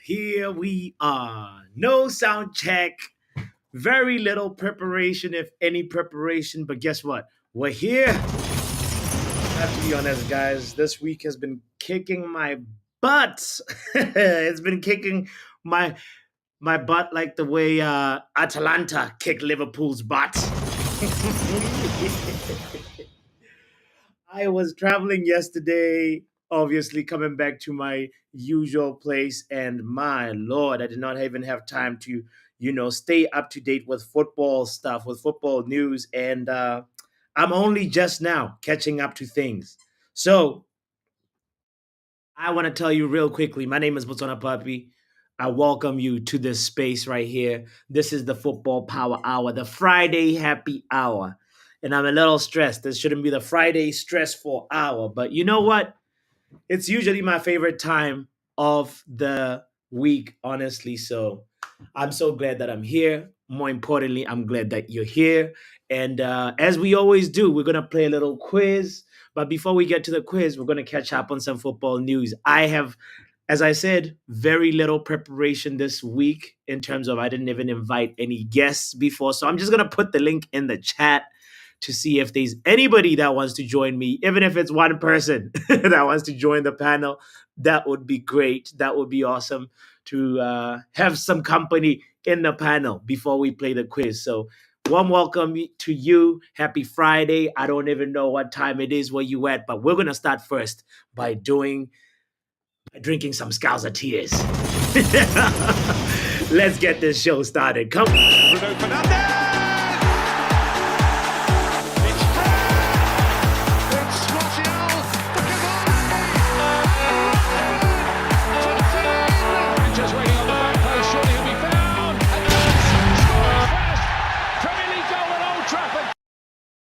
Here we are. No sound check, very little preparation, if any preparation. But guess what? We're here. I have to be honest, guys. This week has been kicking my butt. It's been kicking my my butt like the way Atalanta kicked Liverpool's butt. I was traveling yesterday, obviously coming back to my usual place, and my lord, I did not even have time to, stay up to date with football stuff, with football news, and I'm only just now catching up to things. So I want to tell you real quickly. My name is botswanapapi. I welcome you to this space right here. This is the Football Power Hour, the Friday Happy Hour. And I'm a little stressed. This shouldn't be the Friday stressful hour. But you know what? It's usually my favorite time of the week, honestly. So I'm so glad that I'm here. More importantly, I'm glad that you're here. And as we always do, we're going to play a little quiz. But before we get to the quiz, we're going to catch up on some football news. I have, as I said, very little preparation this week in terms of I didn't even invite any guests before. So I'm just going to put the link in the chat to see if there's anybody that wants to join me, even if it's one person that wants to join the panel. That would be great. That would be awesome to have some company in the panel before we play the quiz. So, warm welcome to you. Happy Friday. I don't even know what time it is where you at, but we're gonna start first by drinking some Scouser tears. Let's get this show started. Come. Bruno Fernandes!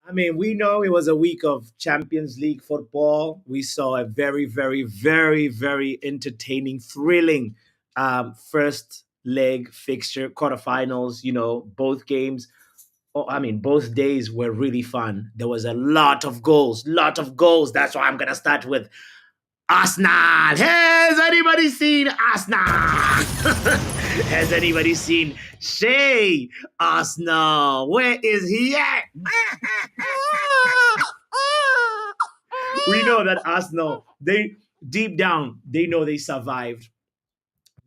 I mean, we know it was a week of Champions League football. We saw a very, very, very, very entertaining, thrilling first leg fixture, quarterfinals. Both games. Oh, I mean, both days were really fun. There was a lot of goals, lot of goals. That's why I'm gonna start with Arsenal. Has anybody seen Arsenal? Has anybody seen Shay Arsenal? Where is he at? We know that Arsenal, they deep down, they know they survived.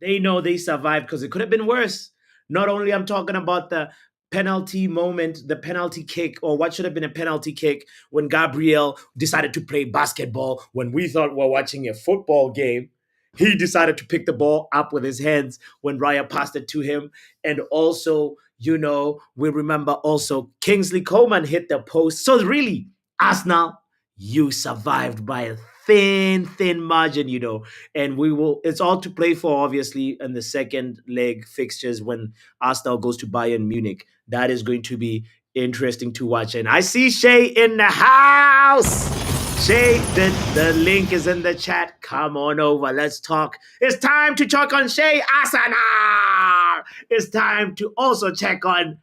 They know they survived because it could have been worse. Not only I'm talking about the penalty moment, the penalty kick, or what should have been a penalty kick when Gabriel decided to play basketball when we thought we are watching a football game. He decided to pick the ball up with his hands when Raya passed it to him. And also, we remember also Kingsley Coman hit the post. So really, Arsenal, you survived by a thin, thin margin, and it's all to play for, obviously, in the second leg fixtures when Arsenal goes to Bayern Munich. That is going to be interesting to watch. And I see Shay in the house. Shay, the link is in the chat. Come on over. Let's talk. It's time to talk on Shay Arsenal. It's time to also check on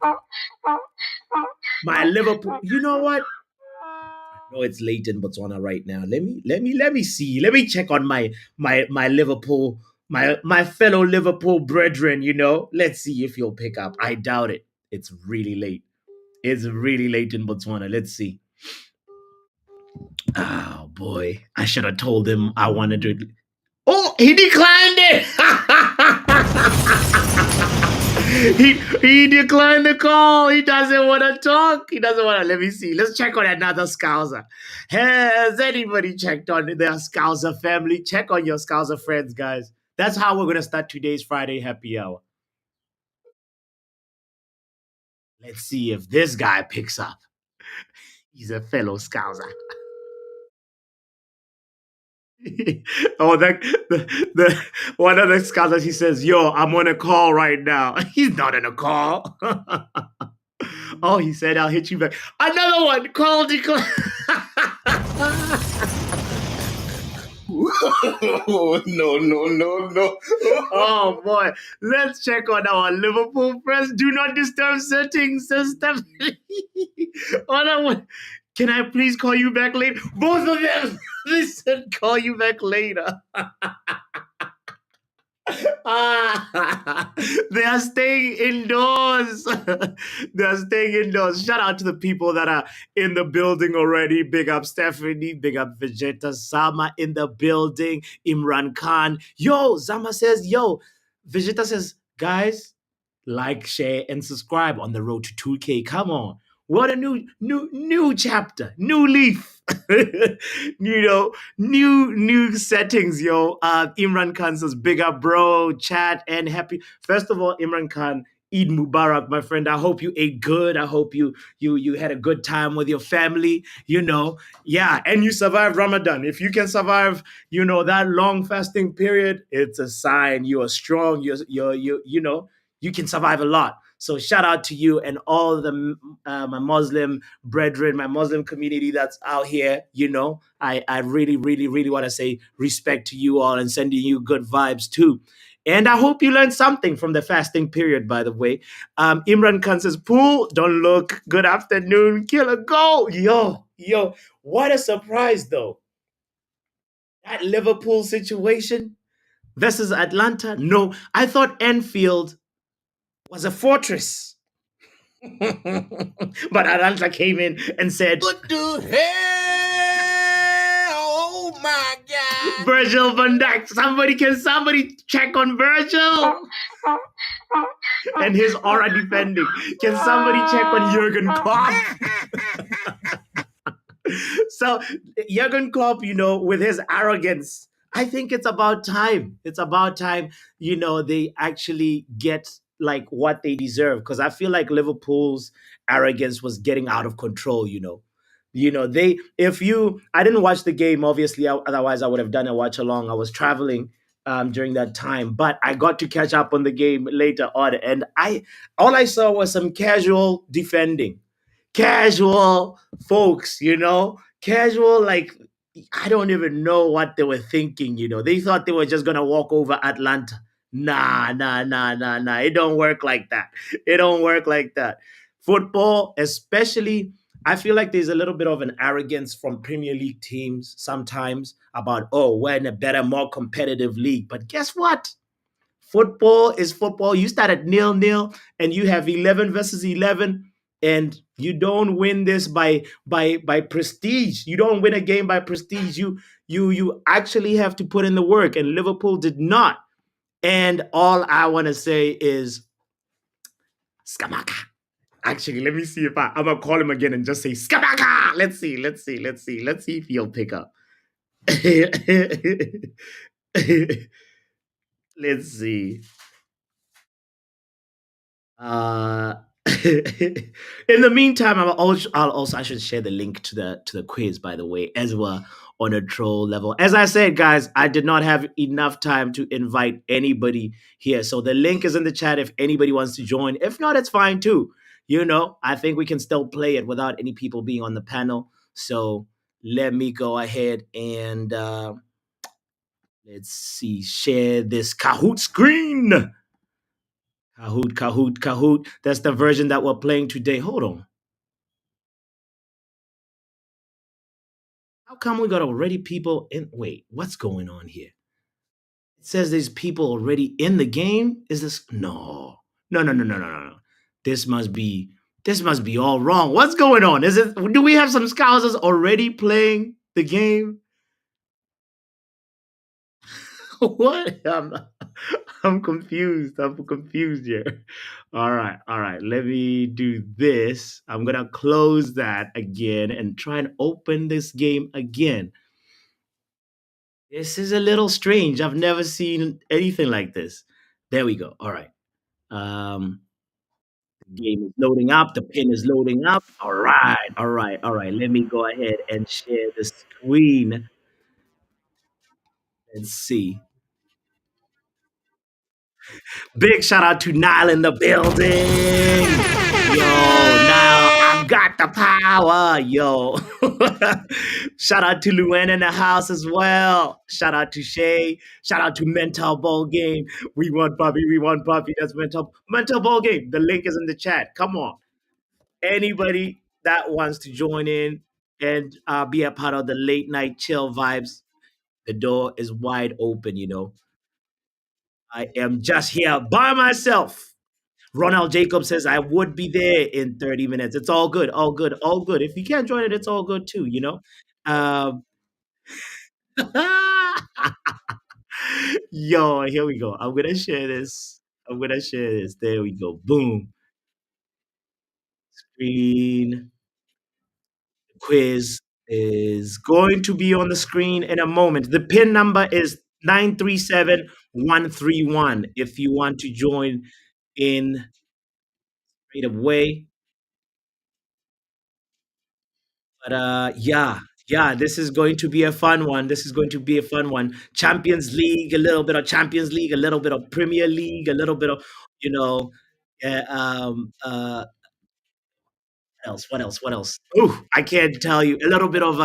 my Liverpool. You know what? No, it's late in Botswana right now. Let me see. Let me check on my Liverpool, my fellow Liverpool brethren. Let's see if he'll pick up. I doubt it. It's really late. It's really late in Botswana. Let's see. Oh boy, I should have told him I wanted to. Oh, he declined it. he declined the call. He doesn't want to talk. He doesn't want to. Let me see. Let's check on another Scouser. Has anybody checked on their Scouser family? Check on your Scouser friends, guys. That's how we're going to start today's Friday happy hour. Let's see if this guy picks up. He's a fellow Scouser. Oh, the one of the Scousers, he says, "Yo, I'm on a call right now." He's not on a call. Oh, he said, "I'll hit you back." Another one, call decline. No. Oh boy, let's check on our Liverpool friends. Do not disturb settings system. Another one. Can I please call you back later? Both of them. They said call you back later. Ah, they are staying indoors. They are staying indoors. Shout out to the people that are in the building already. Big up Stephanie. Big up Vegeta Sama in the building. Imran Khan. Yo, Zama says, yo. Vegeta says, guys, like, share, and subscribe on the road to 2K. Come on. What a new chapter, new leaf. New settings, yo. Imran Khan says, big up, bro, chat, and happy. First of all, Imran Khan, Eid Mubarak, my friend. I hope you ate good. I hope you had a good time with your family. Yeah, and you survived Ramadan. If you can survive, that long fasting period, it's a sign you are strong. You can survive a lot. So shout out to you and all the my Muslim brethren, my Muslim community that's out here. I really, really, really want to say respect to you all and sending you good vibes too. And I hope you learned something from the fasting period, by the way. Imran Khan says, Pool, don't look. Good afternoon. Killer, go. Yo. What a surprise, though. That Liverpool situation versus Atlanta. No, I thought Enfield was a fortress. But Atlanta came in and said, "What the hell? Oh my God!" Virgil van Dijk. Somebody check on Virgil and his aura defending. Can somebody check on Jurgen Klopp? So Jurgen Klopp, with his arrogance, I think it's about time. It's about time, they actually get like what they deserve. Because I feel like Liverpool's arrogance was getting out of control. I didn't watch the game, obviously, otherwise I would have done a watch along. I was traveling during that time, but I got to catch up on the game later on, and all I saw was some casual defending, casual folks, casual, like, I don't even know what they were thinking. They thought they were just gonna walk over Atlanta. Nah, nah, nah, nah, nah. It don't work like that. It don't work like that. Football, especially, I feel like there's a little bit of an arrogance from Premier League teams sometimes about, oh, we're in a better, more competitive league. But guess what? Football is football. You start at 0-0 and you have 11 versus 11, and you don't win this by prestige. You don't win a game by prestige. You actually have to put in the work, and Liverpool did not. And all I want to say is Skamaka. Actually, let me see if I'm gonna call him again and just say Skamaka. Let's see if he'll pick up. Let's see. Uh, in the meantime, I should share the link to the quiz, by the way, as we're on a troll level. As I said, guys, I did not have enough time to invite anybody here, so the link is in the chat if anybody wants to join. If not, it's fine too. I think we can still play it without any people being on the panel. So let me go ahead and let's see, share this Kahoot screen. Kahoot. That's the version that we're playing today. Hold on. How come we got already people in? Wait, what's going on here? It says there's people already in the game. Is this no? No. This must be all wrong. What's going on? Do we have some scousers already playing the game? What? I'm confused. I'm confused here. All right. Let me do this. I'm gonna close that again and try and open this game again. This is a little strange. I've never seen anything like this. There we go. All right. Um, the game is loading up. The pin is loading up. All right. Let me go ahead and share the screen. Let's see. Big shout out to Nile in the building. Yo, Nile, I've got the power. Yo. Shout out to Luann in the house as well. Shout out to Shay. Shout out to Mental Ball Game. We want Puppy. We want Puppy. That's Mental Ball Game. The link is in the chat. Come on. Anybody that wants to join in and be a part of the late night chill vibes, the door is wide open. I am just here by myself. Ronald Jacob says I would be there in 30 minutes. It's all good, all good, all good. If you can't join it, it's all good too, you know? Um, yo, here we go. I'm gonna share this. I'm gonna share this. There we go. Boom. Screen quiz is going to be on the screen in a moment. The pin number is 937131 if you want to join in right away. But yeah, this is going to be a fun one. This is going to be a fun one. Champions League, a little bit of Champions League, a little bit of Premier League, a little bit of, you know, uh, um, uh, what else? What else? What else? Ooh, I can't tell you. A little bit of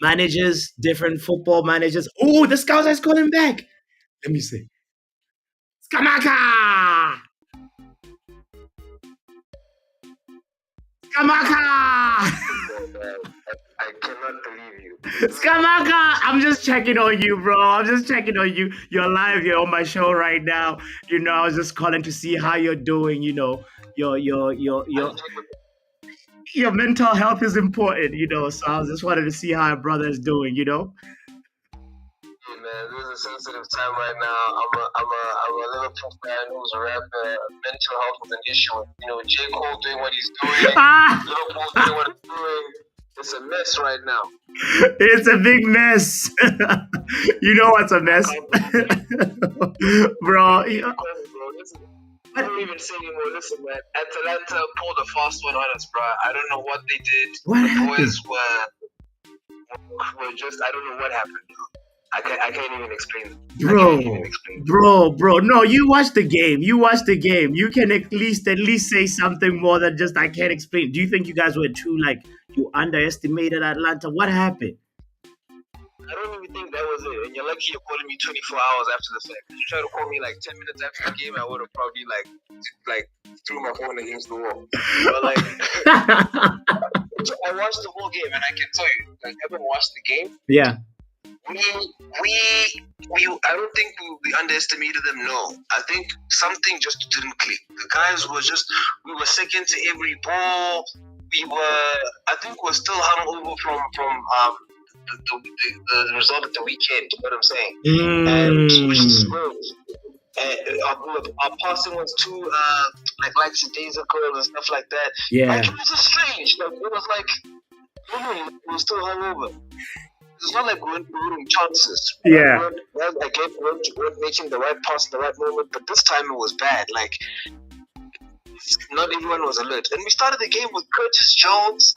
managers, different football managers. Oh, the scouts is calling back. Let me see. Skamaka! Skamaka! I cannot believe you. Skamaka! I'm just checking on you, bro. I'm just checking on you. You're live. You're on my show right now. You know, I was just calling to see how you're doing. You know, your mental health is important. You know, so I was just wanted to see how our brother is doing. You know. Hey man, this is a sensitive time right now. I'm a Liverpool fan who's mental health was an issue. You know, J. Cole doing what he's doing, Liverpool doing what it's doing. It's a mess right now. It's a big mess. You know what's a mess, bro? I don't even say anymore. Listen, man. Atalanta pulled a fast one on us, bro. I don't know what they did. What the happened? boys were just, I don't know what happened. I can't even explain it. Bro. No, you watch the game. You watch the game. You can at least say something more than just I can't explain. Do you think you guys were too you underestimated Atlanta? What happened? I don't even think that was it. And you're lucky you're calling me 24 hours after the fact. If you try to call me 10 minutes after the game, I would have probably threw my phone against the wall. But I watched the whole game, and I can tell you, having watched the game, yeah. I don't think we underestimated them. No, I think something just didn't click. The guys we were second to every ball. I think we're still hungover from the result of the weekend. You know what I'm saying? And which is good. Our passing was too like days ago and stuff like that. Yeah. It was just strange. It was we were still hungover. It's not like we're winning chances. Yeah. We're making the right pass at the right moment, but this time it was bad. Not everyone was alert. And we started the game with Curtis Jones,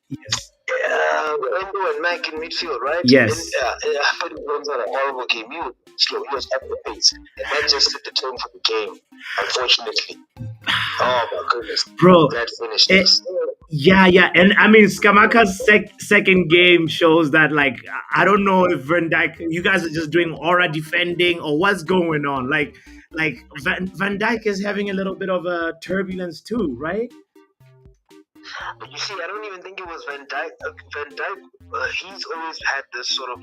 yes. Endo and Mac in midfield, right? Yes. And Freddy Jones had a horrible game. He was slow. He was at the pace. And that just set the tone for the game, unfortunately. Oh my goodness. Bro. That finished Yeah. And I mean, Skamaka's second game shows that, I don't know if Van Dijk, you guys are just doing aura defending or what's going on. Van Dijk is having a little bit of a turbulence too, right? But you see, I don't even think it was Van Dijk. Van Dijk, he's always had this sort of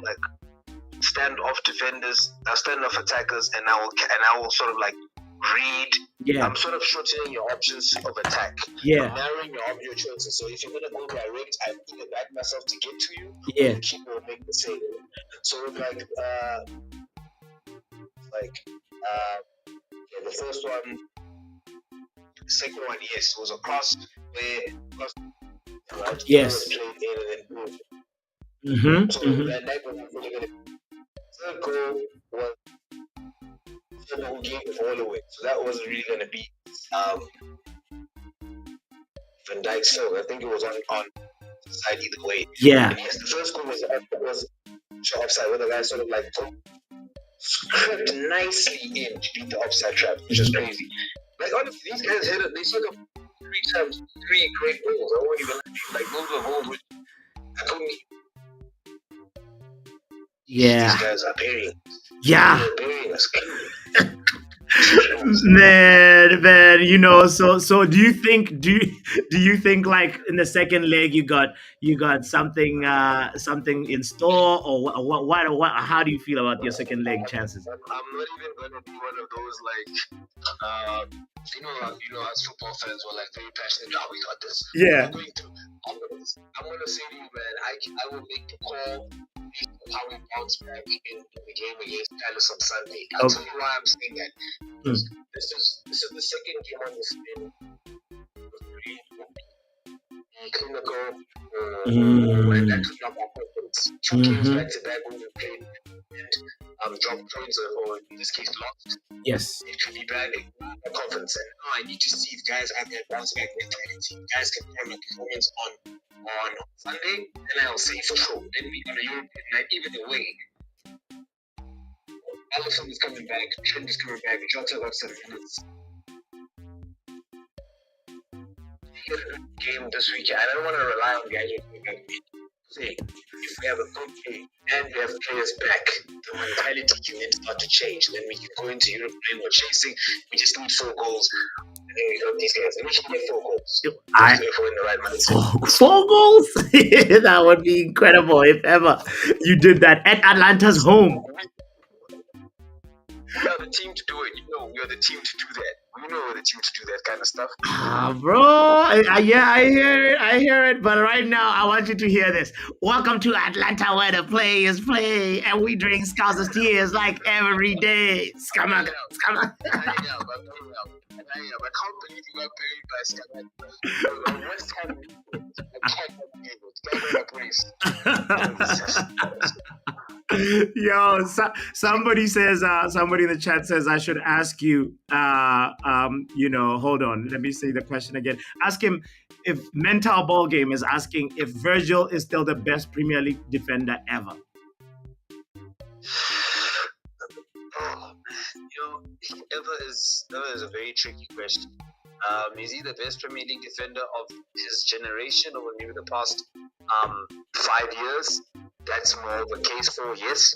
standoff defenders, standoff attackers, and I will sort of read. Yeah. I'm sort of shortening your options of attack. Yeah. I'm narrowing your choices. So if you're gonna go direct, I either back myself to get to you, yeah, or keep or make the save. So the first one, the second one, yes, was a cross where yes. played in and then Mm-hmm. So that was really gonna be. Third goal was who gave the ball away. So that wasn't really gonna be Van Dijk's fault. I think it was on the side either way. Yeah. And yes, the first goal was offside where the guy sort of crept nicely in to beat the offside trap, which is crazy. Honestly, these guys hit it. They sort of 3 great goals. I won't even those were goals which I couldn't. Yeah. These guys are burying. Yeah. They're burying us. Man, so do you think like in the second leg you got something in store, or what how do you feel about your second leg chances? I'm not even gonna be one of those like as football fans were like very passionate. Oh, we got this. Yeah. We're going to. I'm gonna say to you, man. I will make the call based on how we bounce back in the game against Palace on Sunday. I'll tell you why I'm saying that. Because this is the second game on the spin. Clinical, and that could not happen. Two games back to back when we played and dropped points, or in this case lost. Yes. It could be bad. Confidence. And now I need to see if guys have that bounce back mentality. Guys can turn a performance on Sunday, and I'll say for sure. Then we on a European night, even away. Alisson is coming back. Trent is coming back. Jota got 7 minutes. Game this weekend. I don't want to rely on guys who can say if we have a good game and we have players back, the mentality can then start to change. Then we can go into Europe playing or chasing. We just need 4 goals. And then we got these guys. And we can get 4 goals. If we're in the right mindset. 4 goals? That would be incredible if ever you did that at Atlanta's home. We are the team to do it. We are the team to do that. We're the team to do that kind of stuff. Bro, yeah, I hear it. But right now, I want you to hear this. Welcome to Atlanta, where the players play, and we drink Scousers tears like every day. Scammer. I can't believe you got paid by Scammer. West Ham. I can't believe it. Yo, somebody in the chat says I should ask you, hold on, let me say the question again. Ask him if Mental Ball Game is asking if Virgil is still the best Premier League defender ever. Ever is a very tricky question. Is he the best Premier League defender of his generation or maybe the past 5 years? That's more of a case for yes.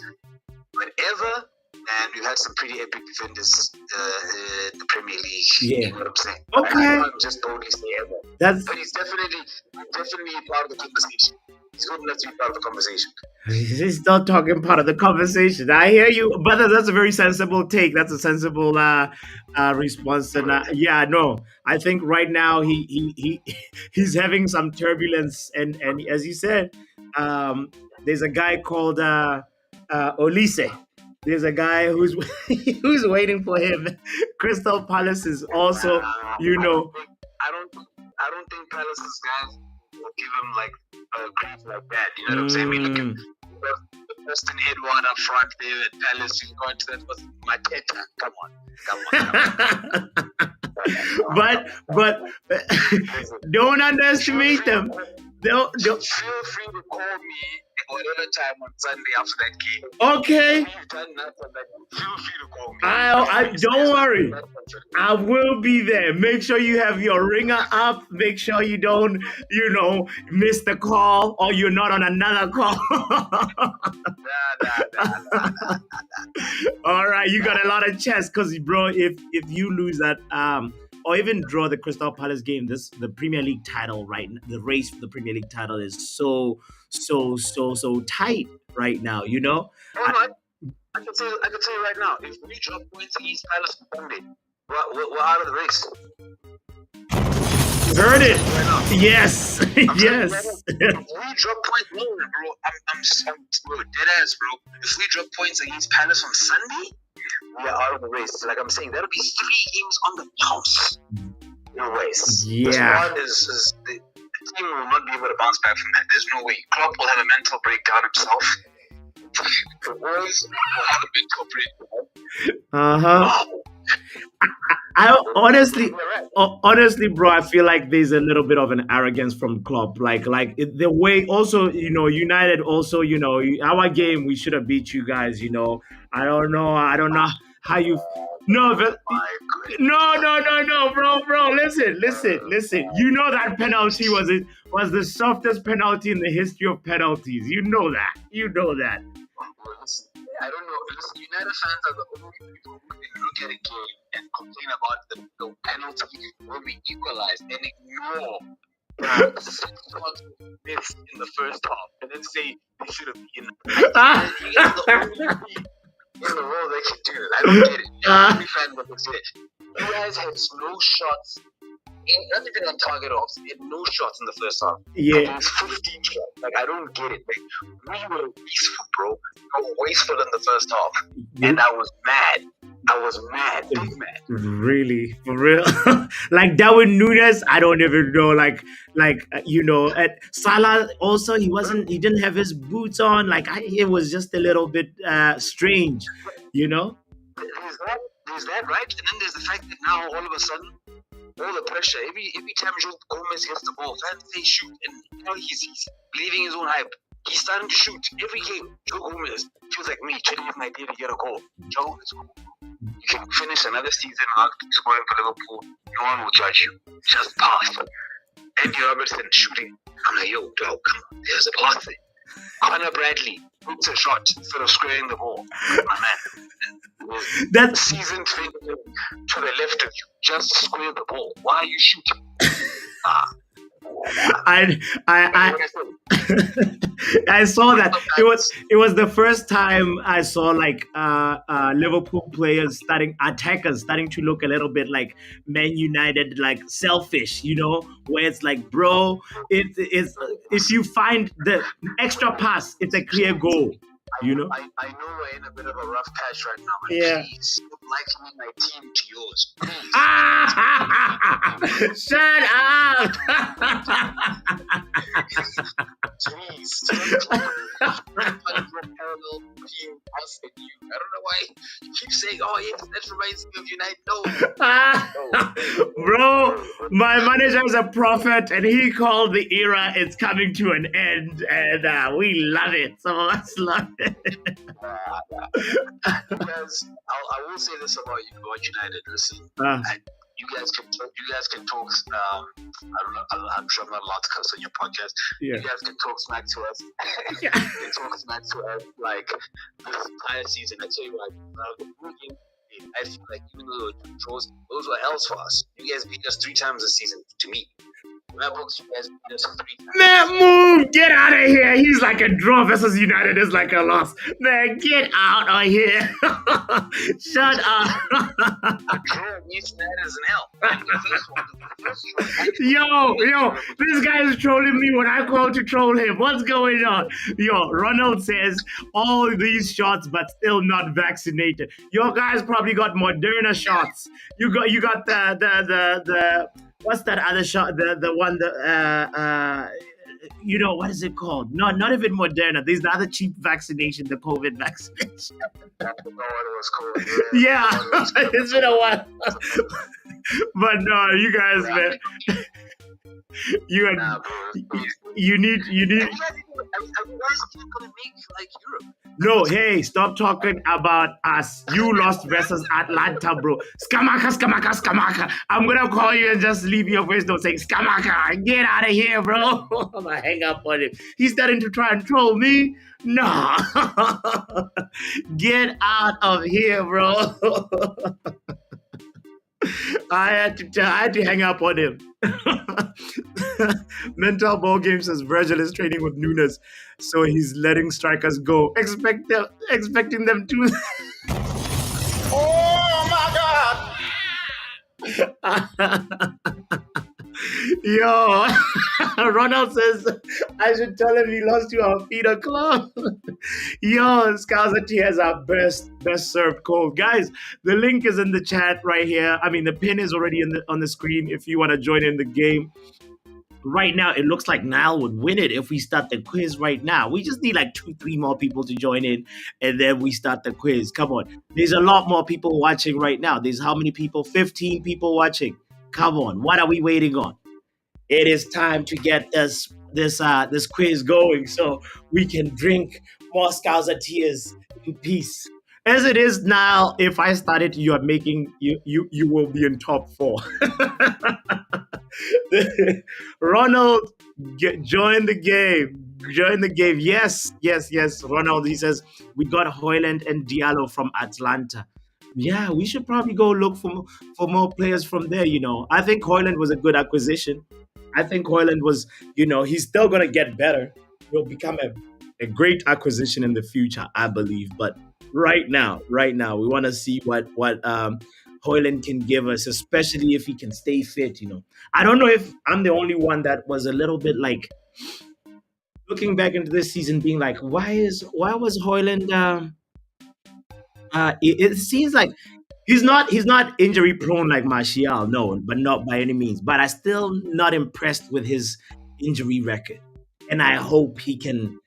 But ever, and we've had some pretty epic defenders in the Premier League. Yeah. You know what I'm saying? Okay. I can't just boldly say ever. But he's definitely part of the conversation. He's good enough to be part of the conversation. He's not talking part of the conversation. I hear you, brother. That's a very sensible take. That's a sensible response. And I think right now he's having some turbulence. And as you said, there's a guy called Olise. There's a guy who's waiting for him. Crystal Palace is also, I don't think Palace's guys will give him like a grief like that. You know what I'm saying? I mean, look at the Preston Edward up front there at Palace. You got that was Arteta. Come on. But don't underestimate them. Don't. Feel free to call me whatever time on Sunday after that game. Okay. You've done nothing. Feel free to call me. I don't worry. I will be there. Make sure you have your ringer up. Make sure you don't, miss the call or you're not on another call. Nah. All right, you got a lot of chance because, bro, if you lose that, or even draw the Crystal Palace game, the Premier League title, right? The race for the Premier League title is so tight right now. I can tell you right now, if we drop points against Palace on Sunday, we're out of the race. Heard it. Yes. Yes. If we drop points, bro, I'm dead ass, bro. If we drop points against Palace on Sunday, we are out of the race. Like I'm saying, that'll be 3 games on the bounce. No ways. Yeah. One is the team will not be able to bounce back from that. There's no way. Klopp will have a mental breakdown himself. The boys will have a mental breakdown. I honestly, bro, I feel like there's a little bit of an arrogance from Klopp. Like the way also, United also, our game, we should have beat you guys, I don't know how you. No, bro. Listen. You know that penalty was the softest penalty in the history of penalties. You know that. I don't know. Listen, United fans are the only people who can look at a game and complain about the penalty when we equalize and ignore the 6 shots missed in the first half and then say they should have been. You guys are the only team in the world that can do it. I don't get it. You're the only fan that can say it. You guys had no shots. Not even on target offs. He had no shots in the first half. Yeah. It was 15 shots. Like, I don't get it. Like, we were wasteful, bro. We were wasteful in the first half. And I was mad. I was mad. Big mad. Really? For real? Like Darwin Núñez, I don't even know. At Salah also, he didn't have his boots on. It was just a little bit strange, you know? There's that, right? And then there's the fact that now all of a sudden, all the pressure, every time Joe Gomez gets the ball, fans say shoot, and he's believing his own hype. He's starting to shoot every game. Joe Gomez feels like me, trading with my idea to get a goal. Joe, let's go. You can finish another season scoring for Liverpool. No one will judge you. Just pass. Andy Robertson shooting. I'm like, yo, dog, come on. There's a pass there. Connor Bradley puts a shot instead of squaring the ball. My man. That's season to the left of you. Just square the ball. Why are you shooting? I I saw that it was the first time I saw Liverpool players attackers starting to look a little bit like Man United, like selfish, where it's like, bro, if you find the extra pass, it's a clear goal. I know we're in a bit of a rough patch right now, but please likening my team to yours. Please. Shut up! Please. Parallel between us and you. I don't know why you keep saying, "Oh, yes, that reminds me of United." No. Bro, my manager is a prophet, and he called the era "It's coming to an end," and we love it. Some of us love it. Because I will say this about United. Listen, you guys can talk. I don't know. I'm sure I'm not allowed to cuss on your podcast. Yeah. You guys can talk smack to us. You can talk smack to us like this entire season. I tell you what, I feel like even though those were L's for us. You guys beat us 3 times this season. To me. My books, you guys beat us 3 times. Man, move! Get out of here! He's like a draw versus United is like a loss. Man, get out of here! Shut up! Draw means that as an L. Yo, this guy is trolling me when I call to troll him. What's going on? Yo, Ronald says all these shots, but still not vaccinated. Your guys probably got Moderna shots. You got the what's that other shot? The one that what is it called? No, not even Moderna. There's the other cheap vaccination, the COVID vaccination. I don't know what it was called. Yeah, it's been a while. But no, you guys, man. You need. Are you guys gonna make like Europe? No, hey, stop talking about us. You lost versus Atlanta, bro. Skamaka. I'm gonna call you and just leave your voice note saying Skamaka. Get out of here, bro. I'm gonna hang up on him. He's starting to try and troll me. No. Get out of here, bro. I had to hang up on him. Mental ball game says Virgil is training with Núñez, so he's letting strikers go, expecting them to. Oh my God! Yo, Ronald says I should tell him he lost to our feeder club. Yo, Scouser has our best served call. Guys, the link is in the chat right here. I mean, the pin is already on the screen if you want to join in the game. Right now, it looks like Niall would win it if we start the quiz right now. We just need like 2-3 more people to join in, and then we start the quiz. Come on. There's a lot more people watching right now. There's how many people? 15 people watching. Come on. What are we waiting on? It is time to get this quiz going so we can drink more Scouser tears in peace. As it is now, if I start it, you will be in top 4. Ronald, join the game. During the game, yes, yes, yes. Ronald, he says we got Hoyland and Diallo from Atlanta. Yeah, we should probably go look for more players from there. I think Hoyland was a good acquisition. I think Hoyland was, he's still gonna get better. He'll become a great acquisition in the future, I believe. But right now, we want to see what Hoyland can give us, especially if he can stay fit. I don't know if I'm the only one that was a little bit like looking back into this season, being like, why was Hoyland? It seems like he's not injury prone like Martial, no, but not by any means. But I still not impressed with his injury record, and I hope he can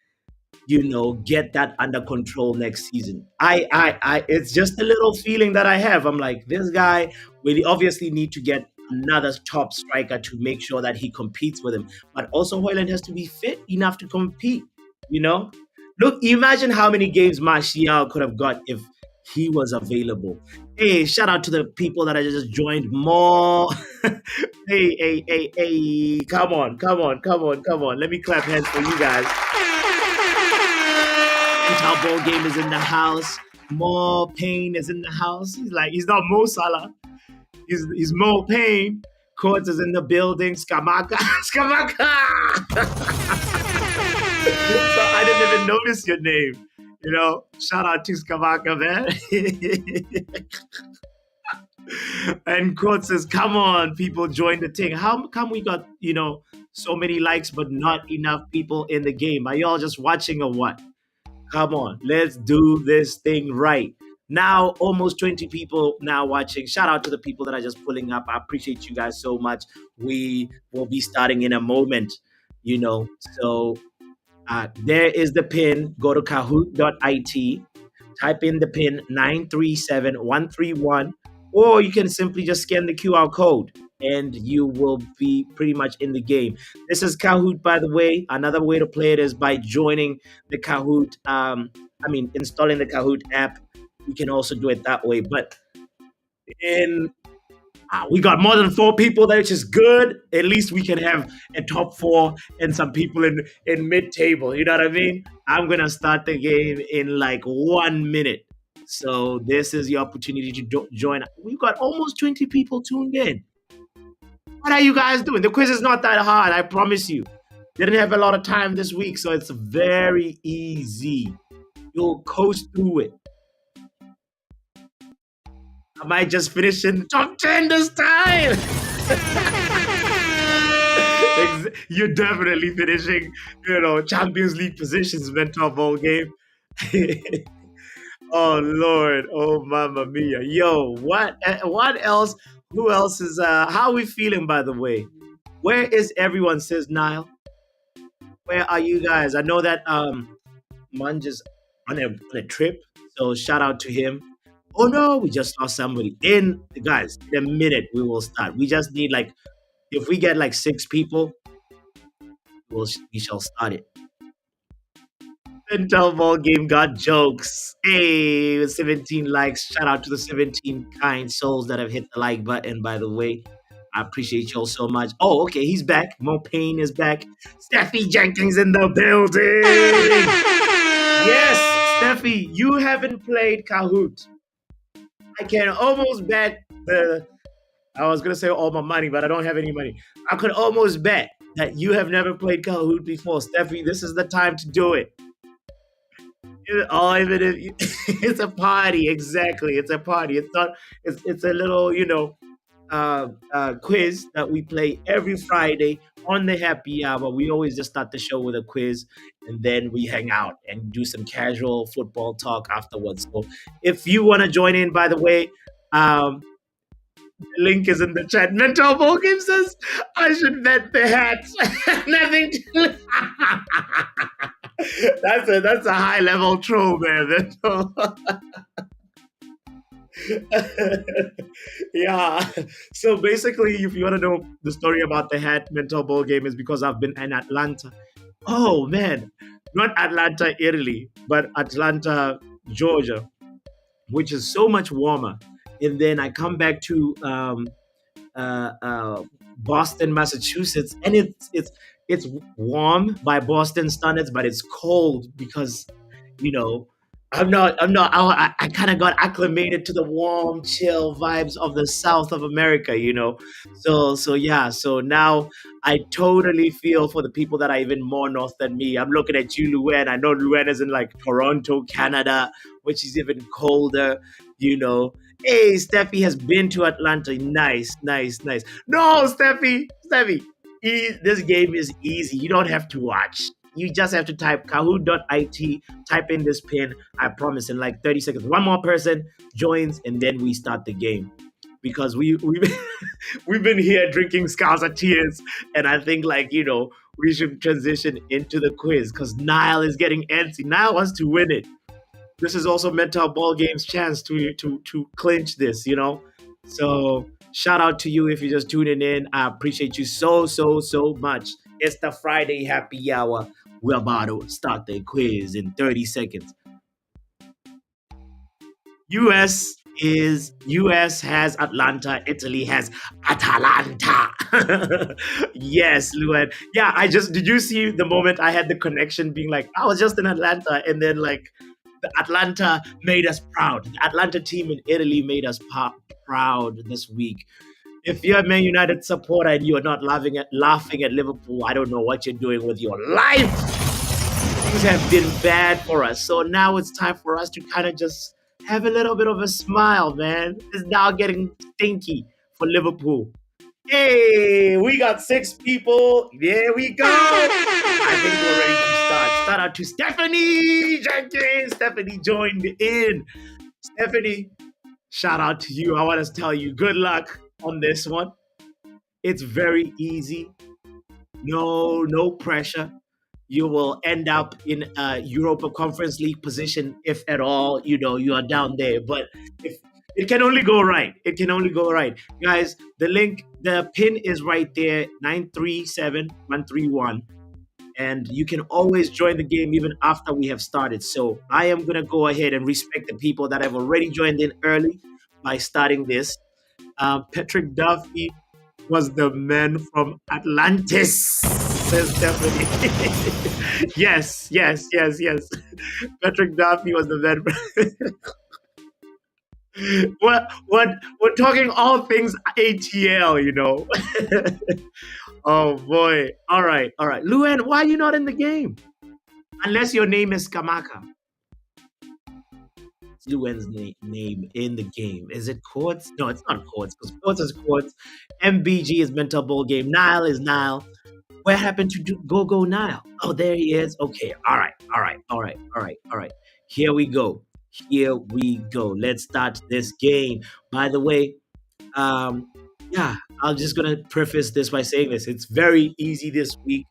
get that under control next season. It's just a little feeling that I have. I'm like, this guy will obviously need to get another top striker to make sure that he competes with him. But also, Hoyland has to be fit enough to compete. You know, look, imagine how many games Martial could have got if he was available. Hey, shout out to the people that I just joined. More, hey, come on, come on, come on, come on. Let me clap hands for you guys. Our ball game is in the house. More Pain is in the house. He's not Mo Salah. He's Mo Pain. Courts is in the building. Skamaka. Skamaka. So I didn't even notice your name. Shout out to Skamaka, man. And Court says, come on, people, join the thing. How come we got, so many likes, but not enough people in the game? Are y'all just watching or what? Come on, let's do this thing right. Now, almost 20 people now watching. Shout out to the people that are just pulling up. I appreciate you guys so much. We will be starting in a moment, So there is the pin. Go to kahoot.it. Type in the pin 937131, or you can simply just scan the QR code and you will be pretty much in the game. This is Kahoot, by the way. Another way to play it is by joining the Kahoot, installing the Kahoot app. You can also do it that way. But we got more than 4 people there, which is good. At least we can have a top 4 and some people in mid-table. You know what I mean? I'm going to start the game in like 1 minute. So this is your opportunity to join. We've got almost 20 people tuned in. What are you guys doing? The quiz is not that hard, I promise you. Didn't have a lot of time this week, so it's very easy. You'll coast through it. I might just finish in top 10 this time. You're definitely finishing, Champions League positions, mental ball game. Oh Lord, oh Mamma Mia, yo, what else? Who else is? How are we feeling, by the way? Where is everyone? Says Niall. Where are you guys? I know that Munj is on a trip, so shout out to him. Oh no, we just lost somebody. Guys, in a minute we will start. We just need if we get 6 people, we shall start it. Mental ball game got jokes. Hey, with 17 likes. Shout out to the 17 kind souls that have hit the like button, by the way. I appreciate y'all so much. Oh, okay, he's back. Mo Payne is back. Steffi Jenkins in the building. Yes, Steffi, you haven't played Kahoot. I can almost bet I was going to say all my money, but I don't have any money. I could almost bet that you have never played Kahoot before. Steffi, this is the time to do it. Even if it's a party, exactly. It's a party. It's not. It's a little, quiz that we play every Friday on the happy hour. We always just start the show with a quiz, and then we hang out and do some casual football talk afterwards. So, if you want to join in, by the way, the link is in the chat. Mental ball game says I should bet the hat. Nothing. That's a high level troll, man. Yeah. So basically, if you want to know the story about the hat mental ball game, is because I've been in Atlanta. Oh man, not Atlanta, Italy, but Atlanta, Georgia, which is so much warmer. And then I come back to Boston, Massachusetts, and it's warm by Boston standards, but it's cold because you know I kind of got acclimated to the warm chill vibes of the south of America. So yeah, so now I totally feel for the people that are even more north than me. I'm looking at you, Luen. I know Luen is in like Toronto, Canada, which is even colder. you know Hey, Steffi has been to Atlanta. Nice, nice, nice. No, Steffi, this game is easy. You don't have to watch. You just have to type kahoot.it, type in this pin. I promise in like 30 seconds, one more person joins, and then we start the game. Because we've been here drinking Scouser tears, and I think we should transition into the quiz because Niall is getting antsy. Niall wants to win it. This is also Mental Ball Game's chance to clinch this. So shout out to you if you're just tuning in. I appreciate you so much. It's the Friday happy hour. We're about to start the quiz in 30 seconds. US has Atlanta, Italy has Atalanta. Yes, Luan. Yeah, did you see the moment I had the connection being like, I was just in Atlanta, and then like the Atlanta made us proud. The Atlanta team in Italy made us proud this week. If you're a Man United supporter and you're not laughing at Liverpool, I don't know what you're doing with your life. Things have been bad for us. So now it's time for us to kind of just have a little bit of a smile, man. It's now getting stinky for Liverpool. Hey, we got 6 people. There we go. I think we're ready to start. Shout out to Stephanie Jenkins. Stephanie joined in. Stephanie, shout out to you. I want to tell you good luck on this one. It's very easy. No pressure. You will end up in a Europa Conference League position if at all, you are down there. But if it can only go right. It can only go right. Guys, the pin is right there, 937-131. And you can always join the game even after we have started. So I am going to go ahead and respect the people that have already joined in early by starting this. Patrick Duffy was the man from Atlantis, says Stephanie. Yes. Patrick Duffy was the man. We're talking all things ATL. Oh boy. All right. Luan, why are you not in the game? Unless your name is Kamaka. Luen's name in the game. Is it Quartz? No, it's not Quartz, because Quartz is Quartz. MBG is Mental Ball Game. Nile is Nile. Where happened to Go Nile? Oh, there he is. Okay. All right. Here we go. Let's start this game. By the way, yeah, I'm just gonna preface this by saying this. It's very easy this week.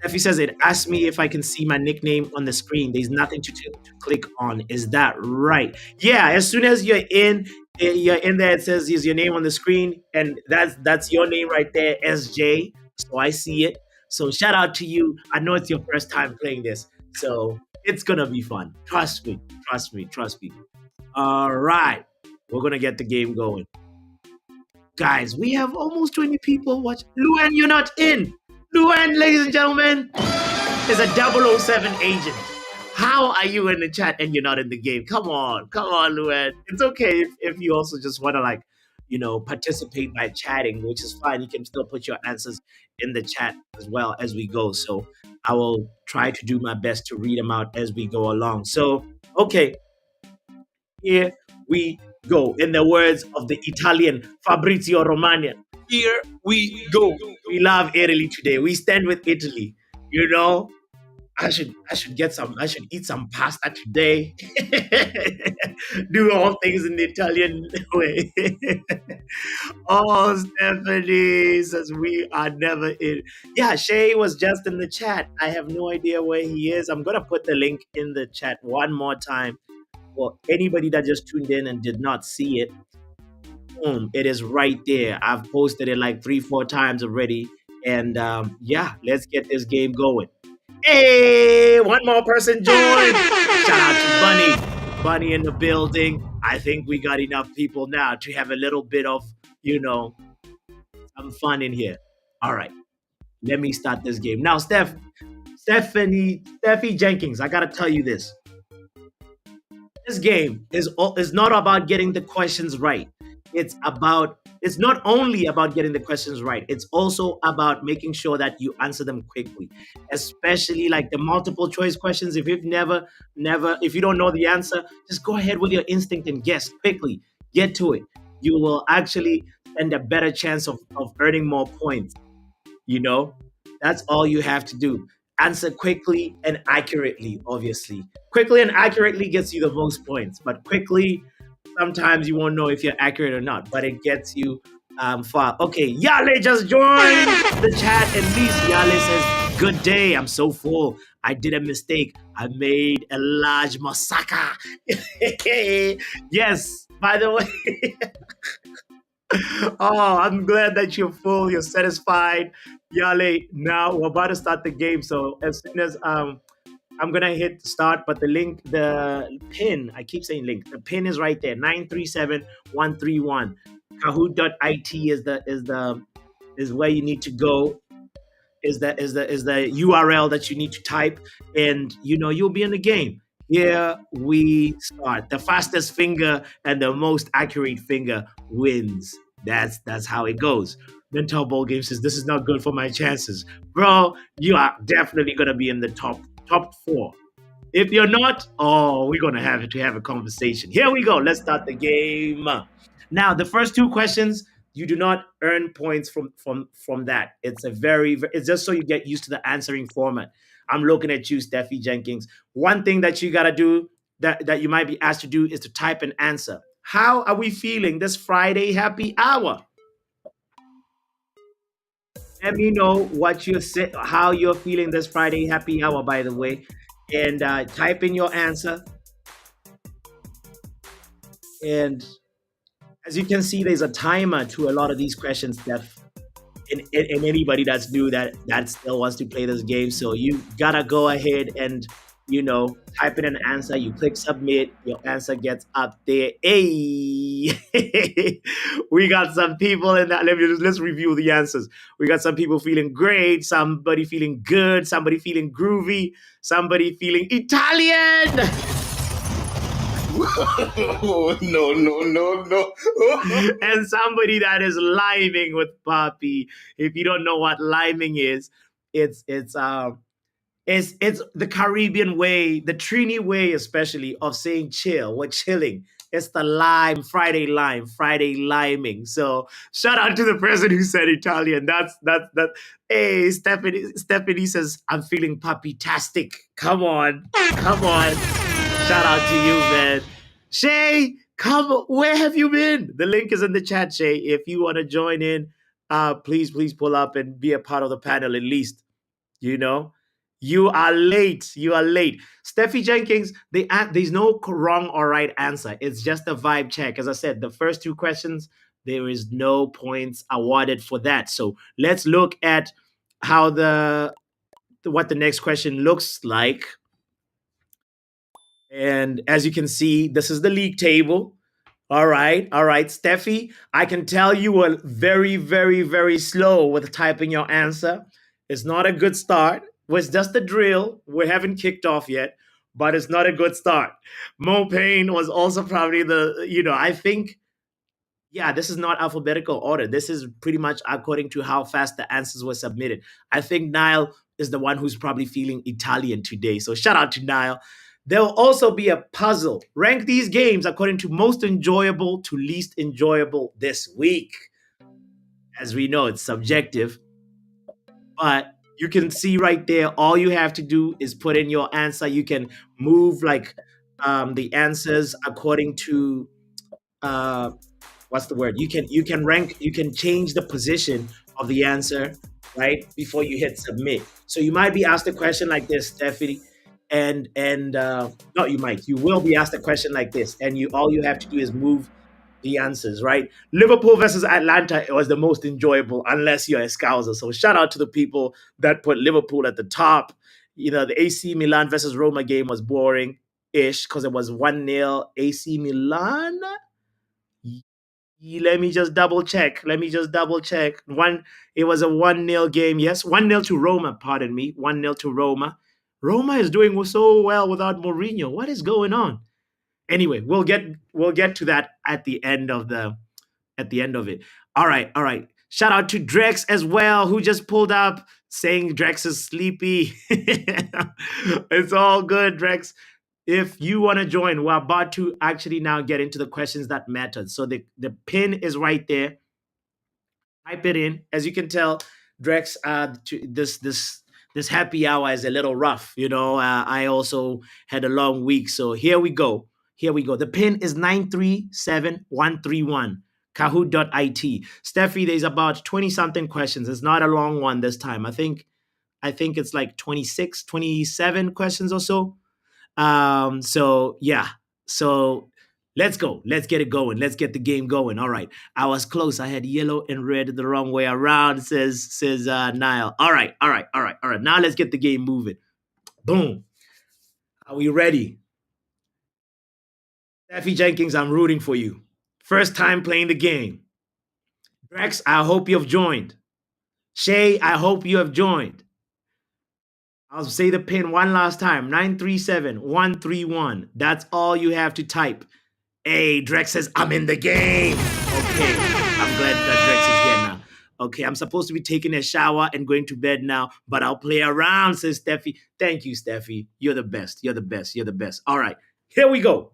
Effie says it asked me if I can see my nickname on the screen. There's nothing to click on. Is that right? Yeah, as soon as you're in there, it says is your name on the screen, and that's your name right there, SJ. So I see it. So shout out to you. I know it's your first time playing this, so it's gonna be fun. Trust me. All right, we're gonna get the game going. Guys, we have almost 20 people watching. Luan, you're not in. Luan, ladies and gentlemen, is a 007 agent. How are you in the chat and you're not in the game? Come on, Luan. It's okay if you also just want to participate by chatting, which is fine. You can still put your answers in the chat as well as we go. So I will try to do my best to read them out as we go along. So, okay. Here we go. In the words of the Italian Fabrizio Romano, here we go. We love Italy today. We stand with Italy. I should eat some pasta today. Do all things in the Italian way. Oh, Stephanie says we are never in. Yeah, Shay was just in the chat. I have no idea where he is. I'm gonna put the link in the chat one more time. For anybody that just tuned in and did not see it, boom, it is right there. I've posted it like 3-4 times already. And yeah, let's get this game going. Hey, one more person joined. Shout out to Bunny in the building. I think we got enough people now to have a little bit of, some fun in here. All right, let me start this game now. Steffi Jenkins, I gotta tell you this. This game is not about getting the questions right. It's not only about getting the questions right. It's also about making sure that you answer them quickly, especially like the multiple choice questions. If you've never if you don't know the answer, just go ahead with your instinct and guess quickly. Get to it. You will actually stand a better chance of earning more points. You know, that's all you have to do. Answer quickly and accurately, obviously. Quickly and accurately gets you the most points, but quickly, sometimes you won't know if you're accurate or not, but it gets you far. Okay, Yale just joined the chat. At least Yale says, "Good day. I'm so full. I did a mistake. I made a large massacre." Yes, by the way. Oh, I'm glad that you're full. You're satisfied. Yale, now we're about to start the game. So as soon as I'm gonna hit start, but the pin, I keep saying link. The pin is right there. 937131. Kahoot.it is where you need to go. Is the URL that you need to type, and you'll be in the game. Here we start. The fastest finger and the most accurate finger wins. That's how it goes. Mental Ball Game says this is not good for my chances, bro. You are definitely gonna be in the top four. If you're not, oh, we're gonna have a conversation. Here we go. Let's start the game. Now, the first two questions, you do not earn points from that. It's just so you get used to the answering format. I'm looking at you, Steffi Jenkins. One thing that you gotta do that you might be asked to do is to type an answer. How are we feeling this Friday happy hour? Let me know how you're feeling this Friday happy hour, by the way, and type in your answer. And as you can see, there's a timer to a lot of these questions, Steph. And anybody that's new that still wants to play this game, so you gotta go ahead and type in an answer. You click submit, your answer gets up there. Hey, we got some people in that. Let's review the answers. We got some people feeling great, somebody feeling good, somebody feeling groovy, somebody feeling Italian. No, no, no, no. And somebody that is liming with Papi. If you don't know what liming is, it's the Caribbean way, the Trini way, especially of saying chill. We're chilling. It's the Friday liming. So shout out to the person who said Italian. That. Hey, Stephanie says I'm feeling papi-tastic. Come on, come on. Shout out to you, man. Shay, where have you been? The link is in the chat, Shay. If you want to join in, please pull up and be a part of the panel at least. You know, you are late. You are late. Steffi Jenkins, there's no wrong or right answer. It's just a vibe check. As I said, the first two questions, there is no points awarded for that. So let's look at how what the next question looks like. And as you can see, this is the league table. All right, Steffi, I can tell you were very, very, very slow with typing your answer. It's not a good start. It's just a drill. We haven't kicked off yet, but it's not a good start. Mo Payne was also probably I think, yeah, this is not alphabetical order. This is pretty much according to how fast the answers were submitted. I think Niall is the one who's probably feeling Italian today. So shout out to Niall. There will also be a puzzle. Rank these games according to most enjoyable to least enjoyable this week. As we know, it's subjective, but you can see right there, all you have to do is put in your answer. You can move like the answers according to what's the word? You can change the position of the answer right before you hit submit. So you might be asked a question like this, Stephanie, and no, you will be asked a question like this, and all you have to do is move the answers, right? Liverpool versus Atlanta was the most enjoyable, unless you're a Scouser. So shout out to the people that put Liverpool at the top. The AC Milan versus Roma game was boring ish because it was 1-0 AC Milan. Let me just double check. Let me just double check. It was a 1-0 game. Yes, 1-0 to Roma, pardon me. 1-0 to Roma. Roma is doing so well without Mourinho. What is going on? Anyway, we'll get to that at the end of it. All right, all right. Shout out to Drex as well, who just pulled up saying Drex is sleepy. It's all good, Drex. If you want to join, we're about to actually now get into the questions that matter. So the pin is right there. Type it in. As you can tell, Drex, this happy hour is a little rough. I also had a long week. So here we go. Here we go. The pin is 937131. Kahoot.it. Steffi, there's about 20 something questions. It's not a long one this time. I think it's like 26, 27 questions or so. So yeah. So let's go. Let's get it going. Let's get the game going. All right. I was close. I had yellow and red the wrong way around, says Niall. All right. Now let's get the game moving. Boom. Are we ready? Steffi Jenkins, I'm rooting for you. First time playing the game. Drex, I hope you have joined. Shay, I hope you have joined. I'll say the pin one last time. 937131. That's all you have to type. Hey, Drex says, I'm in the game. Okay, I'm glad that Drex is here now. Okay, I'm supposed to be taking a shower and going to bed now, but I'll play around, says Steffi. Thank you, Steffi. You're the best. You're the best. You're the best. All right, here we go.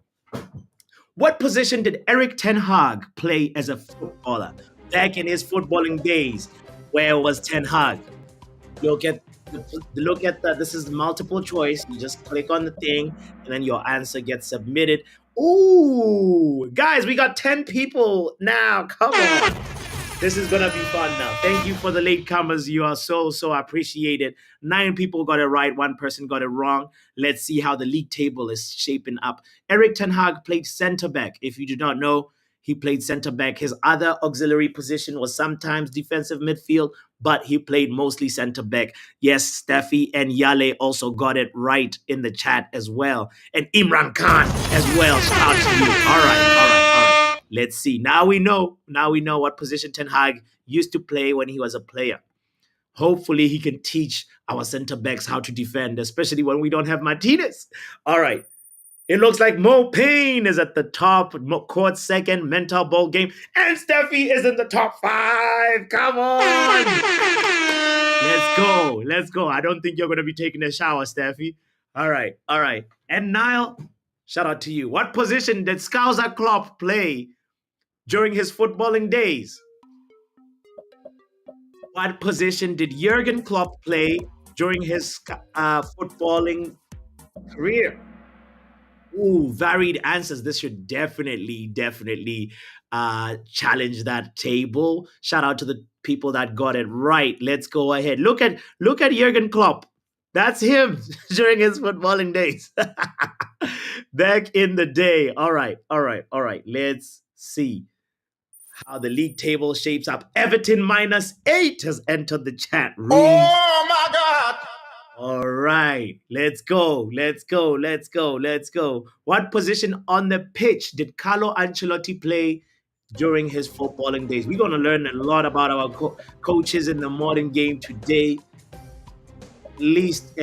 What position did eriktenhag play as a footballer back in his footballing days? Where was Ten Hag? Look at this is multiple choice. You just click on the thing and then your answer gets submitted. Ooh, guys, we got 10 people now. Come on. This is going to be fun now. Thank you for the latecomers. You are so appreciated. 9 people got it right. 1 person got it wrong. Let's see how the league table is shaping up. Eriktenhag played center back. If you do not know, he played center back. His other auxiliary position was sometimes defensive midfield, but he played mostly center back. Yes, Steffi and Yale also got it right in the chat as well. And Imran Khan as well. Shout out to you. All right. Let's see. Now we know what position Ten Hag used to play when he was a player. Hopefully he can teach our center backs how to defend, especially when we don't have Martinez. All right. It looks like Mo Payne is at the top, court second, mental ball game, and Steffi is in the top 5. Come on. Let's go. I don't think you're going to be taking a shower, Steffi. All right. And Niall, shout out to you. What position did Scouser Klopp play during his footballing days? What position did Jurgen Klopp play during his footballing career? Ooh, varied answers. This should definitely challenge that table. Shout out to the people that got it right. Let's go ahead. Look at Jurgen Klopp. That's him during his footballing days. Back in the day. All right. Let's see how the league table shapes up. Everton -8 has entered the chat room. Oh my God! All right, let's go. What position on the pitch did Carlo Ancelotti play during his footballing days? We're going to learn a lot about our coaches in the modern game today. At least,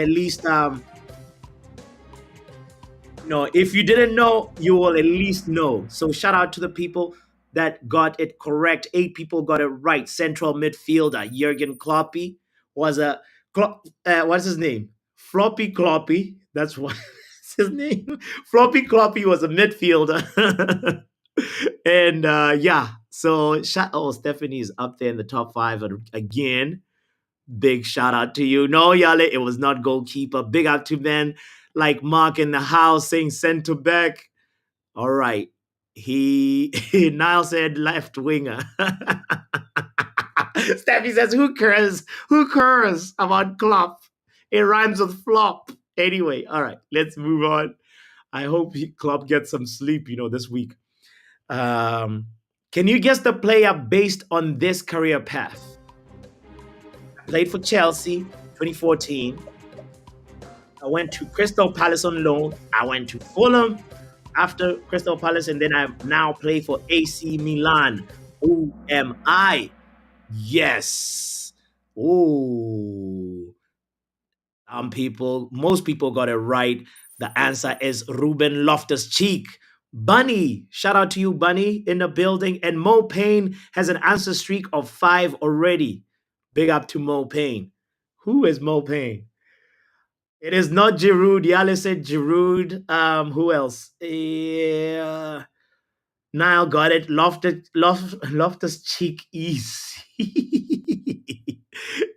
if you didn't know, you will at least know. So shout out to the people that got it correct. 8 people got it right. Central midfielder Jurgen Klopp was a what's his name? Floppy Kloppy. That's what's his name. Floppy Kloppy was a midfielder. And so Stephanie is up there in the top 5 again. Big shout out to you. No, Yale, it was not goalkeeper. Big up to men like Mark in the house saying center back. All right. Niall said left winger. Steffi says, who cares about Klopp? It rhymes with flop. Anyway, all right, let's move on. I hope Klopp gets some sleep, this week. Can you guess the player based on this career path? I played for Chelsea, 2014. I went to Crystal Palace on loan. I went to Fulham. after Crystal Palace, and then I now play for AC Milan. Who am I? Yes. Ooh. Most people got it right. The answer is Ruben Loftus-Cheek. Bunny, shout out to you, Bunny, in the building. And Mo Payne has an answer streak of 5 already. Big up to Mo Payne. Who is Mo Payne? It is not Giroud. Yale said Giroud. Who else? Yeah. Niall got it. Loftus Cheek easy.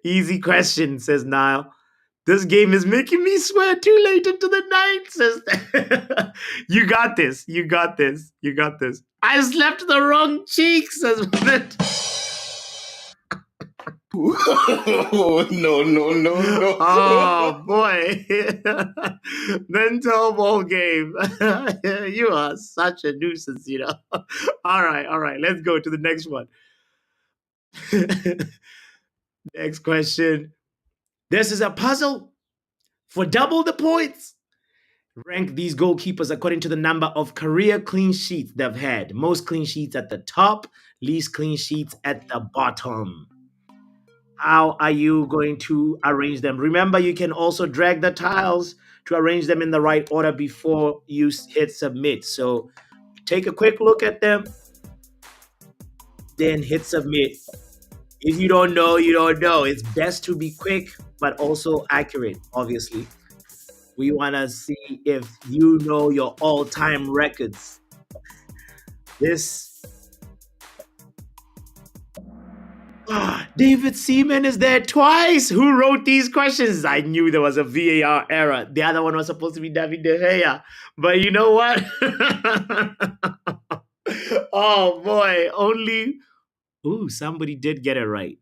Easy question, says Niall. This game is making me swear too late into the night, says You got this. You got this. You got this. I slept the wrong cheek, says Matt. Oh, no, no, no, no. Oh boy. Mental ball game. You are such a nuisance, you know. All right. Let's go to the next one. Next question. This is a puzzle for double the points. Rank these goalkeepers according to the number of career clean sheets they've had. Most clean sheets at the top, least clean sheets at the bottom. How are you going to arrange them? Remember, you can also drag the tiles to arrange them in the right order before you hit submit. So take a quick look at them, then hit submit. If you don't know, you don't know. It's best to be quick, but also accurate, obviously. We want to see if you know your all-time records. David Seaman is there twice. Who wrote these questions? I knew there was a VAR error. The other one was supposed to be David De Gea. But you know what? Oh, boy. Somebody did get it right.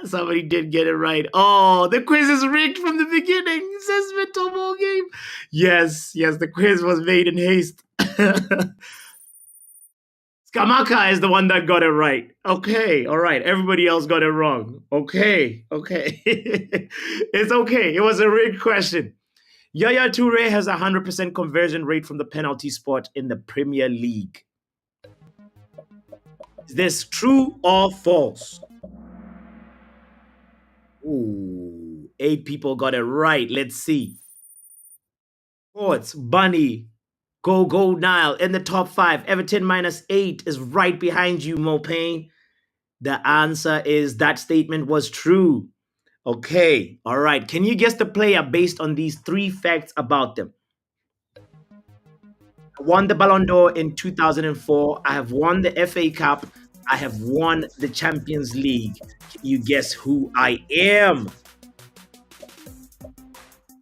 Somebody did get it right. Oh, the quiz is rigged from the beginning, says Mental Ball Game. Yes, the quiz was made in haste. Skamaka is the one that got it right. Okay, all right. Everybody else got it wrong. Okay. It's okay. It was a rigged question. Yaya Toure has a 100% conversion rate from the penalty spot in the Premier League. Is this true or false? Ooh, 8 people got it right. Let's see. Sports, Bunny, Go Nile in the top 5. Everton -8 is right behind you, Mo Payne. The answer is that statement was true. Okay, all right. Can you guess the player based on these 3 facts about them? I won the Ballon d'Or in 2004. I have won the FA Cup. I have won the Champions League. Can you guess who I am?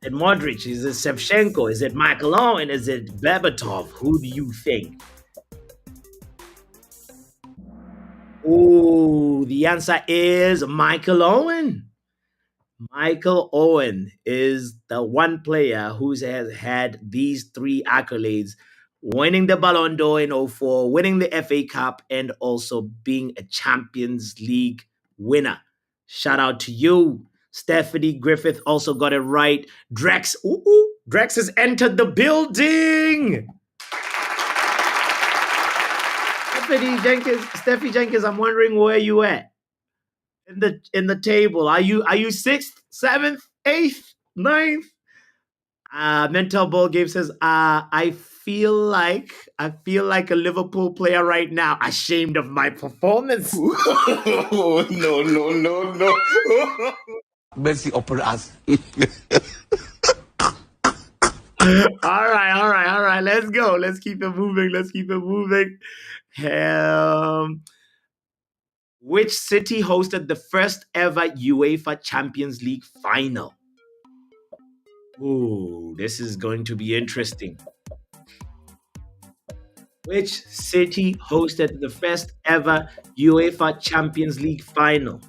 Is it Modric? Is it Shevchenko? Is it Michael Owen? Is it Berbatov? Who do you think? Oh, the answer is Michael Owen. Michael Owen is the one player who has had these 3 accolades: winning the Ballon d'Or in 2004, winning the FA Cup, and also being a Champions League winner. Shout out to you. Stephanie Griffith also got it right. Drex has entered the building. Steffi Jenkins, I'm wondering where you at in the table. Are you 6th, 7th, 8th, 9th? Mental Ball Game says, I feel like a Liverpool player right now, ashamed of my performance. Oh, no. Mercy upon us. All right. Let's go. Let's keep it moving. Which city hosted the first ever UEFA Champions League final? Ooh, this is going to be interesting. Which city hosted the first ever UEFA Champions League final?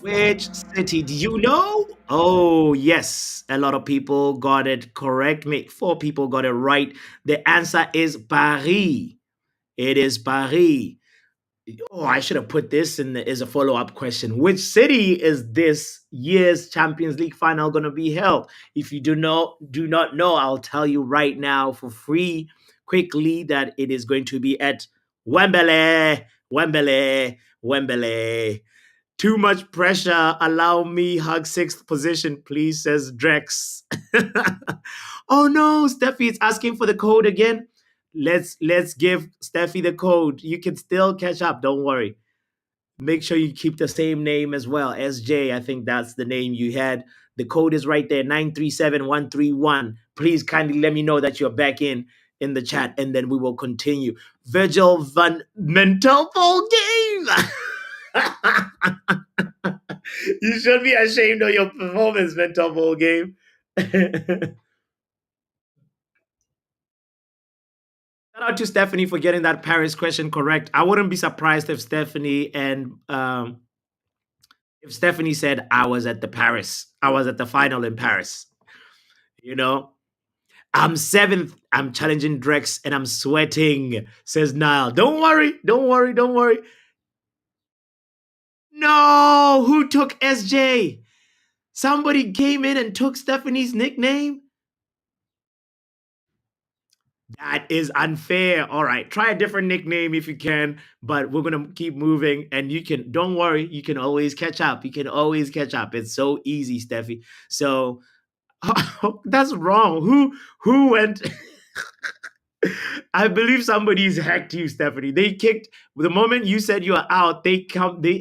Which city? Do you know? Oh, yes. A lot of people got it correct. 4 people got it right. The answer is Paris. It is Paris. Oh, I should have put this in as a follow-up question. Which city is this year's Champions League final going to be held? If you do not know, I'll tell you right now for free, quickly, that it is going to be at Wembley, Wembley, Wembley. Too much pressure. Allow me hug sixth position, please, says Drex. Oh no, Steffi is asking for the code again. Let's give Steffi the code. You can still catch up. Don't worry. Make sure you keep the same name as well. SJ, I think that's the name you had. The code is right there, 937131. Please kindly let me know that you're back in the chat, and then we will continue. Virgil Van Mental Ball Game. You should be ashamed of your performance, Mental Ball Game. Shout out to Stephanie for getting that Paris question correct. I wouldn't be surprised if Stephanie said I was at the final in Paris. You know, I'm seventh. I'm challenging Drex and I'm sweating, says Niall. Don't worry. No, who took SJ? Somebody came in and took Stephanie's nickname? That is unfair. All right, try a different nickname if you can, but we're going to keep moving. And don't worry, you can always catch up. It's so easy, Steffi. So that's wrong. Who went? I believe somebody's hacked you, Stephanie. They kicked the moment you said you are out. They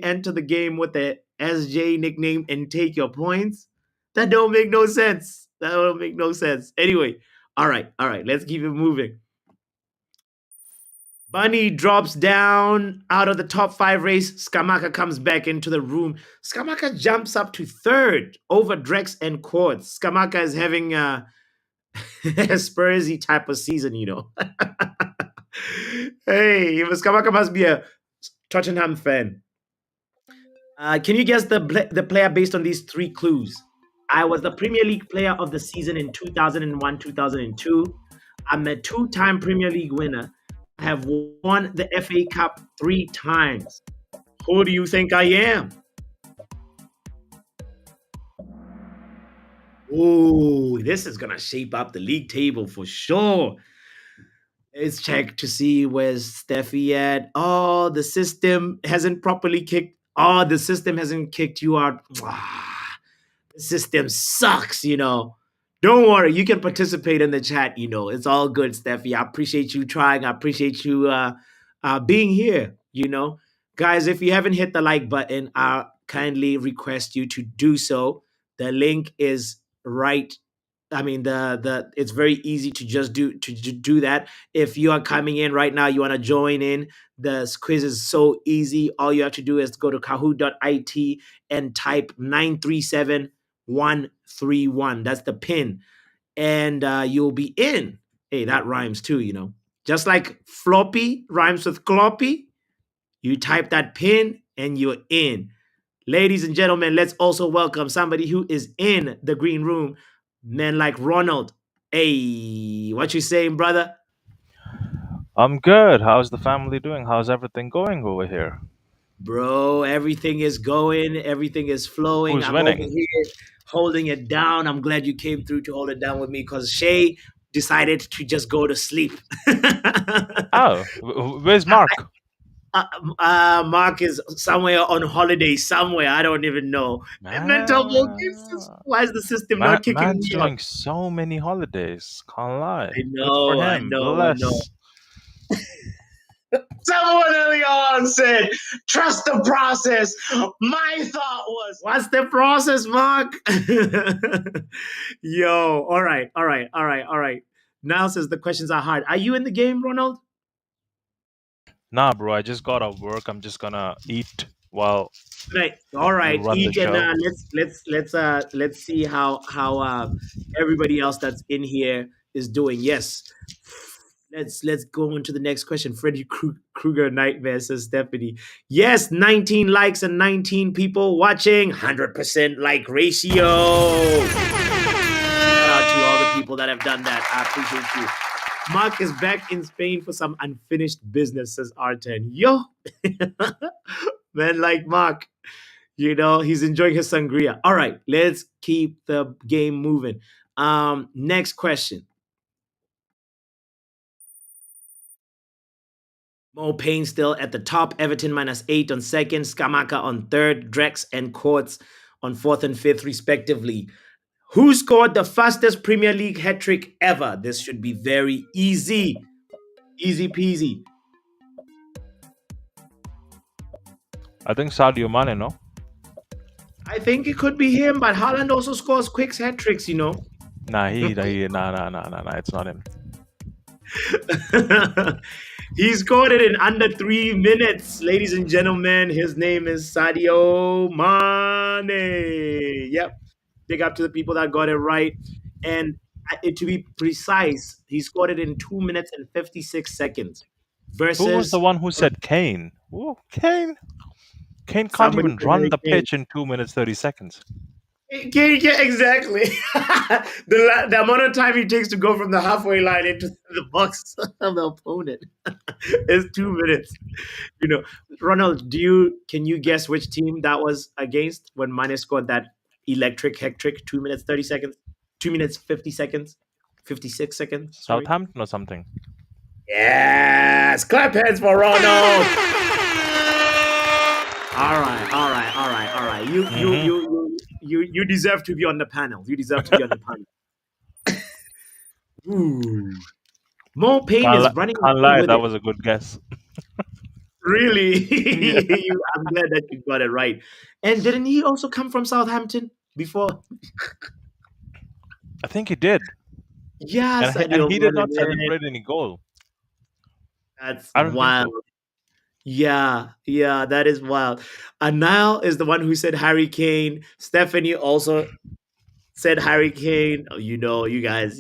enter the game with the SJ nickname and take your points. That don't make no sense. Anyway, all right. Let's keep it moving. Bunny drops down out of the top 5 race. Skamaka comes back into the room. Skamaka jumps up to third over Drex and Quartz. Skamaka is having a Spursy type of season, Hey, Skamaka must be a Tottenham fan. Can you guess the player based on these 3 clues? I was the Premier League player of the season in 2001-2002. I'm a 2-time Premier League winner. I have won the FA Cup 3 times. Who do you think I am? Oh, this is going to shape up the league table for sure. Let's check to see where's Steffi at. Oh, the system hasn't properly kicked. Oh, the system hasn't kicked you out. The system sucks, Don't worry, you can participate in the chat, It's all good, Steffi. I appreciate you trying. I appreciate you being here, Guys, if you haven't hit the like button, I kindly request you to do so. The link is right. I mean, it's very easy to just do that. If you are coming in right now, you want to join in. The quiz is so easy. All you have to do is go to kahoot.it and type 937131. That's the pin. And you'll be in. Hey, that rhymes too, Just like floppy rhymes with cloppy, you type that pin and you're in. Ladies and gentlemen, let's also welcome somebody who is in the green room. Men like Ronald. Hey, what you saying, brother? I'm good. How's the family doing? How's everything going over here? Bro, everything is going. Everything is flowing. Who's I'm winning? over here holding it down. I'm glad you came through to hold it down with me because Shay decided to just go to sleep. Oh, where's Mark? Mark is somewhere on holiday somewhere. I don't even know. Mental games. Why is the system not kicking Man's me doing out? so many holidays. Can't lie. I Good for know. him. Bless. Someone early on said, trust the process. My thought was, what's the process, Mark? Yo, all right. Now says the questions are hard. Are you in the game, Ronald? Nah, bro. I just got off work. I'm just gonna eat while All right. run the Eat and show. let's see how everybody else that's in here is doing. Yes. Let's go on to the next question. Freddy Krueger Nightmare, says Stephanie. Yes, 19 likes and 19 people watching. 100% like ratio. Shout out to all the people that have done that. I appreciate you. Mark is back in Spain for some unfinished business, says R10. Yo, man, like Mark, he's enjoying his sangria. All right, let's keep the game moving. Next question. Mo Payne still at the top. Everton -8 on second. Skamaka on third. Drex and Courts on fourth and fifth, respectively. Who scored the fastest Premier League hat trick ever? This should be very easy. Easy peasy. I think Sadio Mane, no? I think it could be him, but Haaland also scores quick hat tricks, Nah, nah, it's not him. He scored it in under 3 minutes, ladies and gentlemen. His name is Sadio Mane. Yep. Big up to the people that got it right. And to be precise, he scored it in 2 minutes and 56 seconds. Who was Versus the one who said Kane? Ooh, Kane. Kane can't somebody even said run Harry the Kane. pitch in 2 minutes 30 seconds. Yeah, exactly. the amount of time he takes to go from the halfway line into the box of the opponent is 2 minutes. Ronald, can you guess which team that was against when Mane scored that electric hat trick? 2 minutes 30 seconds, 2 minutes 50 seconds, 56 seconds. Sorry. Southampton or something. Yes, clap hands for Ronald. All right. You deserve to be on the panel. You deserve to be on the panel. Ooh. Mo Payne is running. Can't lie, that was a good guess. Really? I'm glad that you got it right. And didn't he also come from Southampton before? I think he did. Yes, And he did not celebrate any goal. That's I don't wild. think so. Yeah, that is wild. Anil is the one who said Harry Kane. Stephanie also said Harry Kane. Oh, you guys,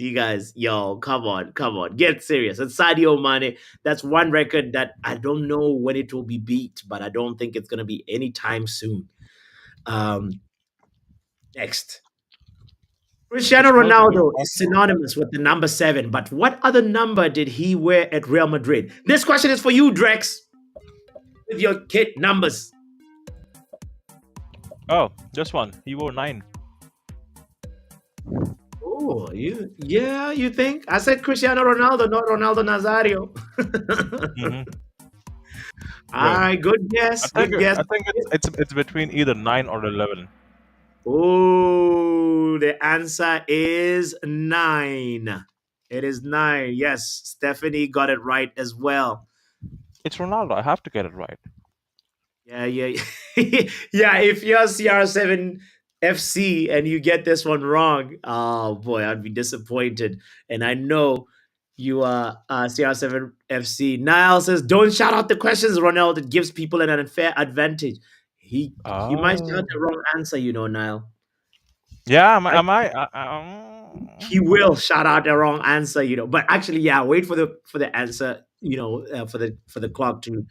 yo, come on, get serious. And Sadio Mane, that's one record that I don't know when it will be beat, but I don't think it's going to be anytime soon. Next. Cristiano Ronaldo is synonymous with the number 7, but what other number did he wear at Real Madrid? This question is for you, Drex, with your kit numbers. Oh, this one. He wore 9. Oh, you think? I said Cristiano Ronaldo, not Ronaldo Nazario. All right, good guess. I think it's between either 9 or 11. Oh, the answer is 9. It is 9. Yes, Stephanie got it right as well. It's Ronaldo. I have to get it right. Yeah. Yeah, if you're CR7 FC and you get this one wrong, oh boy, I'd be disappointed. And I know you are CR7 FC. Niall says, don't shout out the questions, Ronald. It gives people an unfair advantage. He might shout the wrong answer, Niall. Yeah, He will shout out the wrong answer, But actually, yeah, wait for the answer, for the clock to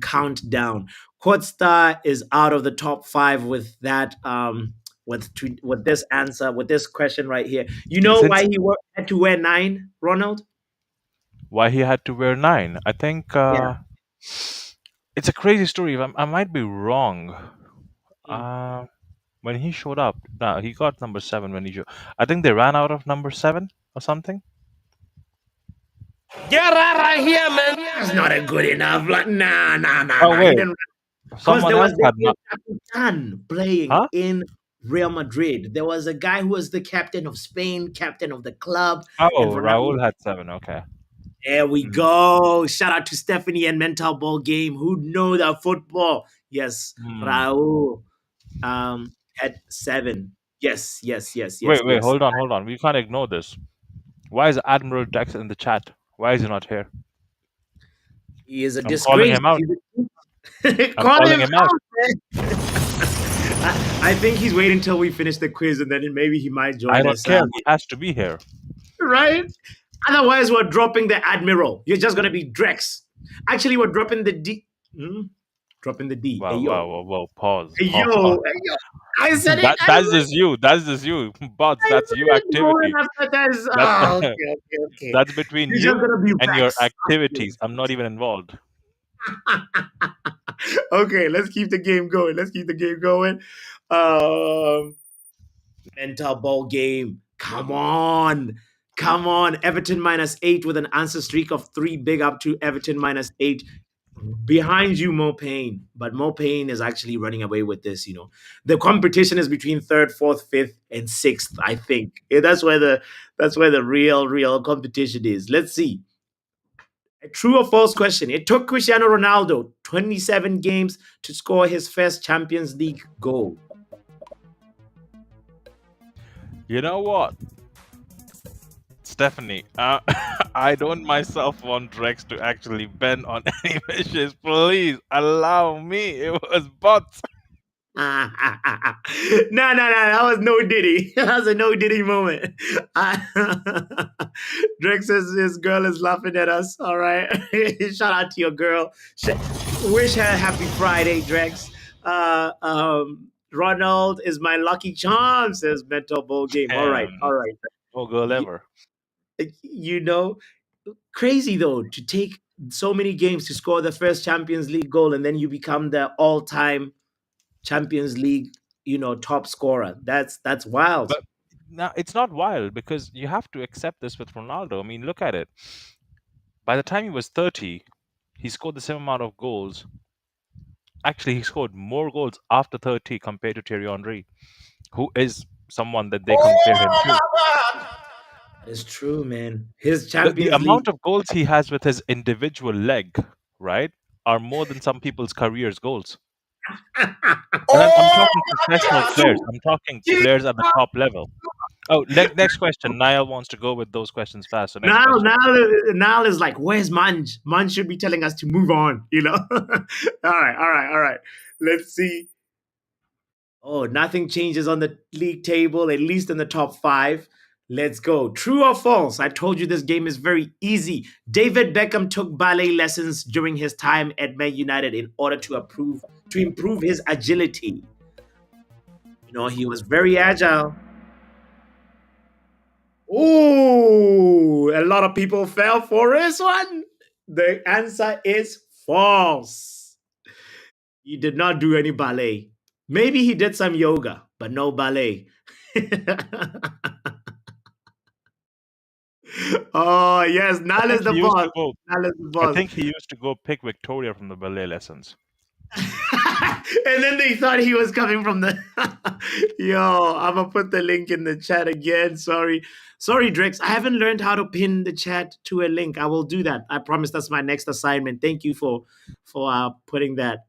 count down. Quartstar is out of the top 5 with that with this answer, with this question right here. You know why he had to wear 9, Ronald? Why he had to wear 9? I think it's a crazy story. I might be wrong. When he showed up, he got number 7 when he showed. I think they ran out of number 7 or something. Get out of here, man! That's not a good enough. Like, nah. Oh wait, because there was a captain playing in Real Madrid. There was a guy who was the captain of Spain, captain of the club. Oh, Raul had 7. Okay. There we go. Shout out to Stephanie and Mental Ball Game who know the football. Yes, Raul had 7. Yes. Wait, hold on. We can't ignore this. Why is Admiral Dex in the chat? Why is he not here? He is a I'm disgrace. calling him out. Calling him out. I think he's waiting until we finish the quiz and then maybe he might join us. I don't care. He has to be here. Right? Otherwise, we're dropping the Admiral. You're just going to be Drex. Actually, we're dropping the D. Dropping the D. Wow. Pause. Hey, yo. I said it. I That's said just you. That's just you. Bots, I that's you said it. Going activity. after this. That's Oh, okay, okay, okay. that's between You're just you gonna be and your vexed. activities. I'm not even involved. Okay, let's keep the game going. Let's keep the game going. Um, mental ball game. Come on. Come on. Everton -8 with an answer streak of three. Big up to Everton -8. Behind you, Mo Payne. But Mo Payne is actually running away with this, you know. The competition is between third, fourth, fifth, and sixth, I think. Yeah, that's where the real competition is. Let's see. A true or false question. It took Cristiano Ronaldo 27 games to score his first Champions League goal. You know what, Stephanie? I don't myself want Drex to actually bend on any wishes. Please allow me. It was bots. No, no, no. That was no Diddy. That was a no Diddy moment. Drake says his girl is laughing at us. All right. Shout out to your girl. Wish her a happy Friday, Drex. Ronald is my lucky charm, says Mental Bowl Game. All right. Damn. All right. No girl You, ever. you know, crazy though to take so many games to score the first Champions League goal and then you become the all time Champions League, top scorer. That's wild. But now it's not wild because you have to accept this with Ronaldo. I mean, look at it. By the time he was 30, he scored the same amount of goals. Actually, he scored more goals after 30 compared to Thierry Henry, who is someone that they compare him to. It's true, man. His The Champions League. amount of goals he has with his individual leg, right, are more than some people's careers goals. And I'm talking professional players. I'm talking players at the top level. Oh, next question. Niall wants to go with those questions fast. So next Now, question. now, now is like, where's Manj? Manj should be telling us to move on. All right, all right, all right. Let's see. Oh, nothing changes on the league table, at least in the top five. Let's go. True or false? I told you this game is very easy. David Beckham took ballet lessons during his time at Man United in order to improve his agility. He was very agile. Ooh, a lot of people fell for this one. The answer is false. He did not do any ballet. Maybe he did some yoga, but no ballet. Oh, yes, I Nal is think the he used boss. to go. Nal is the I boss. think he used to go pick Victoria from the ballet lessons. And then they thought he was coming from the. Yo, I'm gonna put the link in the chat again. Sorry, Drex. I haven't learned how to pin the chat to a link. I will do that. I promise. That's my next assignment. Thank you for putting that.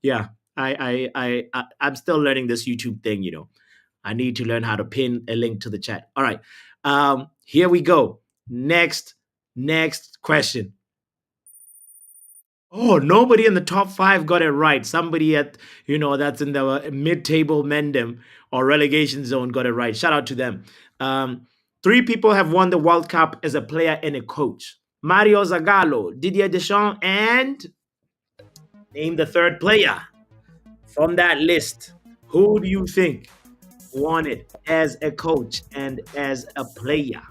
Yeah, I'm still learning this YouTube thing. I need to learn how to pin a link to the chat. All right, here we go. Next question. Oh, nobody in the top five got it right. Somebody that's in the mid-table Mendem or relegation zone got it right. Shout out to them. Three people have won the World Cup as a player and a coach. Mario Zagallo, Didier Deschamps, and name the third player from that list. Who do you think won it as a coach and as a player?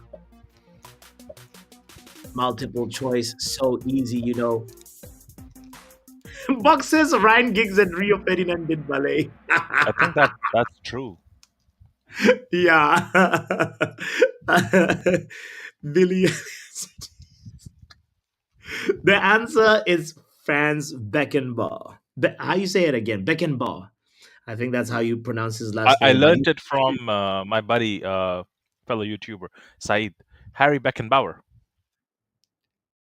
Multiple choice, so easy. Boxes, Ryan Giggs and Rio Ferdinand did ballet. I think that's true. Yeah. Billy. The answer is Franz Beckenbauer. How you say it again? Beckenbauer. I think that's how you pronounce his last I name. But learned it from my buddy, fellow YouTuber, Saeed, Harry Beckenbauer.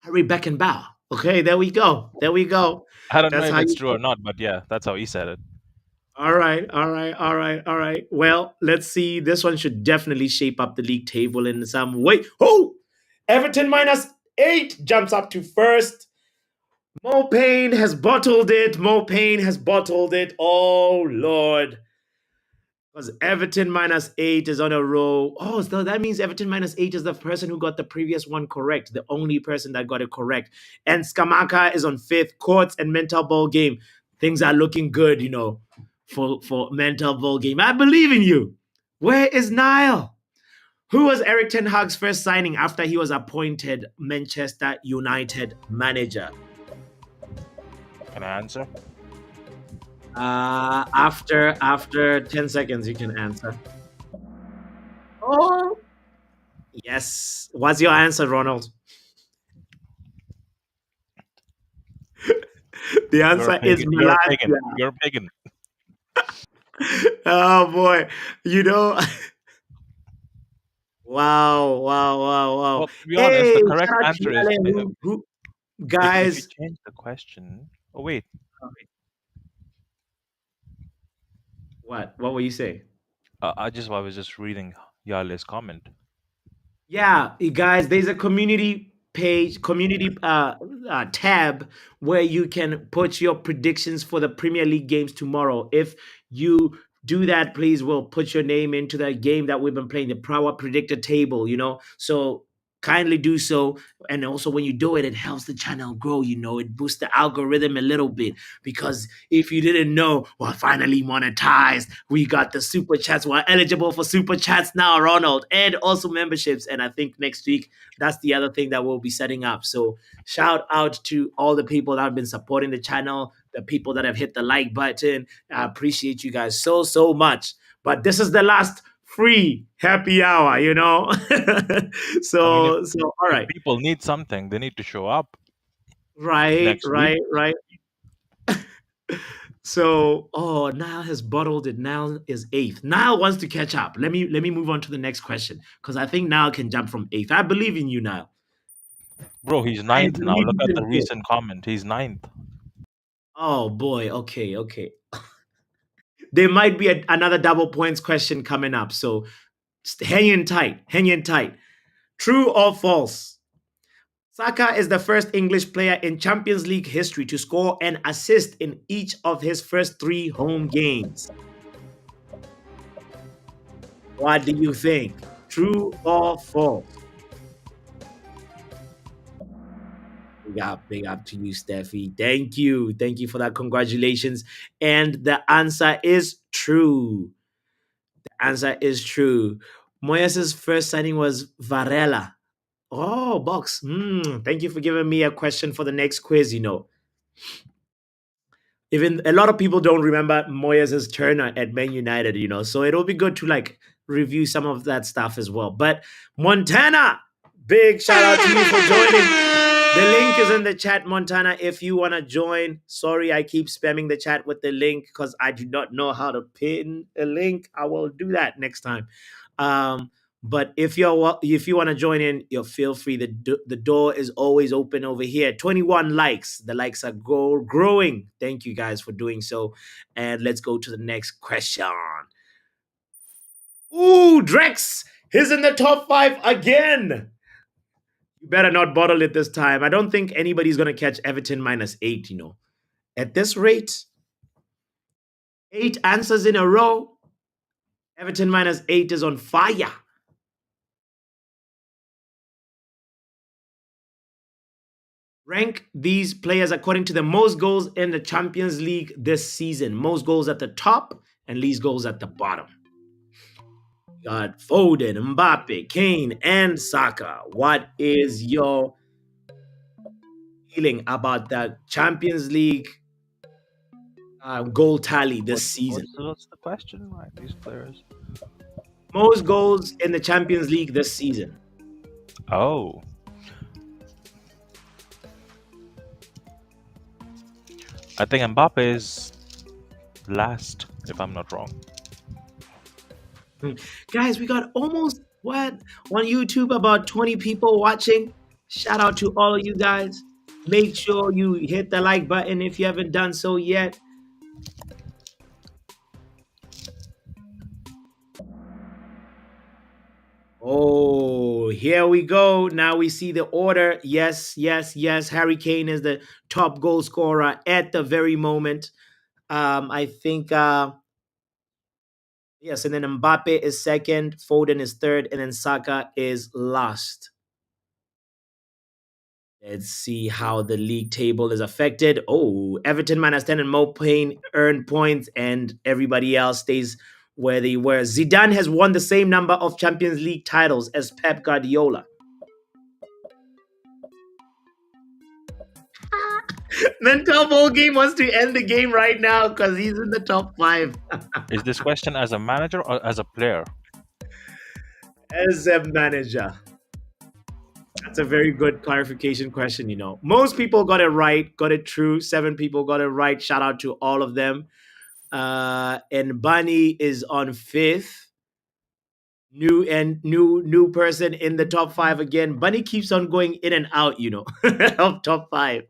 Harry Beckenbauer. Okay, there we go. There we go. I don't know That's if how it's you. true or not, but yeah, that's how he said it. All right, all right, all right, all right. Well, let's see. This one should definitely shape up the league table in some way. Oh, Everton -8 jumps up to first. Mo Payne has bottled it. Mo Payne has bottled it. Oh, Lord. Because Everton -8 is on a roll. Oh, so that means Everton -8 is the person who got the previous one correct, the only person that got it correct. And Skamaka is on fifth. Courts and mental ball game. Things are looking good. for mental ball game. I believe in you. Where is Niall? Who was Eriktenhag's first signing after he was appointed Manchester United manager? Can I answer? After 10 seconds, you can answer. Oh, yes. What's your answer, Ronald? The You're a answer is pagan. You're a pagan. Malaysia. You're a pagan. Oh boy, you know. Wow, wow, wow, wow. Well, to be honest, Hey, the shout correct out to answer is Yale, who if you guys. change the question. Oh wait, What were you saying? I was just reading Yale's comment. Yeah, you guys, there's a community page, community tab where you can put your predictions for the Premier League games tomorrow. If you do that, please, we'll put your name into the game that we've been playing, the Power Predictor table, So kindly do so. And also, when you do it, it helps the channel grow, it boosts the algorithm a little bit. Because if you didn't know, we're finally monetized. We got the super chats. We're eligible for super chats now, Ronald, and also memberships. And I think next week, that's the other thing that we'll be setting up. So shout out to all the people that have been supporting the channel, the people that have hit the like button. I appreciate you guys so, so much. But this is the last free happy hour. I mean, So all if right. people need something, they need to show up Right, next week. right, right. So, oh, Niall has bottled it. Niall is eighth. Niall wants to catch up. Let me move on to the next question because I think Niall can jump from eighth. I believe in you, Niall. Bro, he's I ninth now. believe Look you at the can do it. recent comment. He's ninth. Oh boy. Okay, okay. There might be another double points question coming up. So hang in tight. Hang in tight. True or false? Saka is the first English player in Champions League history to score an assist in each of his first three home games. What do you think? True or false? Big up to you, Steffi. Thank you. Thank you for that. Congratulations. And the answer is true. The answer is true. Moyes' first signing was Varela. Oh, box. Thank you for giving me a question for the next quiz. Even a lot of people don't remember Moyes' turn at Man United. So it'll be good to review some of that stuff as well. But Montana, big shout out to you for joining. The link is in the chat, Montana, if you want to join. Sorry, I keep spamming the chat with the link because I do not know how to pin a link. I will do that next time. But if you want to join in, you feel free. The door is always open over here. 21 likes. The likes are growing. Thank you guys for doing so. And let's go to the next question. Ooh, Drex, he's in the top 5 again. You better not bottle it this time. I don't think anybody's going to catch Everton -8. At this rate, 8 answers in a row. Everton -8 is on fire. Rank these players according to the most goals in the Champions League this season. Most goals at the top and least goals at the bottom. Got Foden, Mbappe, Kane, and Saka. What is your feeling about the Champions League goal tally this season? What's the question? Right, these players. Most goals in the Champions League this season. Oh, I think Mbappe is last, if I'm not wrong. Guys, we got almost on YouTube about 20 people watching. Shout out to all of you guys. Make sure you hit the like button if you haven't done so yet. Oh, here we go. Now we see the order. Yes, yes, yes. Harry Kane is the top goal scorer at the very moment. I think yes, and then Mbappe is second, Foden is third, and then Saka is last. Let's see how the league table is affected. Oh, Everton minus 10 and Mo Payne earn points, and everybody else stays where they were. Zidane has won the same number of Champions League titles as Pep Guardiola. Mental Ball Game wants to end the game right now because he's in the top five. Is this question as a manager or as a player? As a manager. That's a very good clarification question. Most people got it right, got it true. 7 people got it right. Shout out to all of them. And Bunny is on fifth. New person in the top five again. Bunny keeps on going in and out, of top five.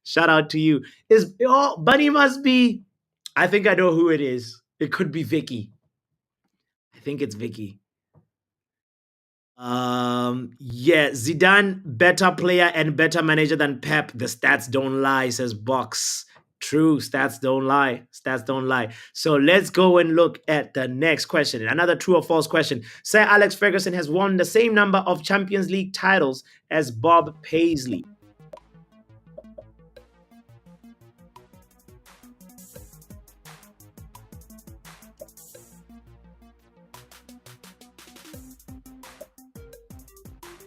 Shout out to you. Bunny must be. I think I know who it is. It could be Vicky. I think it's Vicky. Yeah, Zidane, better player and better manager than Pep. The stats don't lie, says Box. True, stats don't lie. Stats don't lie. So let's go and look at the next question. Another true or false question. Sir Alex Ferguson has won the same number of Champions League titles as Bob Paisley.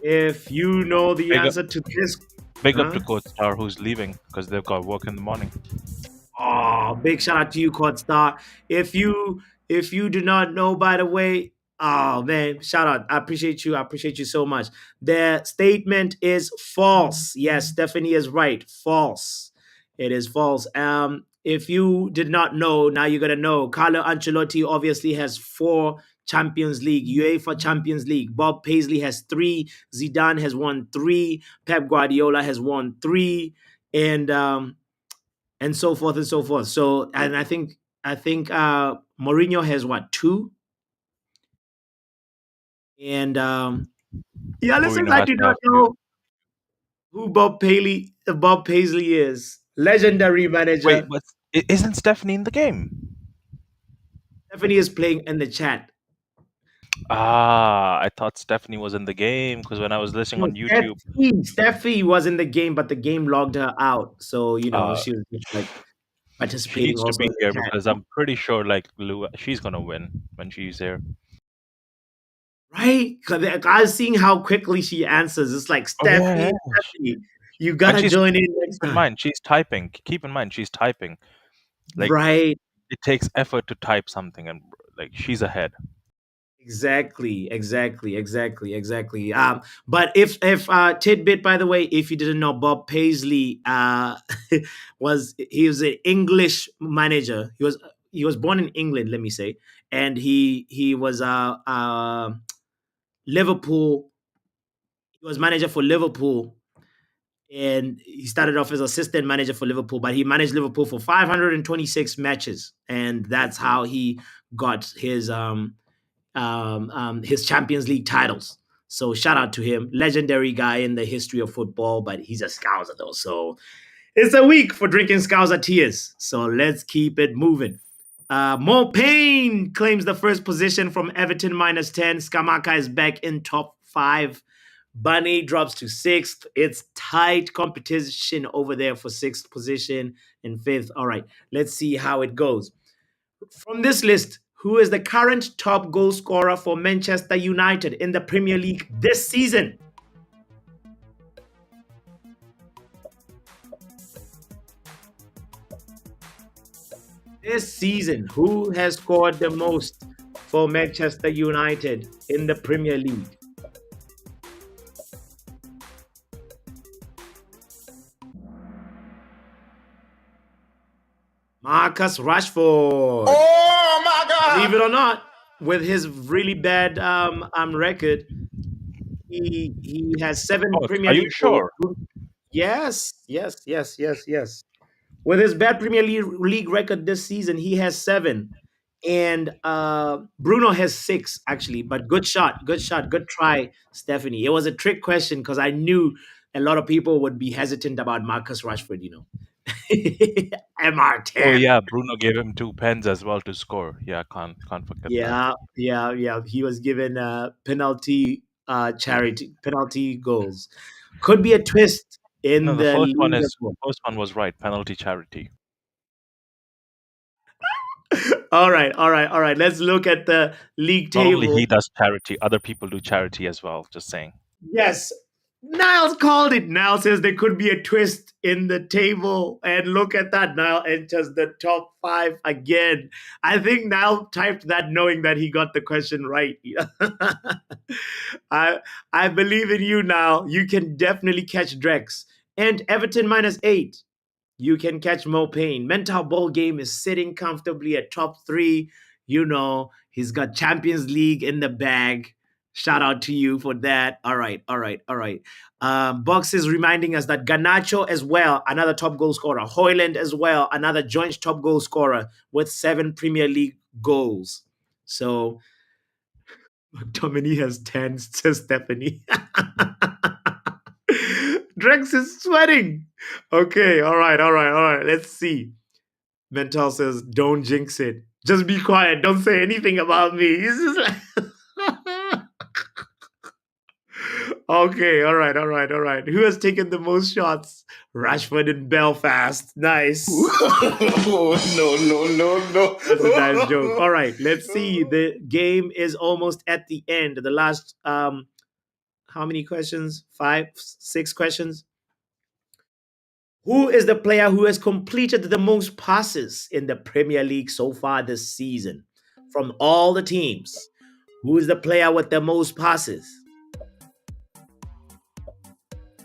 If you know the Big up, answer to this, big up to Coach Star who's leaving because they've got work in the morning. oh, big shout out to you, Quad Star. If you do not know, by the way, oh man, shout out. I appreciate you. I appreciate you so much. The statement is false. Yes, Stephanie is right. False. It is false. If you did not know, now you're gonna know. Carlo Ancelotti obviously has 4 Champions League, UEFA Champions League. Bob Paisley has 3. Zidane has won 3. Pep Guardiola has won 3, and so forth and so forth. So, and I think Mourinho has what, 2? And yeah, listeners, Mourinho I has do to not have to. know who Bob Paisley is. Legendary Wait, manager. but isn't Stephanie in the game? Stephanie is playing in the chat. Ah, I thought Stephanie was in the game because when I was listening No, on YouTube, Steffi was in the game, but the game logged her out. So, uh, she was just like she participating needs to also be in the here chat. because I'm pretty sure like Lou, she's gonna win when she's here. Right? Because I was seeing how quickly she answers. It's like, Oh yeah, yeah. Stephanie, you And gotta she's join in next keep in time. mind she's typing. Keep in mind she's typing. Like Right. it takes effort to type something, and like she's ahead. Exactly. But if tidbit, by the way, if you didn't know, Bob Paisley he was an English manager. He was born in England, let me say, and he was Liverpool. He was manager for Liverpool, and he started off as assistant manager for Liverpool, but he managed Liverpool for 526 matches, and that's how he got his Champions League titles. So shout out to him, legendary guy in the history of football, but he's a Scouser though. So it's a week for drinking Scouser tears. So let's keep it moving. Mo Payne claims the first position from Everton minus 10. Skamaka is back in top 5. Bunny drops to 6th. It's tight competition over there for 6th position and 5th. All right, let's see how it goes. From this list, who is the current top goal scorer for Manchester United in the Premier League this season? This season, who has scored the most for Manchester United in the Premier League? Marcus Rashford. Oh my God! Believe it or not, with his really bad record, he has 7 Oh, Premier are you League goals. sure? Yes. With his bad Premier League record this season, he has 7, and Bruno has 6 actually. But good shot, good try, Stephanie. It was a trick question because I knew a lot of people would be hesitant about Marcus Rashford. Oh MR10. yeah, Bruno gave him 2 pens as well to score. Yeah, can't forget that. Yeah. He was given penalty charity penalty goals. Could be a twist. in No, the the the leaderboard. first one was right. Penalty charity. All right, all right, all right. Let's look at the league Not only he table. does charity, other people do charity as well. Just saying. Yes, Niles called it. Niles says there could be a twist in the table. And look at that. Niall enters the top five again. I think Niall typed that knowing that he got the question right. I I believe in you now. You can definitely catch Drex. And Everton -8. You can catch Mo Payne. Mental Ball Game is sitting comfortably at top three. You know, he's got Champions League in the bag. Shout out to you for that. All right, all right, all right. Box is reminding us that Ganacho as well, another top goal scorer. Hoyland as well, another joint top goal scorer with 7 Premier League goals. So Dominique has 10, says Stephanie. Drex is sweating. Okay, all right, all right, all right. Let's see. Mental says, don't jinx it. Just be quiet. Don't say anything about me. He's just like, okay, all right, all right, all right. Who has taken the most shots? Rashford in Belfast. Nice. No, no, no, no. That's a nice joke. All right, let's see. The game is almost at the end. The last how many questions? 5, 6 questions. Who is the player who has completed the most passes in the Premier League so far this season? From all the teams, who is the player with the most passes?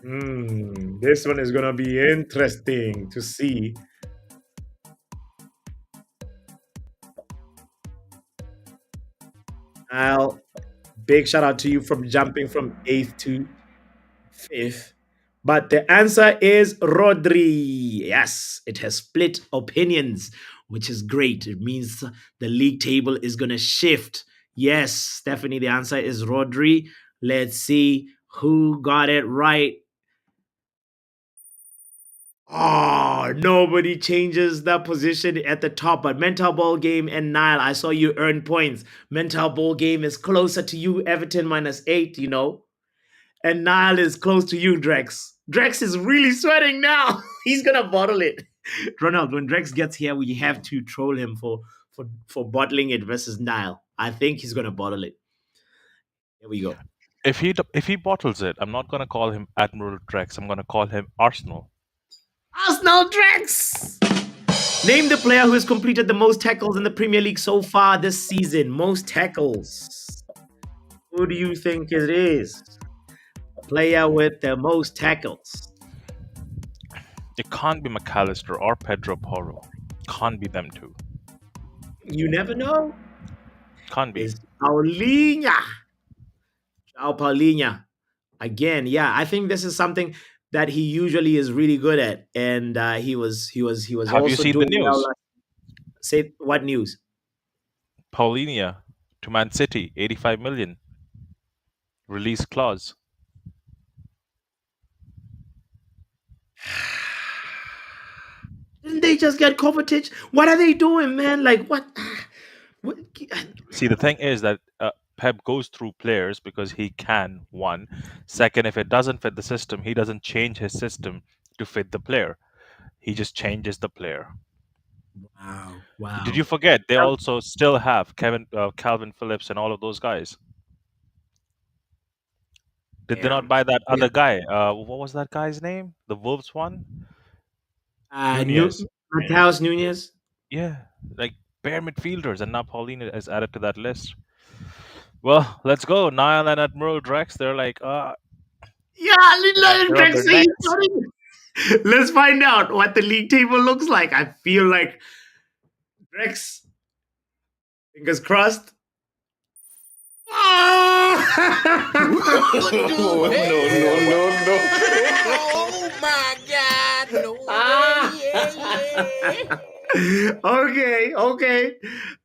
This one is going to be interesting to see. Al, big shout out to you from jumping from eighth to fifth. But the answer is Rodri. Yes, it has split opinions, which is great. It means the league table is going to shift. Yes, Stephanie, the answer is Rodri. Let's see who got it right. Oh, nobody changes the position at the top. But Mental Ball Game and Nile, I saw you earn points. Mental Ball Game is closer to you, Everton -8, you know. And Nile is close to you, Drex. Drex is really sweating now. He's gonna bottle it. Ronald, when Drex gets here, we have to troll him for bottling it versus Nile. I think he's gonna bottle it. Here we go. If he bottles it, I'm not gonna call him Admiral Drex. I'm gonna call him Arsenal. Arsenal Drex! Name the player who has completed the most tackles in the Premier League so far this season. Most tackles. Who do you think it is? Player with the most tackles. It can't be McAllister or Pedro Porro. Can't be them two. You never know. Can't be. It's Paulinha. João Paulinha. Again, yeah, I think this is something that he usually is really good at, and he was Have you also seen the doing well. news? Say what news? Paulinia to Man City, 85 million release clause. Didn't they just get Kovacic? What are they doing, man? Like what? what? See, the thing is that Pep goes through players because he can. One, second, if it doesn't fit the system, he doesn't change his system to fit the player. He just changes the player. Wow, Did wow. you forget they also still have Calvin Phillips, and all of those guys? Did they not Damn. buy that Yeah. other guy? What was that guy's name? The Wolves one? Nunez. Mateus Nunez. Yeah, like bare midfielders, and now Paulina is added to that list. Well, let's go. Niall and Admiral Drex, they're like, Yeah, they're on their necks. let's find out what the league table looks like. I feel like Rex, fingers crossed. Oh! Oh my God! No way! Okay, okay.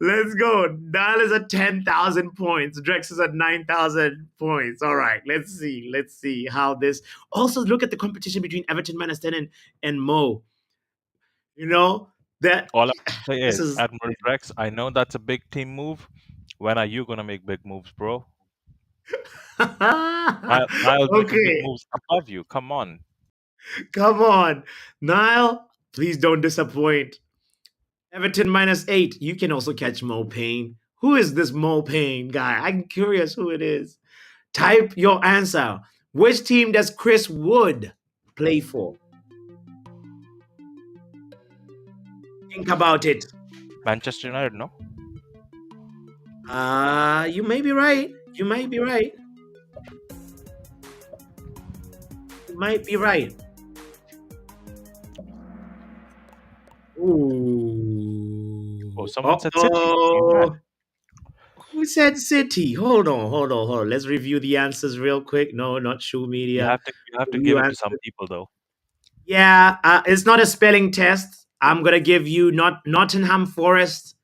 Let's go. Dial is at 10,000 points. Drex is at 9,000 points. All right, let's see. Let's see how this. Also, look at the competition between Everton -10 and Mo. You know, that All I say this is, is. Admiral Drex, I know that's a big team move. When are you gonna make big moves, bro? I'll make big Okay, moves above you. Come on. Come on. Niall, please don't disappoint. Everton -8. You can also catch Mo Payne. Who is this Mo Payne guy? I'm curious who it is. Type your answer. Which team does Chris Wood play for? Think about it. Manchester United, no? You may be right. You might be right. You might be right. Ooh. Oh, someone said City. You mad? Uh-oh. Who said City? Hold on. Let's review the answers real quick. No, not Show Media. You have to give Review it to some answers. people though. Yeah, it's not a spelling test. I'm gonna give you not Nottingham Forest.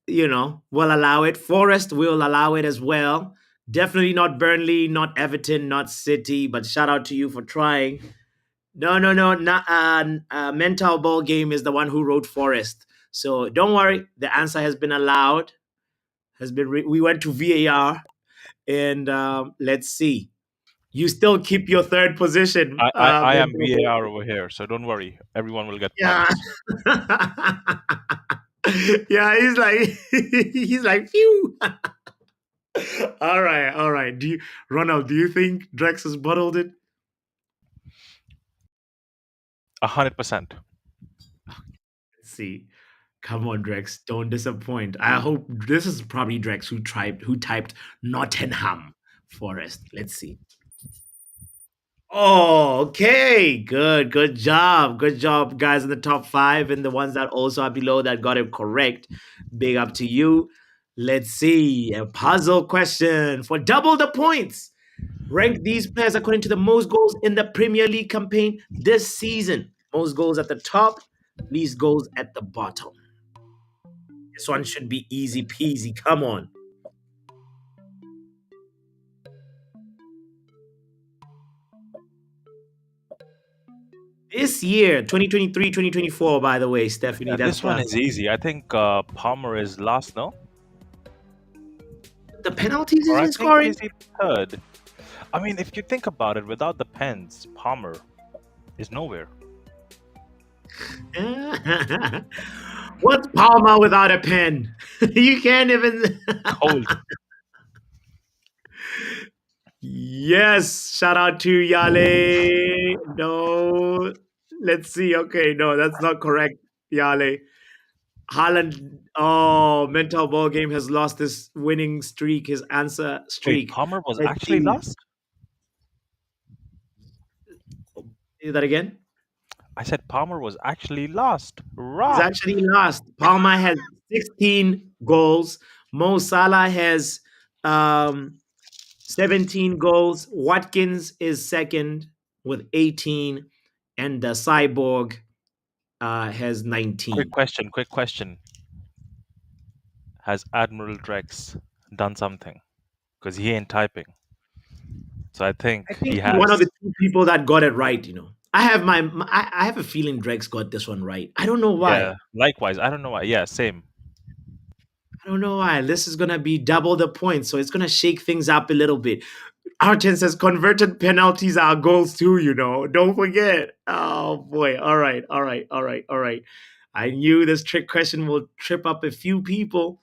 Will allow it. Forest will allow it as well. Definitely not Burnley, not Everton, not City. But shout out to you for trying. No. Not, mental ball game is the one who wrote Forest. So don't worry. The answer has been allowed. We went to VAR, and let's see. You still keep your third position, I am mental ball. VAR over here, so don't worry. Everyone will get Yeah. points. Yeah, he's like he's like phew. All right. Ronald, do you think Drex has bottled it? 100%. Let's see. Come on, Drex, don't disappoint. I hope this is probably Drex who typed Nottingham Forest. Let's see. Oh, okay. Good job. Good job, guys, in the top five and the ones that also are below that got it correct. Big up to you. Let's see. A puzzle question for double the points. Rank these players according to the most goals in the Premier League campaign this season. Most goals at the top, least goals at the bottom. This one should be easy peasy. Come on. This year, 2023, 2024, by the way, Stephanie, Yeah, that's this one is easy. I think Palmer is last, no? the penalties Or is I in think scoring. is he third? I mean, if you think about it, without the pens, Palmer is nowhere. What's Palmer without a pen? You can't even. Cold. Yes, shout out to Yale. No, let's see. Okay, no, that's not correct, Yale. Haaland, oh, mental ball game has lost his winning streak, his answer Wait, streak. Palmer was Let's actually see. last? Say that again. I said Palmer was actually last. He's Rah! actually lost. Palmer has 16 goals. Mo Salah has um, 17 goals. Watkins is second with 18. And the Cyborg has 19. Quick question. Has Admiral Drex done something? Because he ain't typing. So I think I he think he's one of has. the two people that got it right. I have a feeling Drex got this one right. I don't know Yeah, why. likewise. I don't know why. Yeah, same. I don't know why. This is gonna be double the points, so it's gonna shake things up a little bit. Arten says converted penalties are goals too. Don't forget. Oh boy. All right. I knew this trick question will trip up a few people.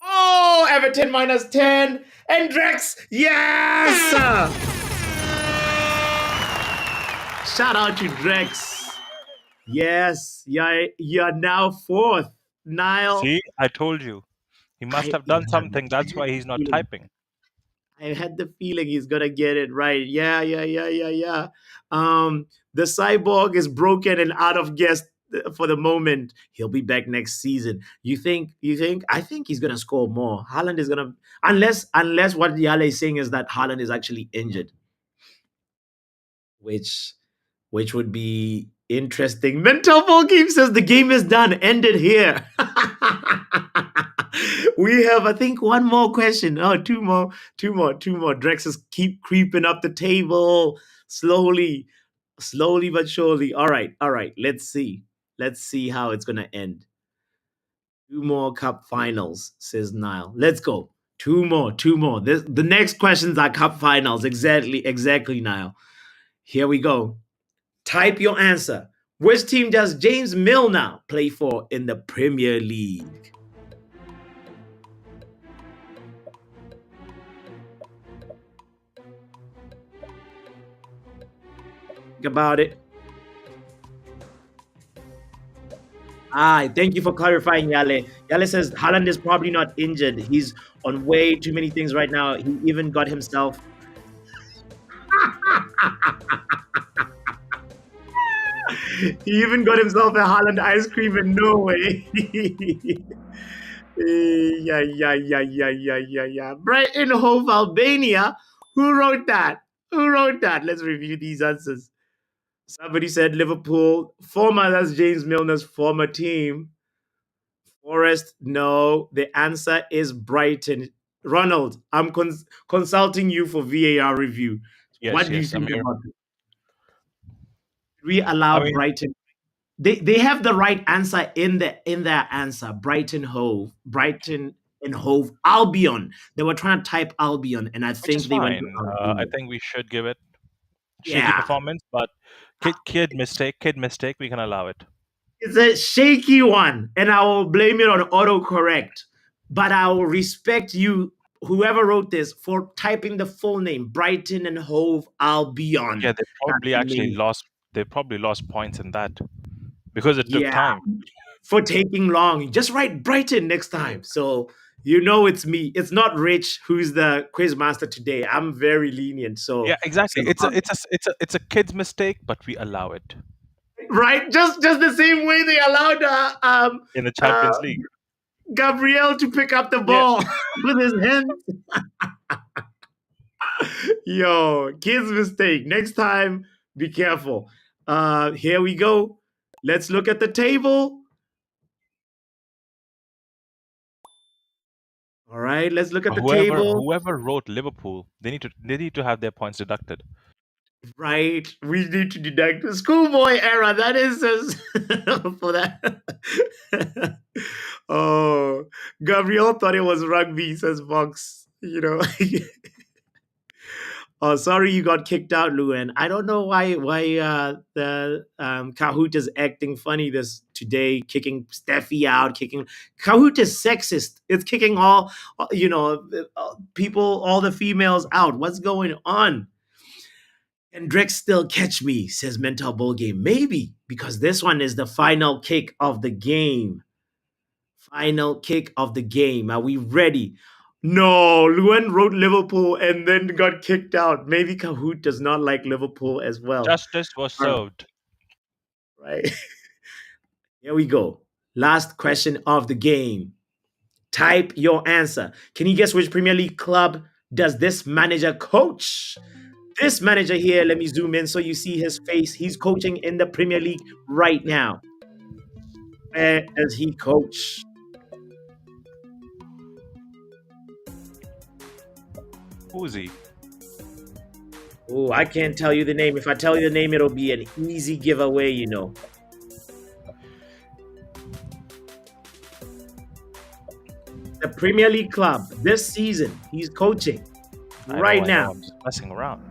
Oh, Everton -10 and Drex. Yes. Shout out to Drex. Yes, you're now fourth. Niall, See, I told you. He must have done something. I That's had why the he's not feeling. typing. I had the feeling he's gonna get it right. Yeah. The cyborg is broken and out of gas for the moment. He'll be back next season. You think? I think he's gonna score more. Haaland is gonna unless what Yale is saying is that Haaland is actually injured, which would be interesting. Mental ball game says the game is done. Ended here. We have, I think, one more question. Oh, two more. Drexes keep creeping up the table slowly but surely. All right. Let's see. How it's gonna end. Two more cup finals, says Niall. Let's go. Two more. The next questions are cup finals. Exactly, Niall. Here we go. Type your answer. Which team does James Milner play for in the Premier League? Think about it. Thank you for clarifying, Yale. Yale says Haaland is probably not injured. He's on way too many things right now. He even got himself. He even got himself a Haaland ice cream in Norway. Yeah, yeah, yeah, yeah, yeah, yeah, yeah. Brighton Hove, Albania. Who wrote that? Who wrote that? Let's review these answers. Somebody said Liverpool. Former, that's James Milner's former team. Forest, no. The answer is Brighton. Ronald, I'm consulting you for VAR review. Yes, What do you yes. I'm think here. about it? We I allow mean, Brighton. They have the right answer in their answer. Brighton Hove, Brighton and Hove, Albion. They were trying to type Albion, and I which is think they went to fine. I Albion. think we should give it shaky Yeah, performance, but kid mistake. We can allow it. it's a shaky one, and I will blame it on autocorrect. But I will respect you, whoever wrote this, for typing the full name, Brighton and Hove Yeah, Albion. they That's probably actually amazing. lost. They probably lost points in that because it took Yeah, time. for taking long. Just write Brighton next time. So you know it's me. It's not Rich who's the quiz master today. I'm very lenient. Yeah, So exactly. It's a kid's mistake, but we allow it right, just the same way they allowed in the uh Champions League. Gabriel to pick up the Yeah. ball with his hands. Yo, kid's mistake. Next time, be careful. Here we go. Let's look at the table. All right, let's look at the Whoever table. whoever wrote Liverpool, they need to have their points deducted. Right, we need to deduct the schoolboy era. That is for that. Oh, Gabriel thought it was rugby, says Vox. Oh, sorry you got kicked out, Luan. I don't know why the Kahoot is acting funny this today, kicking Steffi out, kicking Kahoot is sexist. It's kicking people, all the females out. What's going on? Can Drake still catch me? Says Mental Bull Game. Maybe, because this one is the final kick of the game. Final kick of the game. Are we ready? No, Luan wrote Liverpool and then got kicked out. Maybe Kahoot does not like Liverpool as well. Justice was All served. right. Here we go. Last question of the game. Type your answer. Can you guess which Premier League club does this manager coach? This manager here, let me zoom in so you see his face. He's coaching in the Premier League right now. Where does he coach? Who is he? Oh, I can't tell you the name. If I tell you the name, it'll be an easy giveaway. The Premier League club this season, he's coaching right I know. now. I'm just messing around.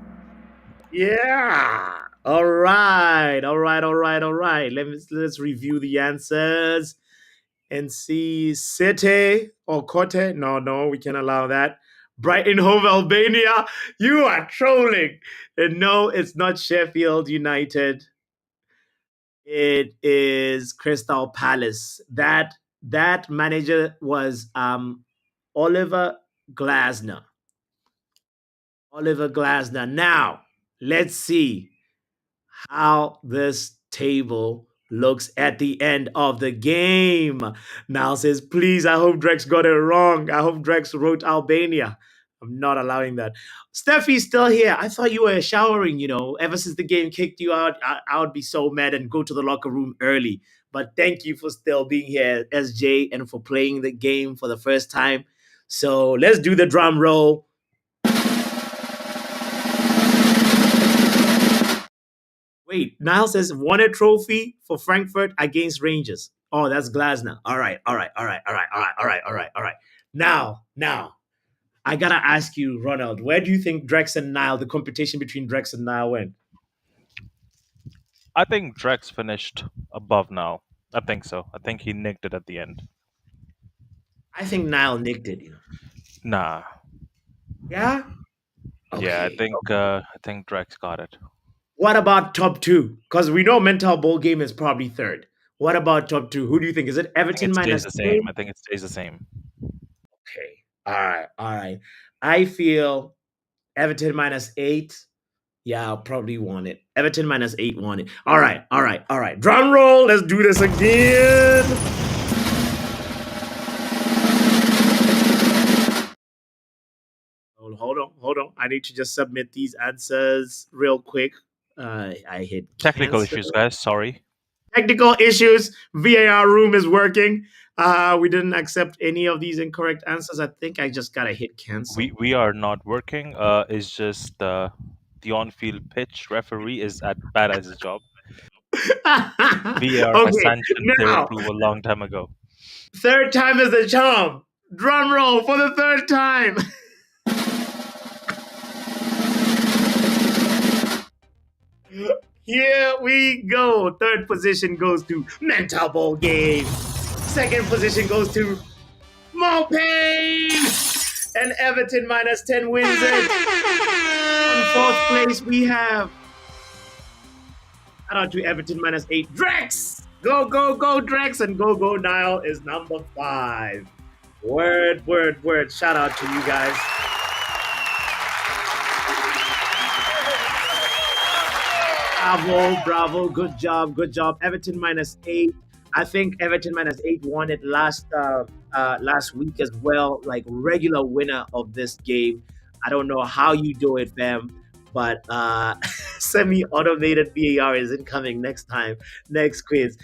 Yeah. All right. All right. All right. All right. Let's review the answers and see. City or Kote. No, we can't allow that. Brighton Hove, Albania. You are trolling. And no, it's not Sheffield United. It is Crystal Palace. That manager was Oliver Glasner. Oliver Glasner. Now, let's see how this table looks at the end of the game. Now says, please, I hope Drex got it wrong. I hope Drex wrote Albania. I'm not allowing that. Steffi's still here. I thought you were showering, ever since the game kicked you out. I would be so mad and go to the locker room early. But thank you for still being here, SJ, and for playing the game for the first time. So let's do the drum roll. Wait, Niall says won a trophy for Frankfurt against Rangers. Oh, that's Glasner. All right. Now, I gotta ask you, Ronald, where do you think Drex and Niall, the competition between Drex and Niall went? I think Drex finished above now. I think so. I think he nicked it at the end. I think Nile nicked it. Nah. Yeah. Yeah, I Okay. think Okay. uh, I think Drex got it. What about top two? Because we know mental ball game is probably third. What about top two? Who do you think? Is it I think Everton it stays minus the same. eight? I think it stays the same. Okay. All right. All right. I feel Everton minus eight. Yeah, I'll probably want it. Everton minus eight won it. All right. All right. All right. Drum roll. Let's do this again. Hold on. Hold on. I need to just submit these answers real quick. I hit Technical cancel. issues, guys. Sorry. Technical issues. VAR room is working. We didn't accept any of these incorrect answers. I think I just gotta hit cancel. We are not working. It's just the on-field pitch referee is at bad at his job. VAR has Okay, sanctioned their now approval a long time ago. third time is the charm. Drum roll for the third time. Here we go. Third position goes to Mental Ball Game. Second position goes to Mopay. And Everton minus 10 wins it. On fourth place, we have shout out to Everton minus 8. Drex! Go, go, go, Drex! And go, go, Nile is number 5. Word, word, word. Shout out to you guys. Bravo, bravo. Good job, good job. Everton minus 8. I think Everton minus 8 won it last week as well. Like regular winner of this game. I don't know how you do it, fam, but semi-automated VAR is incoming next time, next quiz.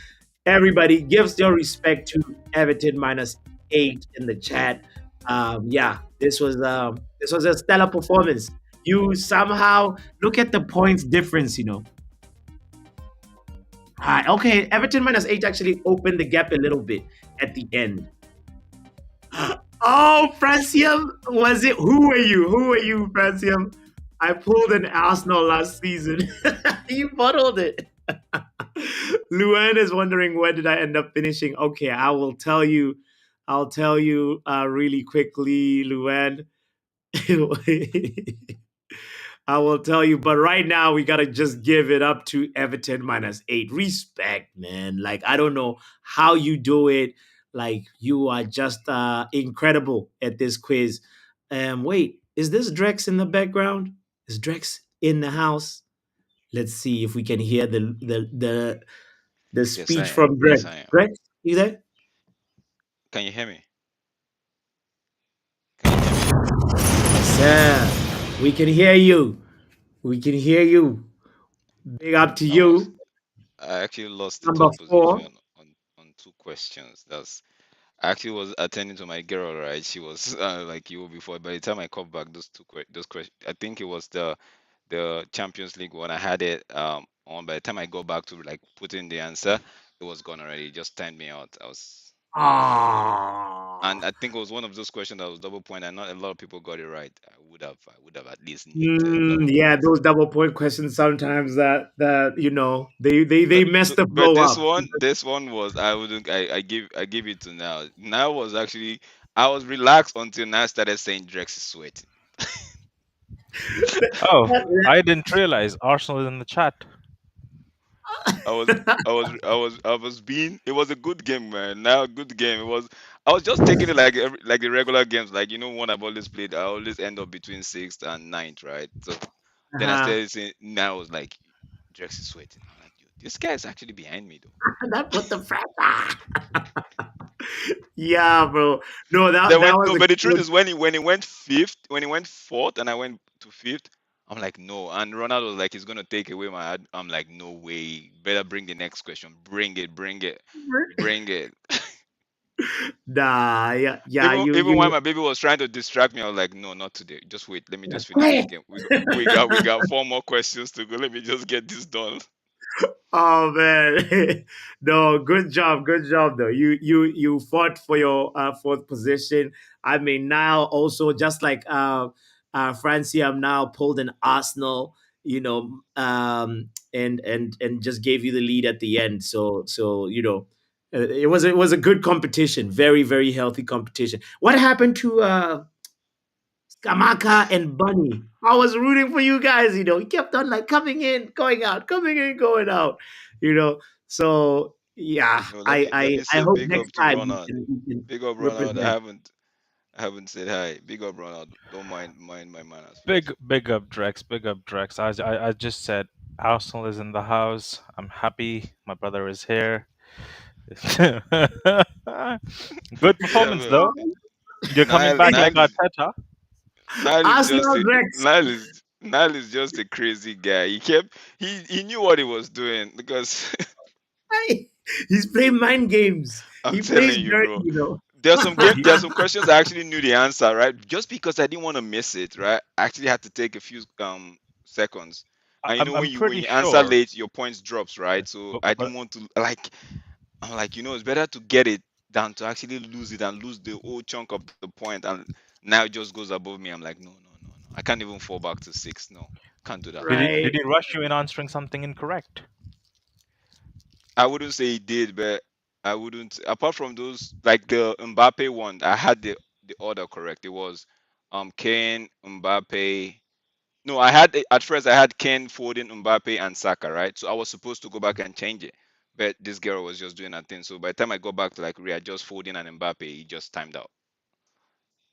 Everybody gives your respect to Everton minus 8 in the chat. Yeah, this was a stellar performance. You somehow look at the points difference. Okay, Everton minus 8 actually opened the gap a little bit at the end. Oh, Francium, was it? Who are you? Who are you, Francium? I pulled an Arsenal last season. You bottled it. Luan is wondering where did I end up finishing. Okay, I will tell you. I'll tell you really quickly, Luan. I will tell you, but right now we gotta just give it up to Everton minus 8. Respect, man. Like I don't know how you do it. Like you are just incredible at this quiz. Wait, is this Drex in the background? Is Drex in the house? Let's see if we can hear the Yes, I speech am. from Drex. Yes, I am. Drex, you there? Can you hear me? Can you hear me? Sir, we can hear you. We can hear you. Big up to I was. you. I actually lost the Number top 4. position on two questions. I actually was attending to my girl, right? She was like you before. By the time I called back, those questions, I think it was the Champions League one. I had it on. By the time I go back to like put in the answer, it was gone already. It just timed me out. I was. Ah. And I think it was one of those questions that was double point, and not a lot of people got it right. I would have at least nicked double Yeah, points. those double point questions sometimes that they But mess but, the but flow this up. one, this one was I wouldn't I give it to now. Now was actually I was relaxed until now I started saying Drex is sweating. Oh, I didn't realize Arsenal is in the chat. I was I was being it was a good game, man. Now a good game. It was I was just taking it like like the regular games, like one I've always played. I always end up between sixth and ninth, right? So then I Uh-huh. started saying now I was like Drex is sweating. I'm like, yo, this guy is actually behind me though. That put the pressure. Yeah, bro. No, that Then that when was no, a but the truth good. is when he went fifth, when he went fourth, and I went to fifth, I'm like no. And Ronald was like he's gonna take away my. I'm like no way. Better bring the next question. Bring it. Bring it. Bring it. Nah, yeah, yeah. Even while my baby was trying to distract me, I was like no, not today. Just wait. Let me just finish this Quiet. game. We got four more questions to go. Let me just get this done. Oh man, no, good job though. You fought for your fourth position. I mean, now also just like Francia now pulled an Arsenal. and just gave you the lead at the end. So it was a good competition, very very healthy competition. What happened to Skamaka and Bunny? I was rooting for you guys. He kept on like coming in, going out, coming in, going out. You know, so yeah, No, let I me let I me I say hope big up next to time you Ronald. can, you can Big up Ronald. represent. I haven't said hi. Big up Ronald. Don't mind my manners, please. Big up Drex, big up Drex. I just said Arsenal is in the house. I'm happy. My brother is here. Good Yeah, performance man. though. You're coming Nile back like Nile is Arteta. Arsenal Drex. Nile is just a crazy guy. He knew what he was doing because He's playing mind games. I'm He plays telling you, dirty, bro. There are some questions I actually knew the answer, right? Just because I didn't want to miss it, right? I actually had to take a few seconds. And you know I'm when pretty you answer sure. late, your points drops, right? So I But didn't want to like I'm like, it's better to get it than to actually lose it and lose the whole chunk of the point and now it just goes above me. I'm like, no, no, no, no. I can't even fall back to six. No, can't do that. did right? he rush you in answering something incorrect? I wouldn't say he did, but I wouldn't. Apart from those, like the Mbappe one, I had the order correct. It was Kane, Mbappe. No, at first I had Kane, Foden, Mbappe, and Saka, right? So I was supposed to go back and change it, but this girl was just doing her thing. So by the time I go back to like readjust Foden and Mbappe, he just timed out.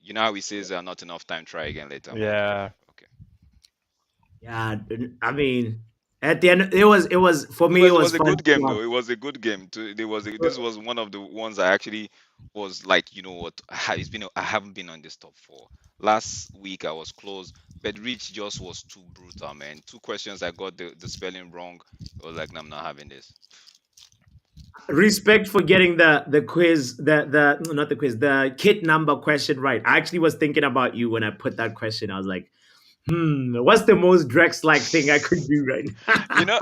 You know how he says not enough time, try again later. I'm like, Yeah. okay. Yeah, I mean, at the end, it was for No, me. but It it was was a fun good game to though. It was a good game. This was one of the ones I actually was like, you know what? I haven't been on this top four. Last week I was close, but Rich just was too brutal, man. Two questions I got the spelling wrong. I was like, no, I'm not having this. respect for getting the quiz, the not the quiz, the kit number question right. I actually was thinking about you when I put that question. I was like, what's the most Drex like thing I could do right now?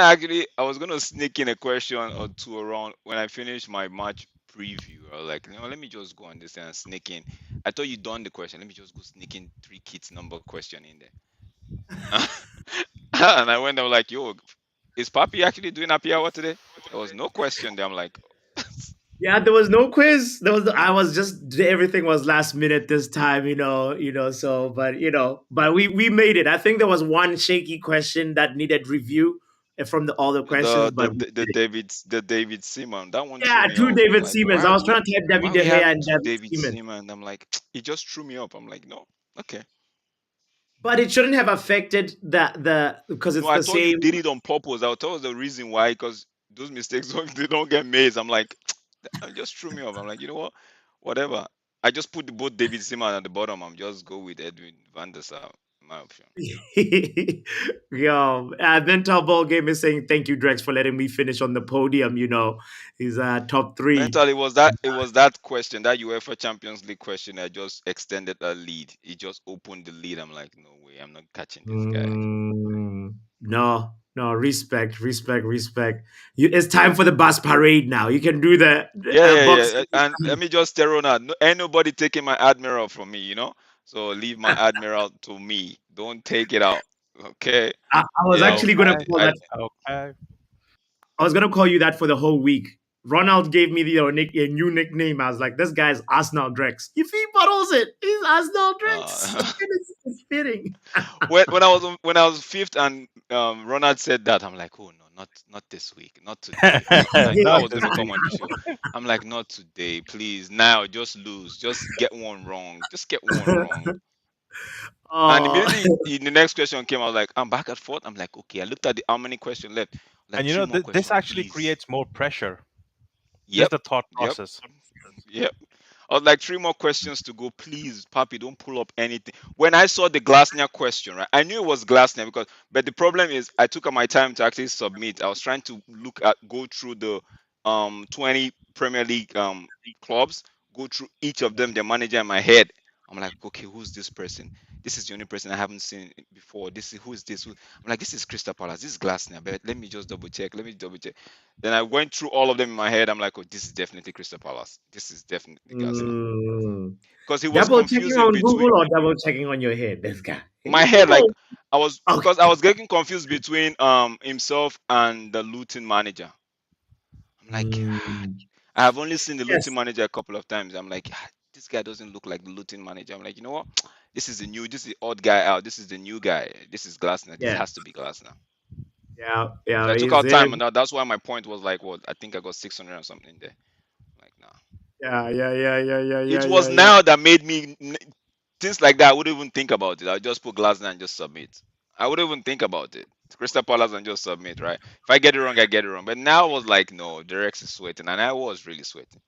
Actually, I was gonna sneak in a question or two around when I finished my match preview. I was like, let me just go on this and sneak in. I thought you done the question. Let me just go sneak in three kids number question in there. And I went, I was like, yo, is Papi actually doing happy hour today? There was no question there. I'm like, Yeah, there was no quiz. I was just everything was last minute this time, So, but we made it. I think there was one shaky question that needed review from all the questions, the but the we the did it. David Seaman, that one threw Yeah, me two off. I'm David like, Siemens. I was trying to type why David are we De Gea having and two David David Siemens, Seaman? I'm like, it just threw me up. I'm like, no, okay. but it shouldn't have affected the because No, it's I the thought you same. did it on purpose. I thought the reason why, because those mistakes they don't get made. I'm like, it just threw me off. I'm like, you know what? Whatever. I just put both David Seaman at the bottom. I'm just go with Edwin van der Sar, my option. Yo, mental ball game is saying thank you, Drex, for letting me finish on the podium. He's top three. Mentally, it was that question, that UEFA Champions League question that just extended a lead. It just opened the lead. I'm like, no way, I'm not catching this guy. No, no, respect, respect, respect. It's time for the bus parade now. You can do the Yeah, yeah, boxing. yeah. And let me just tell Ronald, no, ain't nobody taking my admiral from me. So leave my admiral to me. Don't take it out. Okay. I was Yeah. actually gonna Okay. call that. Okay. I was gonna call you that for the whole week. Ronald gave me a new nickname. I was like, this guy's Arsenal Drex. If he bottles it, he's Arsenal Drex. Uh, It's fitting. when I was fifth and Ronald said that, I'm like, oh no, not this week, not today. I know I Not was this gonna come week. on the show. I'm like, not today, please. Now just lose, just get one wrong, just get one wrong. And Oh, immediately the next question came, I was like, I'm back at fourth. I'm like, okay, I looked at how many questions left. Like And three more this questions, actually please. creates more pressure. Just Yep, the thought yep, process. yep. I was like, three more questions to go. Please, Papi, don't pull up anything. When I saw the Glasner question, right, I knew it was Glasner but the problem is, I took my time to actually submit. I was trying to go through the 20 Premier League clubs, go through each of them, their manager in my head. I'm like, okay, who's this person? This is the only person I haven't seen before. Who's this? I'm like, this is Crystal Palace. This is Glasner. But let me just double check. Let me double check. Then I went through all of them in my head. I'm like, oh, this is definitely Crystal Palace. This is definitely Glasner. mm. Because he was Double checking confusing on between. Google or double checking on your head? This guy. My head, like, No. I was, Okay. because I was getting confused between himself and the Luton manager. I'm like, Mm, I have only seen the Luton yes. manager a couple of times. I'm like, this guy doesn't look like the Luton manager. I'm like, you know what? This is the odd guy out. This is the new guy. This is Glasner. This Yeah. has to be Glasner. Yeah. So Yeah. I took He's out there. time, and that's why my point was like, what? I think I got 600 or something there. Like, nah. Yeah. Yeah. Yeah. Yeah. Yeah. It Yeah. was Yeah. Yeah. now that made me things like that. I wouldn't even think about it. I just put Glasner and just submit. I wouldn't even think about it. Crystal Palace and just submit, right? If I get it wrong, I get it wrong. But now I was like, no, the Rex is sweating, and I was really sweating.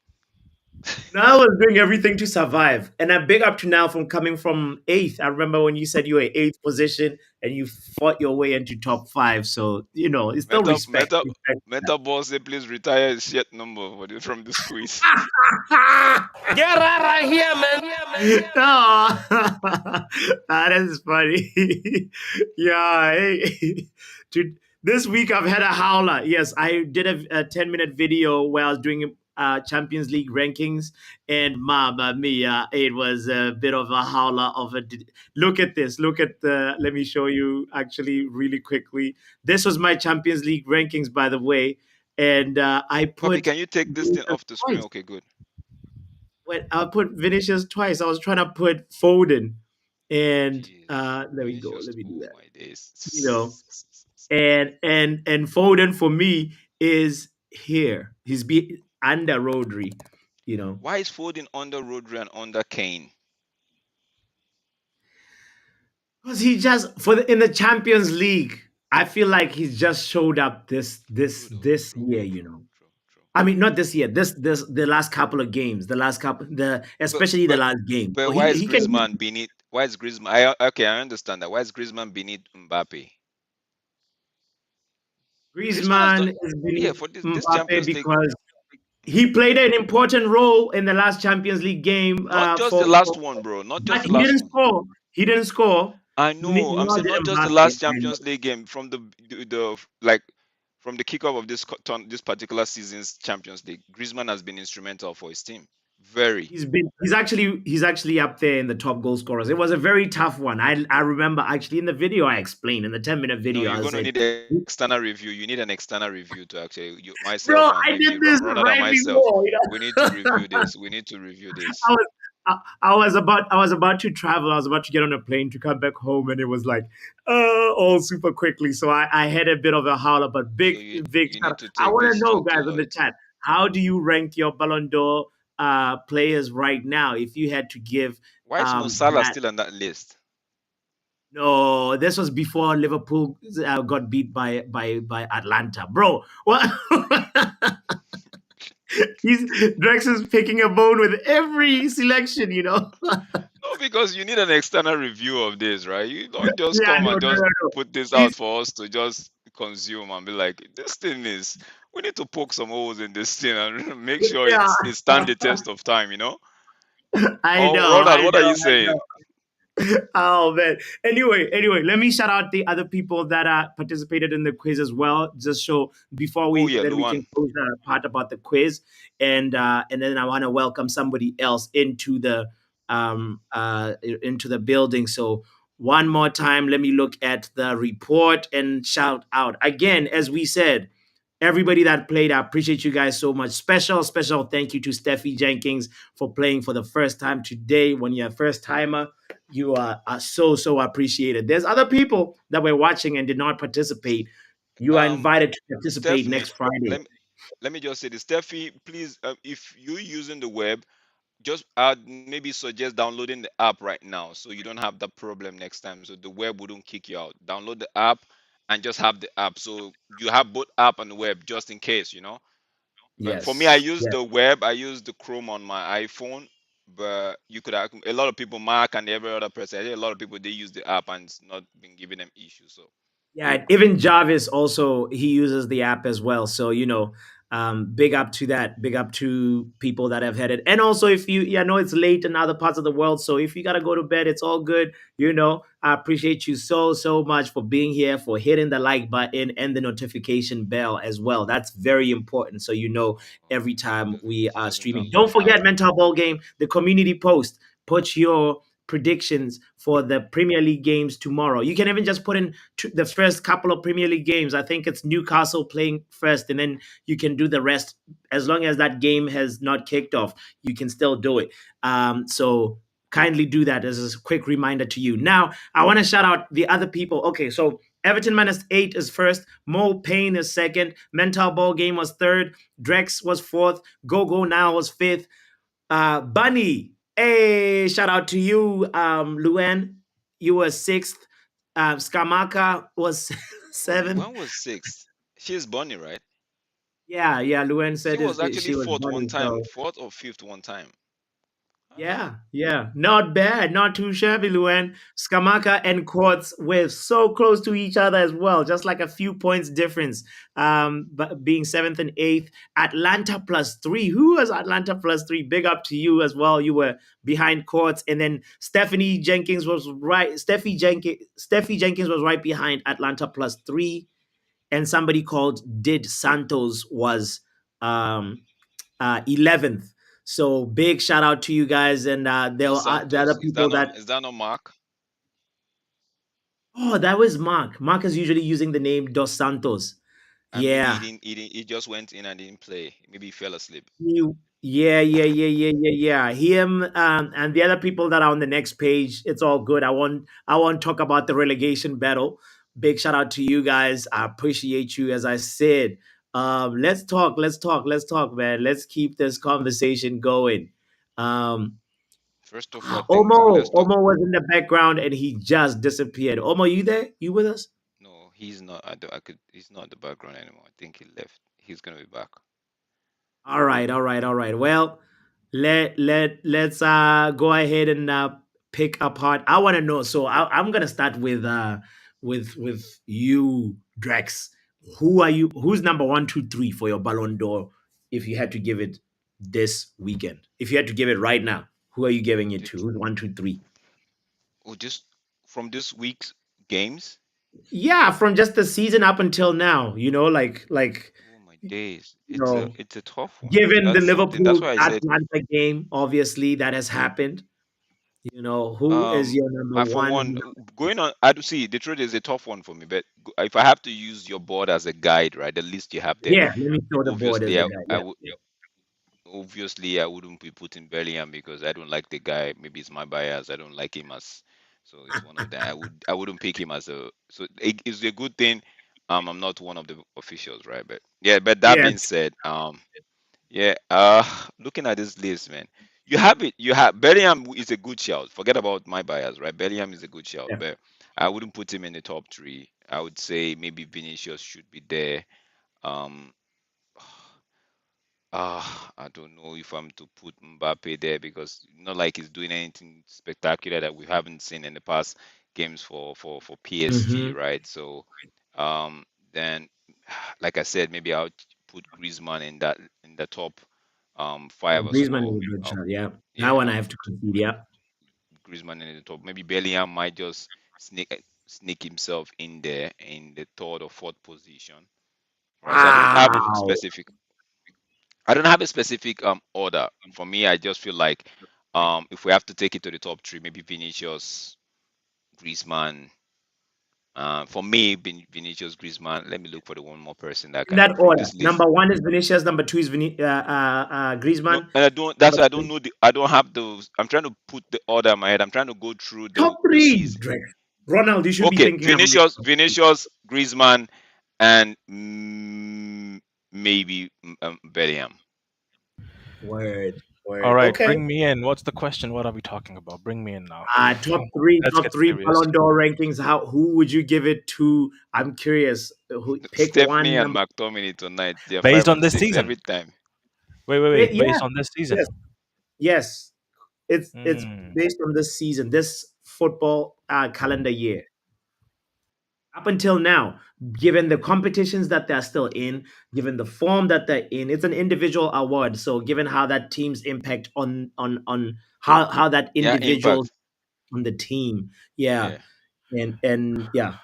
Now I was doing everything to survive. And I'm big up to now from coming from eighth. I remember when you said you were eighth position and you fought your way into top five. So, it's still Meta, respect. meta, Respect Meta boss say please retire his shit number from this quiz. Get out of here, man. No, that is funny. Yeah, hey. Dude, this week I've had a howler. Yes, I did a 10-minute video where I was doing Champions League rankings, and mamma mia, it was a bit of a howler of a. Look at this. Look at the. Let me show you actually really quickly. This was my Champions League rankings, by the way, and I Puppy, put can you take this thing off the screen? twice. Okay, good. When I put Vinicius twice. I was trying to put Foden, and Jeez, there we go. Vinicius Let me do too, that. my You know, days. and Foden for me is here. He's be under Rodri. Why is Foden under Rodri and under Kane? Because he just in the Champions League. I feel like he's just showed up this True this though, this true, year. true, true, true. I mean, not this year. This the last couple of games. The last couple, the But especially the but last game. but Well, why is he can. Griezmann beneath? Why is Griezmann? Okay, I understand that. Why is Griezmann beneath Mbappe? Griezmann has done, Griezmann is yeah, beneath for this Mbappe Champions League. because he Mhm. played an important role in the last Champions League game. Not just the For last one, bro. Not just but the he last didn't one. score. He didn't score. I know. I'm Nor saying did not just the Mbappe. last I know. Champions League game from the like from the kickoff of this particular season's Champions League. Griezmann has been instrumental for his team. Very. He's actually up there in the top goal scorers. It was a very tough one. I remember actually in the video I explained in the 10-minute No, video you're I gonna said, need external review. You need an external review to actually bro, myself and I did maybe this Ronald and right myself. before. We need to review this. We need to review I this. was I was about to travel. I was about to get on a plane to come back home, and it was like, all super quickly. So I had a bit of a howler, but So big you shout need out. to I take want to this know, job to guys, in the heart. chat, how do you rank your Ballon d'Or players right now? If you had to give Why is Mo Salah that. still on that list? No, this was before Liverpool got beat by Atlanta, bro. What? He's Drex is picking a bone with every selection. No, because you need an external review of this, right? You don't just Yeah, come no, and no, no, just no. put this out He's for us to just consume and be like, this thing is. We need to poke some holes in this thing and make sure yeah. it stand the test of time, you know? I Oh, know, Ronald, I what are know, you I know. saying? Oh man. Anyway, let me shout out the other people that participated in the quiz as well. Just so before Oh we yeah, then we can Luan. close the part about the quiz, and then I want to welcome somebody else into the building. So one more time, let me look at the report and shout out again, as we said. Everybody that played, I appreciate you guys so much. Special thank you to Steffi Jenkins for playing for the first time today. When you're a first timer, you are so appreciated. There's other people that were watching and did not participate. You are Um, invited to participate Stephanie, next Friday. let me let me just say this. Steffi, please, if you're using the web, just add maybe suggest downloading the app right now so you don't have that problem next time. So the web wouldn't kick you out. Download the app and just have the app. So you have both app and web just in case, you know. But for me, I Yes. use Yes. the web. I use the Chrome on my iPhone. But you could have a lot of people, Mark and every other person. I think a lot of people they use the app and it's not been giving them issues. So Yeah, even Jarvis also he uses the app as well. So big up to that. Big up to people that have had it. And also, if I know it's late in other parts of the world, so if you gotta go to bed, it's all good. I appreciate you so much for being here, for hitting the like button and the notification bell as well. That's very important. So every time we it are doesn't streaming. have to Don't be hard. forget mental ball game, the community post. Put your predictions for the Premier League games tomorrow. You can even just put in the first couple of Premier League games. I think it's Newcastle playing first, and then you can do the rest. As long as that game has not kicked off, you can still do it. So kindly do that as a quick reminder to you. Now, I want to shout out the other people. Okay, so Everton -8 is first. Mo Payne is second. Mental Ball Game was third. Drex was fourth. Go Go Now was fifth. Bunny, hey, shout out to you. Luan, you were sixth. Skamaka was seventh. When was sixth? She's Bonnie, right? Yeah, yeah. Luan She said was actually she was fourth one Bunny. time, So fourth or fifth one time. Ah, yeah, yeah. Not bad. Not too shabby, Luan. Skamaka and Quartz were so close to each other as well, just like a few points difference. But being seventh and eighth. Atlanta +3. Who was Atlanta +3? Big up to you as well. You were behind Quartz. And then Stephanie Jenkins was right. Steffi Jenkins was right behind Atlanta +3. And somebody called Did Santos was 11th. So big shout out to you guys, and there Dos are the other Santos. people that. Is that not Mark? Oh, that was Mark. Mark is usually using the name Dos Santos. And maybe Yeah, he just went in and didn't play. Maybe he fell asleep. you. Yeah, yeah, yeah, yeah, yeah, yeah. Him and the other people that are on the next page. It's all good. I won't talk about the relegation battle. Big shout out to you guys. I appreciate you. As I said, let's talk. Let's talk, man. Let's keep this conversation going. Um, First of all, I think let's talk. Omo was in the background and he just disappeared. Omo, you there? You with us? No, he's not. I could. He's not the background anymore. I think he left. He's gonna be back. All right, all right, all right. Well, let's go ahead and pick apart. I want to know. So I'm gonna start with you, Drex. Who are you? Who's number one, two, three for your Ballon d'Or? If you had to give it this weekend, if you had to give it right now, who are you giving it to? Did- Who's one, two, three? Oh, just from this week's games. Yeah, from just the season up until now, like Oh my days! you know, It's a tough one. given the That's something. That's Liverpool why I said. Atlanta game, obviously that has happened. Who is your number I for one? one going on. I do see the truth is a tough one for me. But if I have to use your board as a guide, right, the list you have there, Yeah, let me throw the board as obviously a guy. I Yeah. would. Obviously I wouldn't be putting Bellingham because I don't like the guy. Maybe it's my bias. I don't like him as so it's one of them. I wouldn't pick him as a so it's a good thing. I'm not one of the officials, right? But yeah, but that Yes. being said, yeah, looking at this list, man, you have Bellingham is a good shout. Forget about my bias, right? Bellingham is a good shout, Yeah. but I wouldn't put him in the top three. I would say maybe Vinicius should be there. Um, I don't know if I'm to put Mbappe there because not like he's doing anything spectacular that we haven't seen in the past games for PSG, Mm-hmm. right? So, then, like I said, maybe I'll put Griezmann in the top five as Griezmann well. is a good shot. Yeah, that Yeah, one I I'll have to put concede. Yeah. Griezmann in the top. Maybe Bellingham might just sneak himself in there in the third or fourth position, right? So Wow. I don't have a specific order. For me, I just feel like if we have to take it to the top three, maybe Vinicius, Griezmann. For me, Vinicius, Griezmann. Let me look for the one more person that In can that from order, this list. number one is Vinicius. Number two is No, Griezmann. and I don't. That's Number why I don't three, know the. I don't have those. I'm trying to put the order in my head. I'm trying to go through top the three, season. Drex. Ronald, you should be Okay, thinking about it. Vinicius, Griezmann, and maybe Bellingham. Word, All word. right, Okay. bring me in. What's the question? What are we talking about? Bring me in now. Top three, Let's top get three serious. Ballon d'Or rankings. Who would you give it to? I'm curious. Who pick Stephanie one and number? McTominay tonight. They're Based five on and this six season. every time. Wait. Yeah, Based on this season. yes, yes. It's Hmm. based on this season, this football calendar year. Up until now, given the competitions that they're still in, given the form that they're in, it's an individual award. So, given how that team's impact on how that Yeah, individual impact. on the team, yeah, Yeah. and yeah,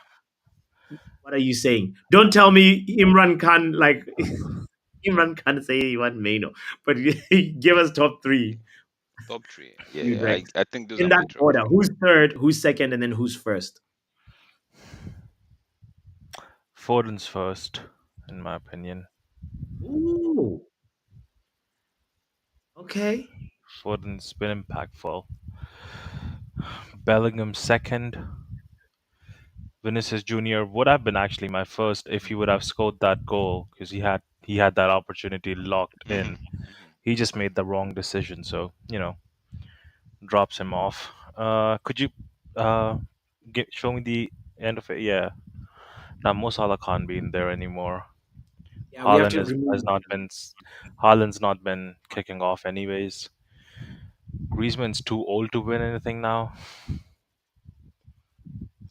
what are you saying? Don't tell me Imran Khan Imran Khan say he want Maino, but give us top three. Top three. Yeah, You yeah. next. I think those In are that my top order. three. Who's third? Who's second? And then who's first? Foden's first, in my opinion. Ooh. Okay. Foden's been impactful. Bellingham second. Vinicius Jr. would have been actually my first if he would have scored that goal because he had that opportunity locked Hmm. in. He just made the wrong decision, so drops him off. Could you show me the end of it? Yeah. Now Mo Salah can't be in there anymore. Yeah, we have Haaland to has remove. not been. Haaland's not been kicking off anyways. Griezmann's too old to win anything now,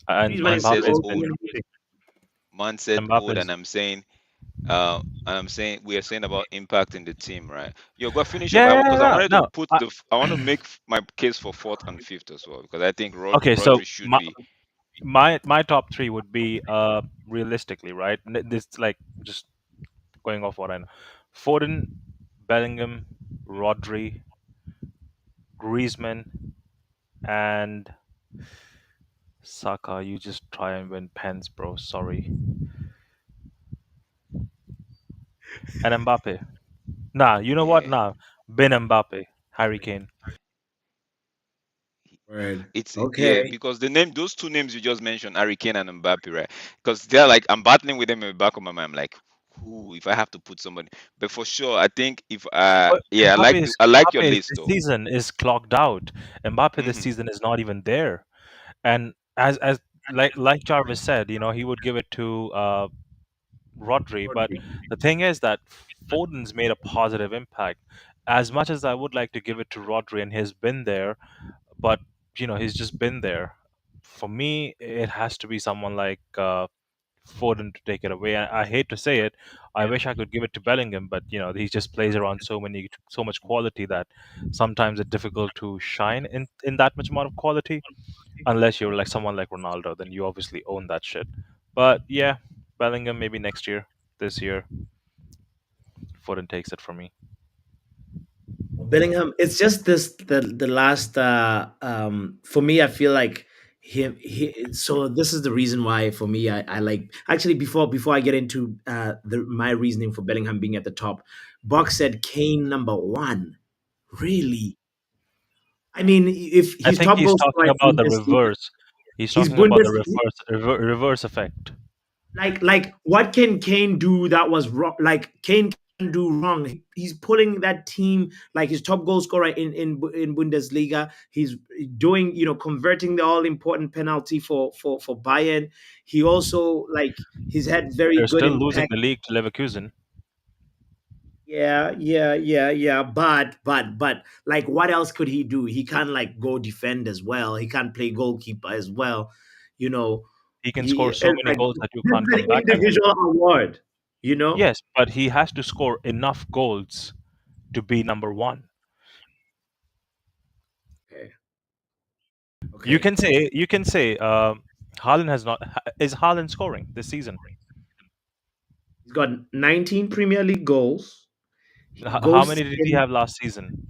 and Griezmann Man is too says Mbappe's old to been. old. win anything. Man said old, Mbappe's. and I'm saying we are saying about impact in the team, right? Yo, go finish up. Yeah, yeah, Because I yeah. wanted to No. put I want to make my case for fourth and fifth as well because I think Okay, so Rodri should my be. my top three would be realistically, right? This like just going off what I know. Foden, Bellingham, Rodri, Griezmann, and Saka. You just try and win pens, bro. Sorry. And Mbappe. Nah, you know what? Yeah. Nah, Ben Mbappe, Harry Kane. Word. It's yeah, Okay. because the name, those two names you just mentioned, Harry Kane and Mbappe, right? Because they're like I'm battling with them in the back of my mind. I'm like, who if I have to put somebody, but for sure, I think if But yeah, I like your list This though. season is clocked out. Mbappe this Hmm. season is not even there. And as like Jarvis said, he would give it to Rodri. But Rodri. the thing is that Foden's made a positive impact. As much as I would like to give it to Rodri, and he's been there, but he's just been there. For me, it has to be someone like Foden to take it away. I hate to say it. I wish I could give it to Bellingham, but he just plays around so much quality that sometimes it's difficult to shine in that much amount of quality. Unless you're like someone like Ronaldo, then you obviously own that shit. But yeah, Bellingham maybe next year. This year, Foden takes it from me. Bellingham. It's just this the last for me I feel like so this is the reason why for me I like actually before I get into my reasoning for Bellingham being at the top. Box said Kane number one. Really? I mean, if I he's think top he's goal talking scorer in about the Bundesliga, reverse. He's he's talking about the Bundes reverse effect. like what can Kane do that was wrong? Like Kane can do wrong. He's pulling that team like his top goal scorer in Bundesliga. He's doing converting the all important penalty for Bayern. He also like he's had very They're good still losing impact. the league to Leverkusen. Yeah. But like, what else could he do? He can't like go defend as well. He can't play goalkeeper as well. You know, He can score so many like goals that you this can't is an come back at him. individual award. You know. Yes, but he has to score enough goals to be number one. Okay. You Okay. can say Haaland has not. Is Haaland scoring this season? He's got 19 Premier League goals. He How goes many did he in. have last season?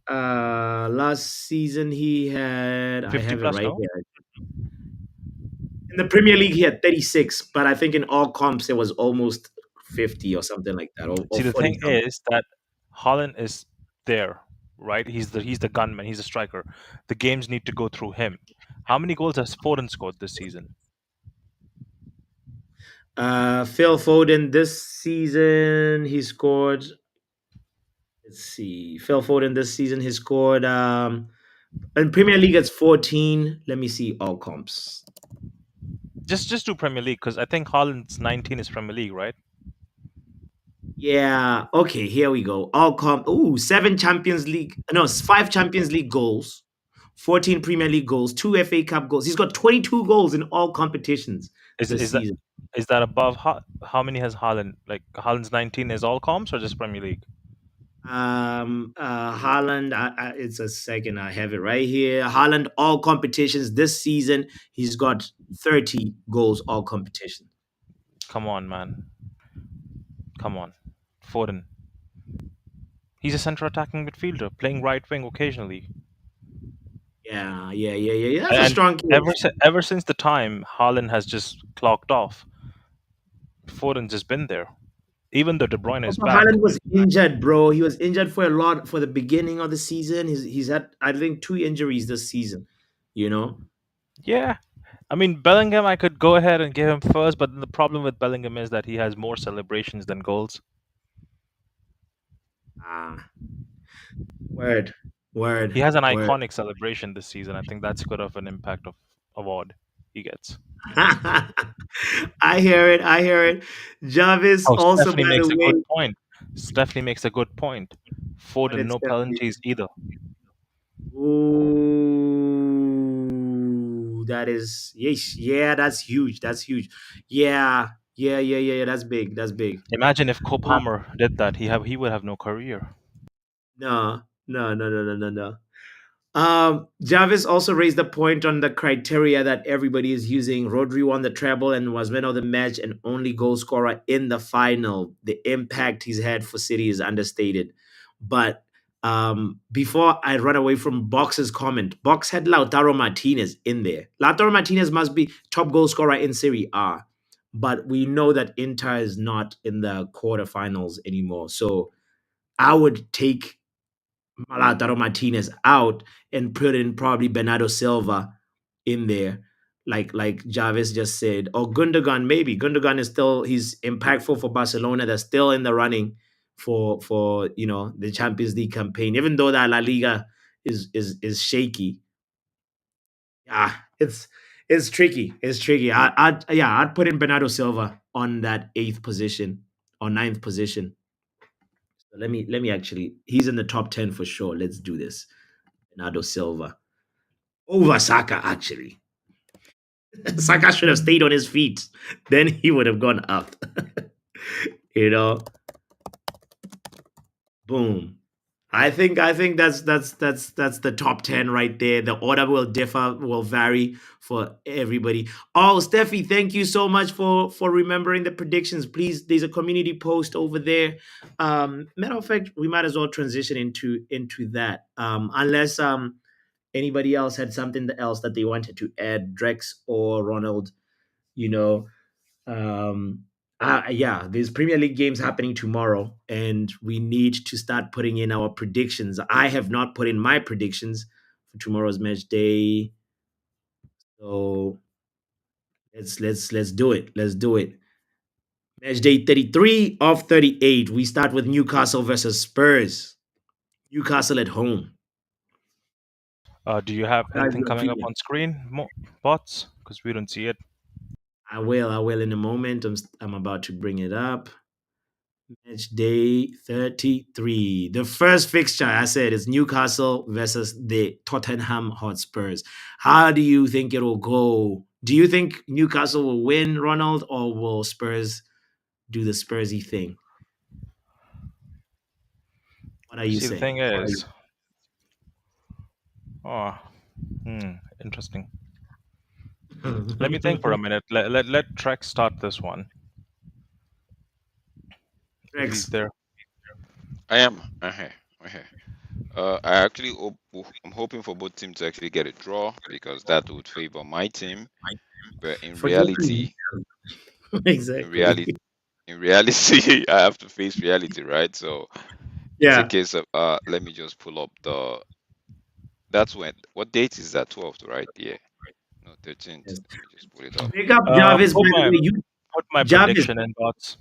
Last season he had. I 50 have it plus, right no? here. In the Premier League, he had 36, but I think in all comps it was almost 50 or something like that, or See, the 40 thing something. is that Haaland is there, right? He's the gunman. He's a striker. The games need to go through him. How many goals has Foden scored this season? Phil Foden this season he scored. Let's see, Phil Foden this season he scored. In Premier League it's 14. Let me see all comps. Just do Premier League because I think Haaland's 19 is Premier League, right? Yeah. Okay. Here we go. All comp. Ooh, seven Champions League. No, five Champions League goals, 14 Premier League goals, two FA Cup goals. He's got 22 goals in all competitions Is this is that season. is that above how many has Haaland? Like Haaland's 19 is all comps or just Premier League? Haaland. It's a second. I have it right here. Haaland all competitions this season. He's got 30 goals all competition. Come on, man. Come on. Foden. He's a central attacking midfielder playing right wing occasionally. Yeah, yeah, yeah, yeah, yeah. That's a And strong case. ever since the time Haaland has just clocked off, Foden's just been there. Even though De Bruyne is Also, back. Haaland was injured, bro. He was injured for a lot for the beginning of the season. He's had, I think, two injuries this season. You know. Yeah. I mean, Bellingham, I could go ahead and give him first, but the problem with Bellingham is that he has more celebrations than goals. Ah, word, He word, has an word. iconic celebration this season. I think that's good of an impact of award he gets. I hear it. I hear it. Jarvis Oh, also, Stephanie by makes the a way, good point. Stephanie makes a good point. what Foden, did no Stephanie? penalties either. Ooh, that is yes, yeah, that's huge. That's huge. Yeah, yeah, yeah, yeah, yeah. That's big. That's big. Imagine if Cole Uh, Palmer did that. He would have no career. no, no, no, no, no, no, no. Jarvis also raised the point on the criteria that everybody is using. Rodri won the treble and was man of the match and only goal scorer in the final. The impact he's had for City is understated. But before I run away from Box's comment, Box had Lautaro Martinez in there. Lautaro Martinez must be top goal scorer in Serie A. But we know that Inter is not in the quarterfinals anymore. So I would take Lautaro Martinez out and put in probably Bernardo Silva in there, like Jarvis just said, or Gundogan. Maybe Gundogan is still he's impactful for Barcelona. They're still in the running for the Champions League campaign, even though that La Liga is shaky. Yeah, it's tricky. It's tricky. I'd put in Bernardo Silva on that eighth position or ninth position. So let me actually. He's in the top 10 for sure. Let's do this. Bernardo Silva over Saka, actually. Saka should have stayed on his feet. Then he would have gone up. you know, boom. I think that's the top 10 right there. The order will differ, will vary for everybody. Oh, Steffi, thank you so much for remembering the predictions. Please, there's a community post over there. Matter of fact, we might as well transition into that. Unless anybody else had something else that they wanted to add, Drex or Ronald, you know. Yeah, there's Premier League games happening tomorrow, and we need to start putting in our predictions. I have not put in my predictions for tomorrow's match day, so let's do it. Let's do it. Match day 33 of 38. We start with Newcastle versus Spurs. Newcastle at home. Do you have What are anything your coming up opinion? on screen, bots? Because we don't see it. I will. I will in a moment. I'm about to bring it up. Match day 33. The first fixture, I said, is Newcastle versus the Tottenham Hotspurs. How do you think it'll go? Do you think Newcastle will win, Ronald, or will Spurs do the Spursy thing? What are you See, the saying? thing is, oh, interesting. Let me think for a minute. Let Trek start this one if he's Rex, there. I am. Uh-huh. I actually I'm hoping for both teams to actually get a draw because that would favor my team. But forget you. in Exactly. reality, in reality, I have to face reality, right? So it's a Yeah. case of let me just pull up the. That's when. What date is that? 12th, right? Yeah. No, 13th. Yes. Let me just pull it up. Pick up Jarvis, by Put the my way. You put my Jarvis, prediction in, bots.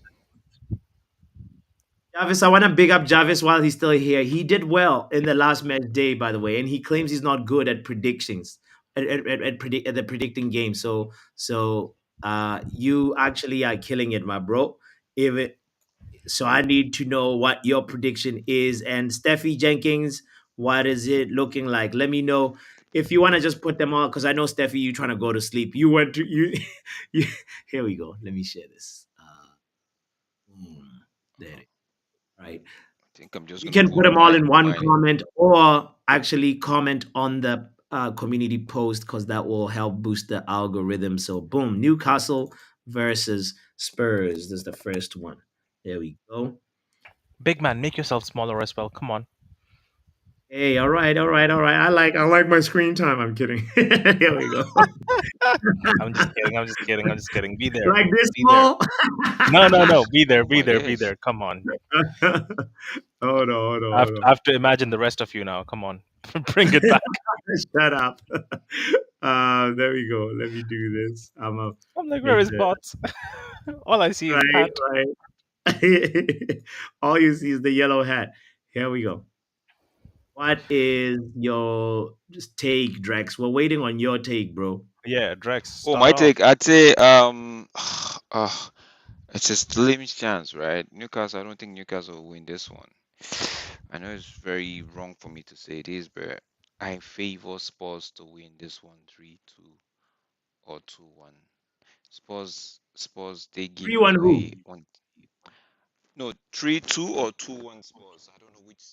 Jarvis, I want to big up Jarvis while he's still here. He did well in the last match day, by the way, and he claims he's not good at predictions, at the predicting game. So you actually are killing it, my bro. If it, so I need to know what your prediction is. And Steffi Jenkins, what is it looking like? Let me know if you want to just put them on, because I know Steffi, you trying to go to sleep. You went to you. you Here we go. Let me share this. There it is. Right. I think I'm just You gonna can pull put up them all my in one my. comment or actually comment on the community post because that will help boost the algorithm. So, boom, Newcastle versus Spurs. This is the first one. There we go. Big man, make yourself smaller as well. Come on. Hey, all right, all right, all right. I like my screen time. I'm kidding. Here we go. I'm just kidding. I'm just kidding. I'm just kidding. Be there. Like this Be there. small? No, no, no. Be there. Oh Be my there. Be gosh. there. Come on. Oh no, oh no, I have, oh I no. have to imagine the rest of you now. Come on. Bring it back. Shut up. There we go. Let me do this. I'm gonna I'm like, where make is the bots? All I see is right, Pat. right. All you see is the yellow hat. Here we go. What is your just take, Drex? We're waiting on your take, bro. Yeah, Drex, Oh, start my off. take, I'd say it's a slim chance, right? Newcastle, I don't think Newcastle will win this one. I know it's very wrong for me to say this, but I favor Spurs to win this one 3-2 or 2-1. Spurs, they give 3-1 away who? on no 3-2 or 2-1 Spurs. I don't know which.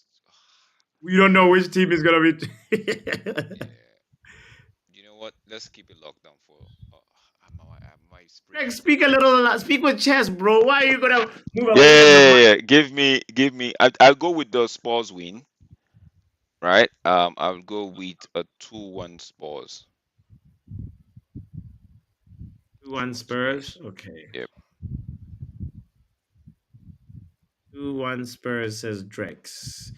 We don't know which team is gonna be. Yeah, you know what? Let's keep it locked down for. My Drex, spread. speak a little. Speak with chest, bro. Why are you gonna move Yeah, away from the yeah, mic? yeah, yeah. Give me. I'll go with the Spurs win, right? I'll go with a 2-1 Spurs. 2-1 2-1 Spurs. Spurs. Okay. Yep. 2-1 Spurs says Drex.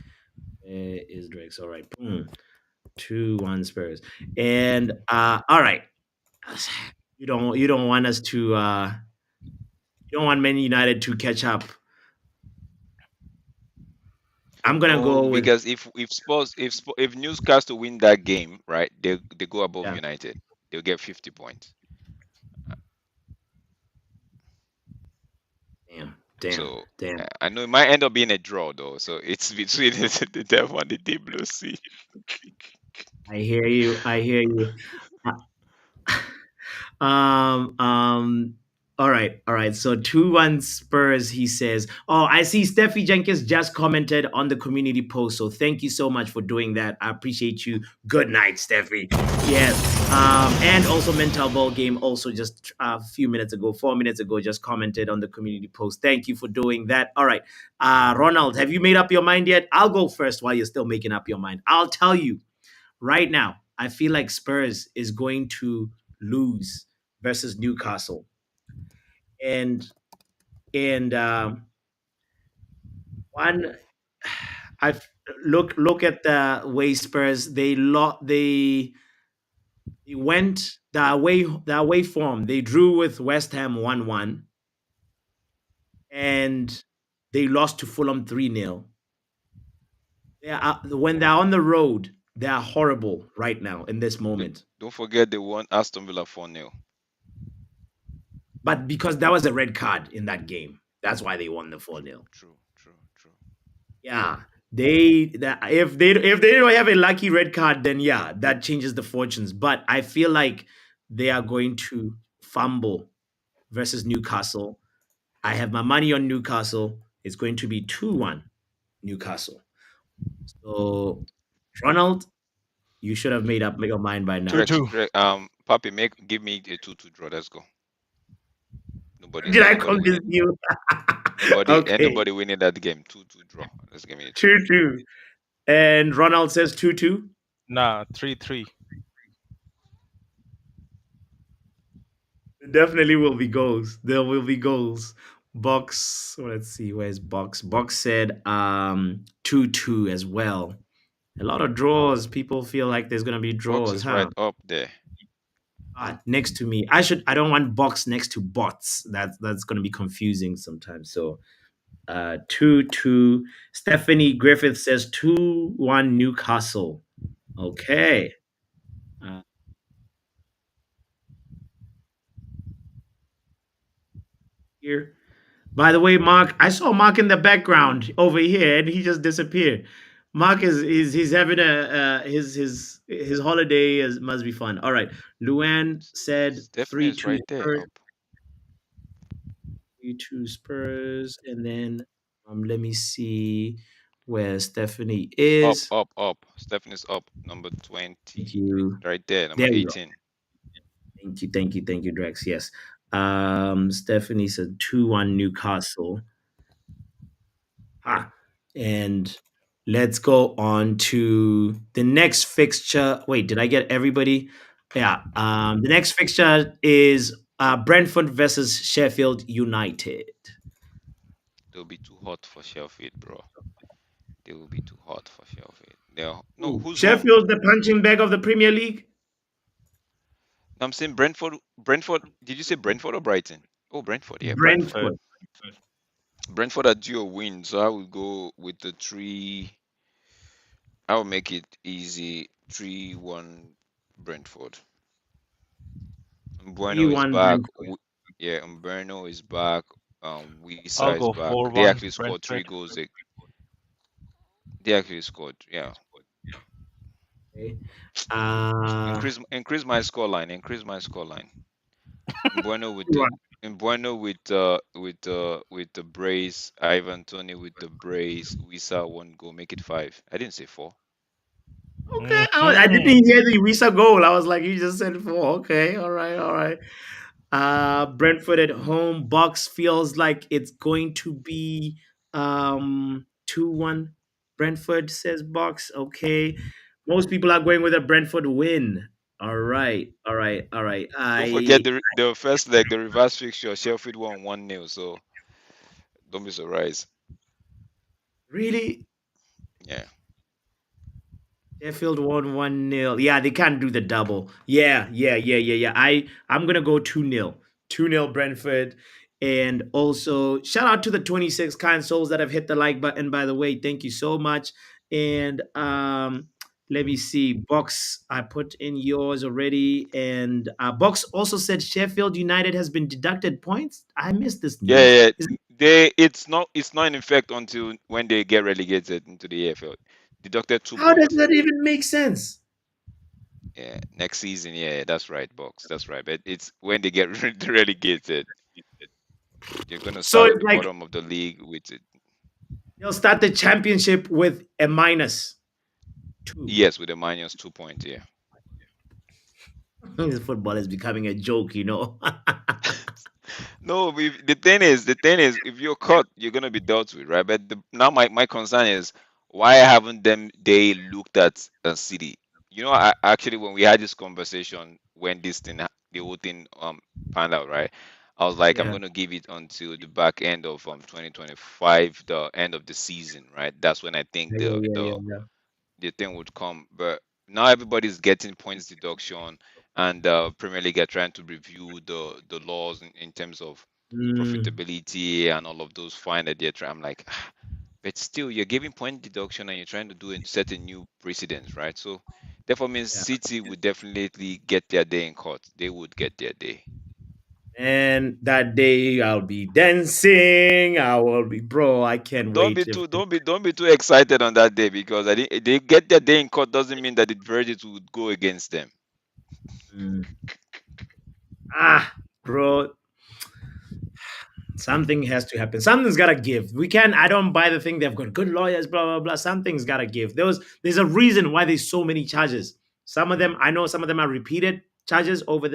Is Drex all right? Boom. 2-1 Spurs. And all right. You don't want us to you don't want Man United to catch up. I'm gonna No, go with because if Newcastle win that game, right, they go above yeah. United. They'll get 50 points. Damn, damn, So damn. I know it might end up being a draw though. So it's between the devil and the deep blue sea. I hear you. I hear you. Um, um, all right, all right. So 2-1 Spurs, he says. Oh, I see Steffi Jenkins just commented on the community post. So thank you so much for doing that. I appreciate you. Good night, Steffi. Yes. And also Mental Ball Game also just a few minutes ago, 4 minutes ago, just commented on the community post. Thank you for doing that. All right. Ronald, have you made up your mind yet? I'll go first while you're still making up your mind. I'll tell you right now, I feel like Spurs is going to lose versus Newcastle, and one, I look at the way Spurs they went the away form. They drew with West Ham 1-1, and they lost to Fulham 3-0. When they're on the road, they are horrible right now in this Don't moment. don't forget they won Aston Villa 4-0. But because that was a red card in that game, that's why they won the 4-0. True, true, true. Yeah. If they don't have a lucky red card, then yeah, that changes the fortunes. But I feel like they are going to fumble versus Newcastle. I have my money on Newcastle. It's going to be 2-1 Newcastle. So Ronald, you should have made up your mind by Two now. Drex, two. Papi, give me a 2-2 draw. Let's go. Did I Anybody convince winning. you? Okay. Anybody winning that game. 2-2 draw. Let's give me a 2-2. 2-2. And Ronald says 2-2. Nah, 3-3. There definitely will be goals. There will be goals. Box, let's see, where's Box? Box said 2-2 as well. A lot of draws. People feel like there's gonna be Box draws, is right huh? up there. Next to me. I don't want Box next to bots. That's gonna be confusing sometimes. So 2-2. Stephanie Griffith says 2-1 Newcastle. Okay. Uh, here. By the way, Mark, I saw Mark in the background over here, and he just disappeared. Mark is he's having his holiday must be fun. All right, Luan said Stephanie three is two right there Spurs, up. 3-2 Spurs, and then let me see where Stephanie is. Up. Stephanie's up. Number Thank 20. you. Right there. Number There you go. 18. Thank you, Drex. Yes. Stephanie said 2-1 Newcastle. Ah. And let's go on to the next fixture. Wait, did I get everybody? Yeah. The next fixture is Brentford versus Sheffield United. They'll be too hot for Sheffield, bro. They will be too hot for Sheffield. They're no, Ooh, who's home? Sheffield, the punching bag of the Premier League. I'm saying Brentford. Brentford. Did you say Brentford or Brighton? Oh, Brentford. Yeah, Brentford. Brentford. Brentford. Brentford are due a win, so I will go with the three. I will make it easy. 3-1 Brentford. Bueno is 3-1 back. Brentford. Yeah, Umberno is back. Wisa I'll is go back. They 4-1 actually scored three Brentford. goals. They actually scored. Yeah. Okay. Increase my scoreline. Increase my scoreline. Bueno with the 3-1. Bueno with the brace. Ivan Tony with the brace. Wisa one goal. Make it five. I didn't say four. Okay. I Hmm. didn't hear the Wisa goal. I was like, you just said 4. Okay. All right. All right. Brentford at home. Box feels like it's going to be 2-1. Brentford says Box. Okay. Most people are going with a Brentford win. All right. All right. All right. Don't forget I the first leg, the reverse fixture. Sheffield won 1-0. So don't be surprised. really Yeah. Sheffield won 1-0. Yeah, they can't do the double. Yeah, yeah, yeah, yeah, yeah. I'm gonna go 2-0. 2-0 Brentford. And also shout out to the 26 kind souls that have hit the like button, by the way. Thank you so much. And let me see. Box, I put in yours already. And Box also said Sheffield United has been deducted points. I missed this Yeah, news. yeah. Is They it's not in effect until when they get relegated into the AFL. Deducted two How does points. that even make sense? Yeah, next season. Yeah, that's right, box. That's right. But it's when they get relegated, you're gonna So start at it's the like bottom of the league with it. they'll start the championship with a -2. Yes, with a -2 points. Yeah. This football is becoming a joke. No, the thing is, if you're caught, you're gonna be dealt with, right? But now my concern is why haven't they looked at City? Actually, when we had this conversation, when the whole thing panned out, right? I was like, I'm Yeah, gonna give it until the back end of 2025, the end of the season, right? That's when I think yeah, the yeah, the yeah, yeah. the thing would come. But now everybody's getting points deduction, and Premier League are trying to review the laws in terms of Mm, profitability and all of those fine that they're trying. I'm like, "Ah, but still, you're giving point deduction and you're trying to set a new precedence, right? So therefore means yeah. City would definitely get their day in court. They would get their day. And that day I'll be dancing. I will be, bro. I can't Don't wait. be too don't be too excited on that day because I think they get their day in court doesn't mean that the verdict would go against them. Mm. Bro, something has to happen. Something's gotta give. We can't. I don't buy the thing they've got good lawyers, blah blah blah. Something's gotta give. There's a reason why there's so many charges. Some of them, I know, some of them are repeated charges over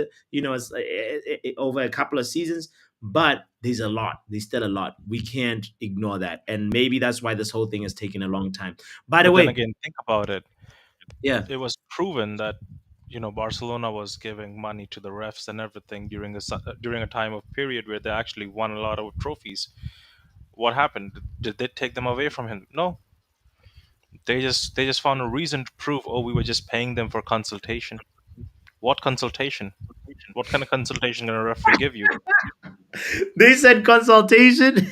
over a couple of seasons, but there's a lot. There's still a lot. We can't ignore that, and maybe that's why this whole thing is taking a long time. By the But then way, again, think about it. yeah, It was proven that Barcelona was giving money to the refs and everything during a time of period where they actually won a lot of trophies. What happened? Did they take them away from him? No, they just found a reason to prove, oh, we were just paying them for consultation. What consultation? What kind of consultation can a referee give you? they said consultation.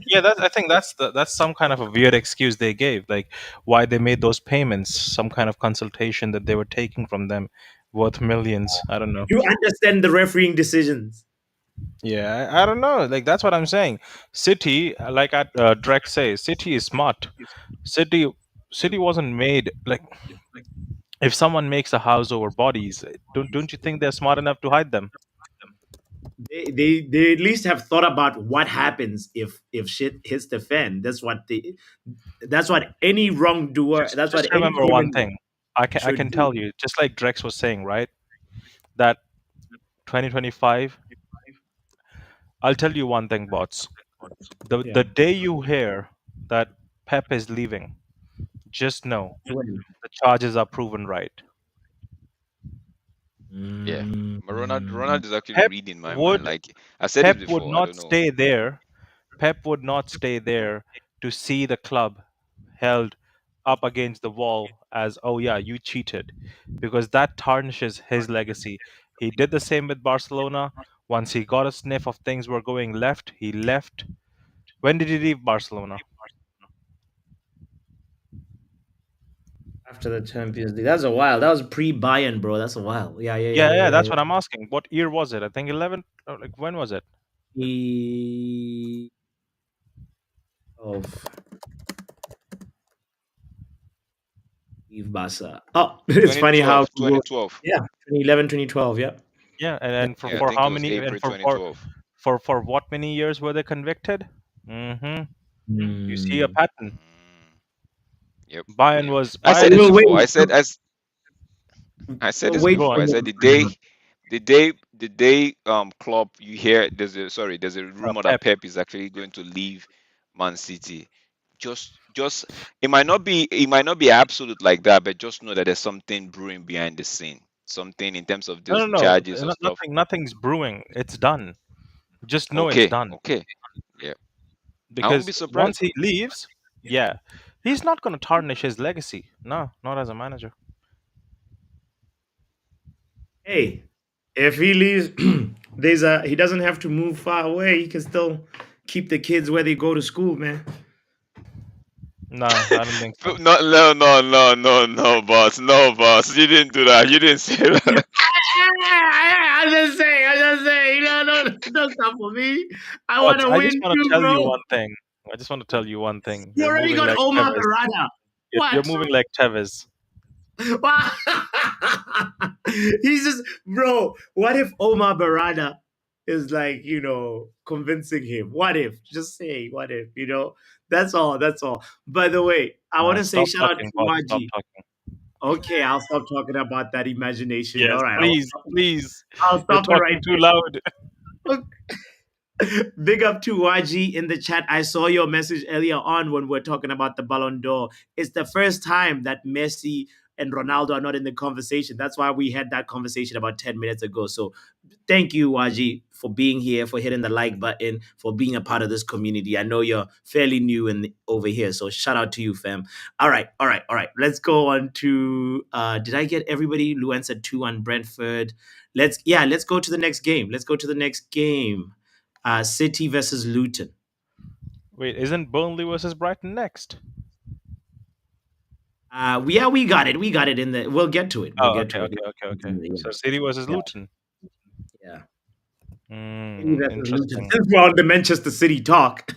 Yeah, I think that's some kind of a weird excuse they gave, like why they made those payments, some kind of consultation that they were taking from them, worth millions. I don't know. You understand the refereeing decisions. Yeah, I don't know. Like that's what I'm saying. City, like Drek says, City is smart. City, City wasn't made like if someone makes a house over bodies, don't you think they're smart enough to hide them? They at least have thought about what happens if shit hits the fan. That's what any wrongdoer, that's Just what any remember one human thing. I can should do. tell you, just like Drex was saying, right? That 2025. I'll tell you one thing, bots. The Yeah. day you hear that Pep is leaving. Just know When? the charges are proven right. Yeah. But Ronald, Mm, Ronald is actually Pep reading my mind. would Like I said this Pep would before. I not don't know. stay there. Pep would not stay there to see the club held up against the wall as, oh yeah, you cheated, because that tarnishes his legacy. He did the same with Barcelona. Once he got a sniff of things were going left, he left. When did he leave Barcelona? after the Champions League. That's a while. That was pre-Bayern, bro. That's a while. Yeah, yeah, yeah, Yeah, yeah, yeah, yeah, that's yeah. what I'm asking. What year was it? I think 11. Like when was it? He of Eve Basa. Oh, it's funny how 2012, 2012. yeah, 2011, 2012. Yeah. Yeah, Yeah. and Yeah, I for think how it was many? And April 2012. for what many years were they convicted? Mm-hmm. You see a Hmm. pattern. Mm, yep, Bayern yep. was I Oh, said Bayern. this we'll wait. before. I said We'll this wait Go before. on. I for said the day Klopp, you hear there's a rumor that Pep. Pep is actually going to leave Man City. Just it might not be absolute like that, but just know that there's something brewing behind the scene. Something in terms of No, no, those no. charges or stuff. Nothing's brewing. It's done. Just know it's Okay, done. okay. Yeah. I won't Because be surprised. once he leaves, yeah, he's not going to tarnish his legacy. No, not as a manager. hey, if he leaves, he doesn't have to move far away. He can still keep the kids where they go to school, man. No, I don't think so. No, no, no, no, no, no, boss. No, boss. You didn't do that. You didn't say that. I'm just saying. I'm just saying. No, no, don't stop for me. I But want to I just win want to too, tell you bro. one thing. I just want to tell you one thing. You You're already moving got like Omar Tevez. Barada. You're What? moving like Tevez. He's just, bro. What if Omar Barada is like, convincing him? What if? Just say, what if? That's all. That's all. By the way, I want to say Stop shout out talking, to boss. Stop Waji. talking. Okay, I'll stop talking about that imagination. Yes, All right, please, please. I'll You're stop it right talking too loud. there. Big up to YG in the chat. I saw your message earlier on when we're talking about the Ballon d'Or. It's the first time that Messi and Ronaldo are not in the conversation. That's why we had that conversation about 10 minutes ago. So thank you, YG, for being here, for hitting the like button, for being a part of this community. I know you're fairly new over here. So shout out to you, fam. All right, all right, all right. Let's go on to did I get everybody? Luan said 2-1 Brentford. Let's go to the next game. Let's go to the next game. City versus Luton. Wait, isn't Burnley versus Brighton next? We got it. We got it in the. We'll get to it. We'll Oh, get okay, to it. okay, okay, okay. Yeah, So City versus yeah, Luton. yeah. City versus Luton. Interesting. Since we're on the Manchester City talk,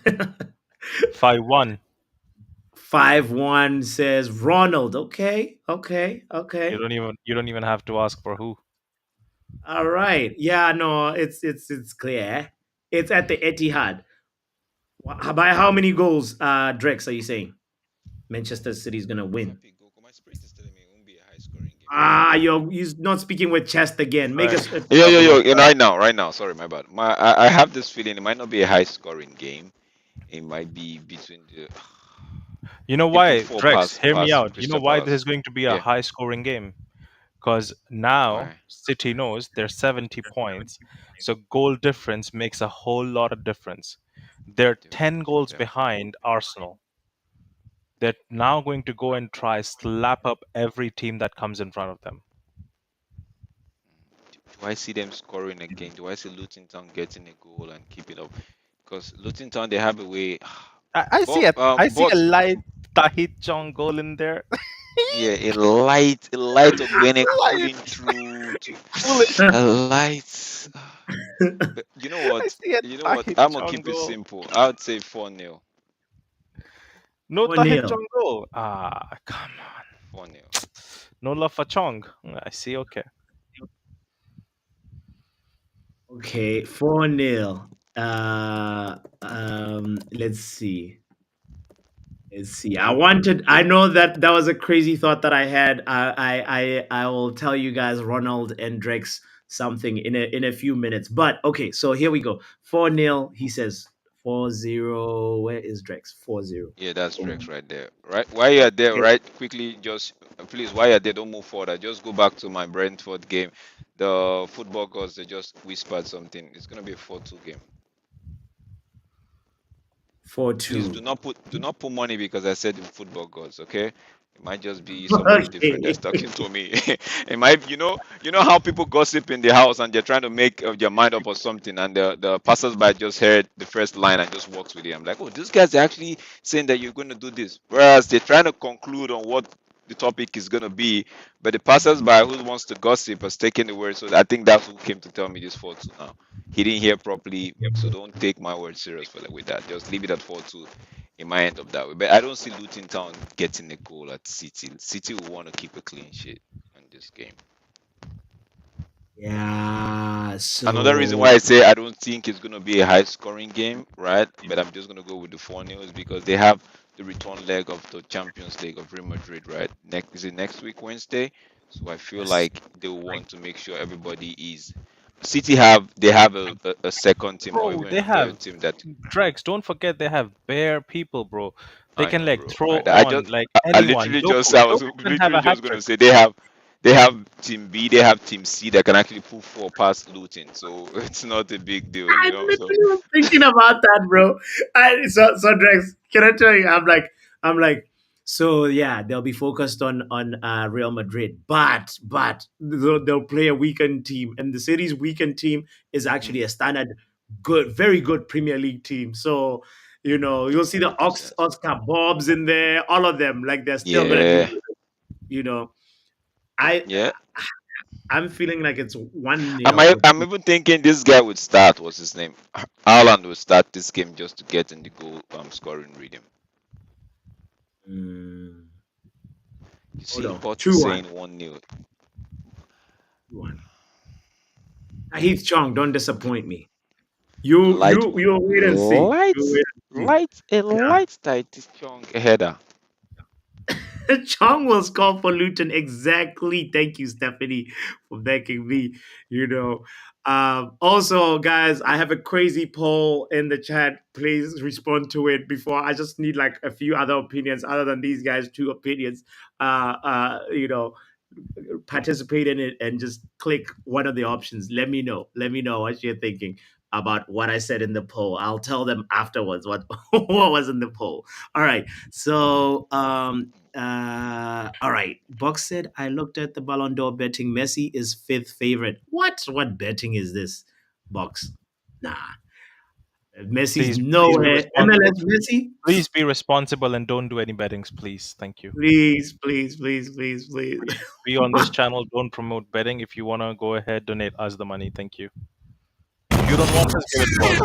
5-1. 5-1 says Ronald. Okay, okay, You okay. don't even have to ask for who. All right. Yeah, no, it's clear. It's at the Etihad. By how many goals, Drex, are you saying Manchester City's gonna win? Papi, go. My spirit is telling me it won't be a high scoring game. You're not speaking with chest again. Make Right. us Yo, talk yo, about. yo. Right now. Sorry, my bad. I have this feeling it might not be a high scoring game. It might be between the. You know They put why, four Drex? past Hear me past out. You know Crystal why this is Palace. going to be a Yeah. high-scoring game? Because now Why? City knows they're 70 points, so goal difference makes a whole lot of difference. They're 10 goals Definitely. behind Arsenal. They're now going to go and try slap up every team that comes in front of them. Do I see them scoring again? Do I see Luton Town getting a goal and keep it up? Because Luton Town they have a way. I see But a I see a but light Tahit Chong goal in there. yeah, a light Ogbene Light cooling through to foolish. a light. But you know I what? see a You know what? Tahit I'm gonna Chong keep it goal. simple. I would say 4-0. No Four Tahit nil. Chong goal. Come on. 4-0. No love for Chong. I see. Okay. Okay, 4-0. Let's see. Let's see. I know that was a crazy thought that I had. I will tell you guys Ronald and Drex something in a few minutes. But okay, so here we go. 4-0, he says 4-0. Where is Drex? 4-0. Yeah, that's Drex right there. Right, while you're there, Okay. right, quickly, just please, while you're there, don't move forward. I just go back to my Brentford game. The football gods, they just whispered something. It's gonna be a 4-2 game. Please 4-2. do not put money because I said the football gods, okay? It might just be somebody different that's Okay. talking to me. It might, you know how people gossip in the house and they're trying to make their mind up or something, and the passersby just heard the first line and just walks with it. I'm like, oh, these guys are actually saying that you're going to do this, whereas they're trying to conclude on what the topic is going to be, but the passersby who wants to gossip has taken the word. So I think that's who came to tell me this 4-2 now. He didn't hear properly, so don't take my word serious for with that. Just leave it at 4-2. It might end up that way. But I don't see Luton Town getting a goal at City. City will want to keep a clean sheet in this game. Yeah. Another reason So why I say I don't think it's going to be a high scoring game, right? But I'm just going to go with the 4-0 is because they have the return leg of the Champions League of Real Madrid, right? Is it next week, Wednesday? So I feel yes. like they will want to make sure everybody is. City have a second team or Bro, even they a third have team that Drex. Don't forget they have bare people, bro. They I can know, like bro. throw Right? I on just, like I anyone. literally just, Doku, I was Doku can have literally a hat just gonna trick. say they have Team B, they have Team C that can actually pull four past Luton, so it's not a big deal, I you know. So literally was thinking about that, bro. So Drex, can I tell you? I'm like, so yeah, they'll be focused on Real Madrid, but they'll play a weekend team, and the city's weekend team is mhm, actually a standard, good, very good Premier League team. So you'll see the 100%. Oscar Bobs in there, all of them. Like they're still gonna do. Yeah, You know, I yeah. I'm feeling like it's 1-0. I'm even thinking this guy would start. What's his name? Haaland would start this game just to get in the goal scoring rhythm. Mm, You hold see, on, Bot is 2-1. saying 1-0. 2-1. Heath Chong, don't disappoint me. You Light, you you wait and see. You light, wait and see. a light tight strong header. Yeah. Chong will score for Luton exactly. Thank you, Stephanie, for backing me. You know. Also, guys, I have a crazy poll in the chat. Please respond to it before. I just need like a few other opinions other than these guys' two opinions. Uh, uh, you know, participate in it and just click one of the options. Let me know. Let me know what you're thinking about what I said in the poll. I'll tell them afterwards what what was in the poll. All right. So all right. Box said I looked at the Ballon d'Or betting. Messi is fifth favorite. What betting is this? Box. Nah. Messi's Please be nowhere. responsible. MLS Messi? Please be responsible and don't do any bettings, please. Thank you. Please, please, please, please, please. We on this channel don't promote betting. If you wanna go ahead, donate us the money. Thank you. If you don't want us, give it to us.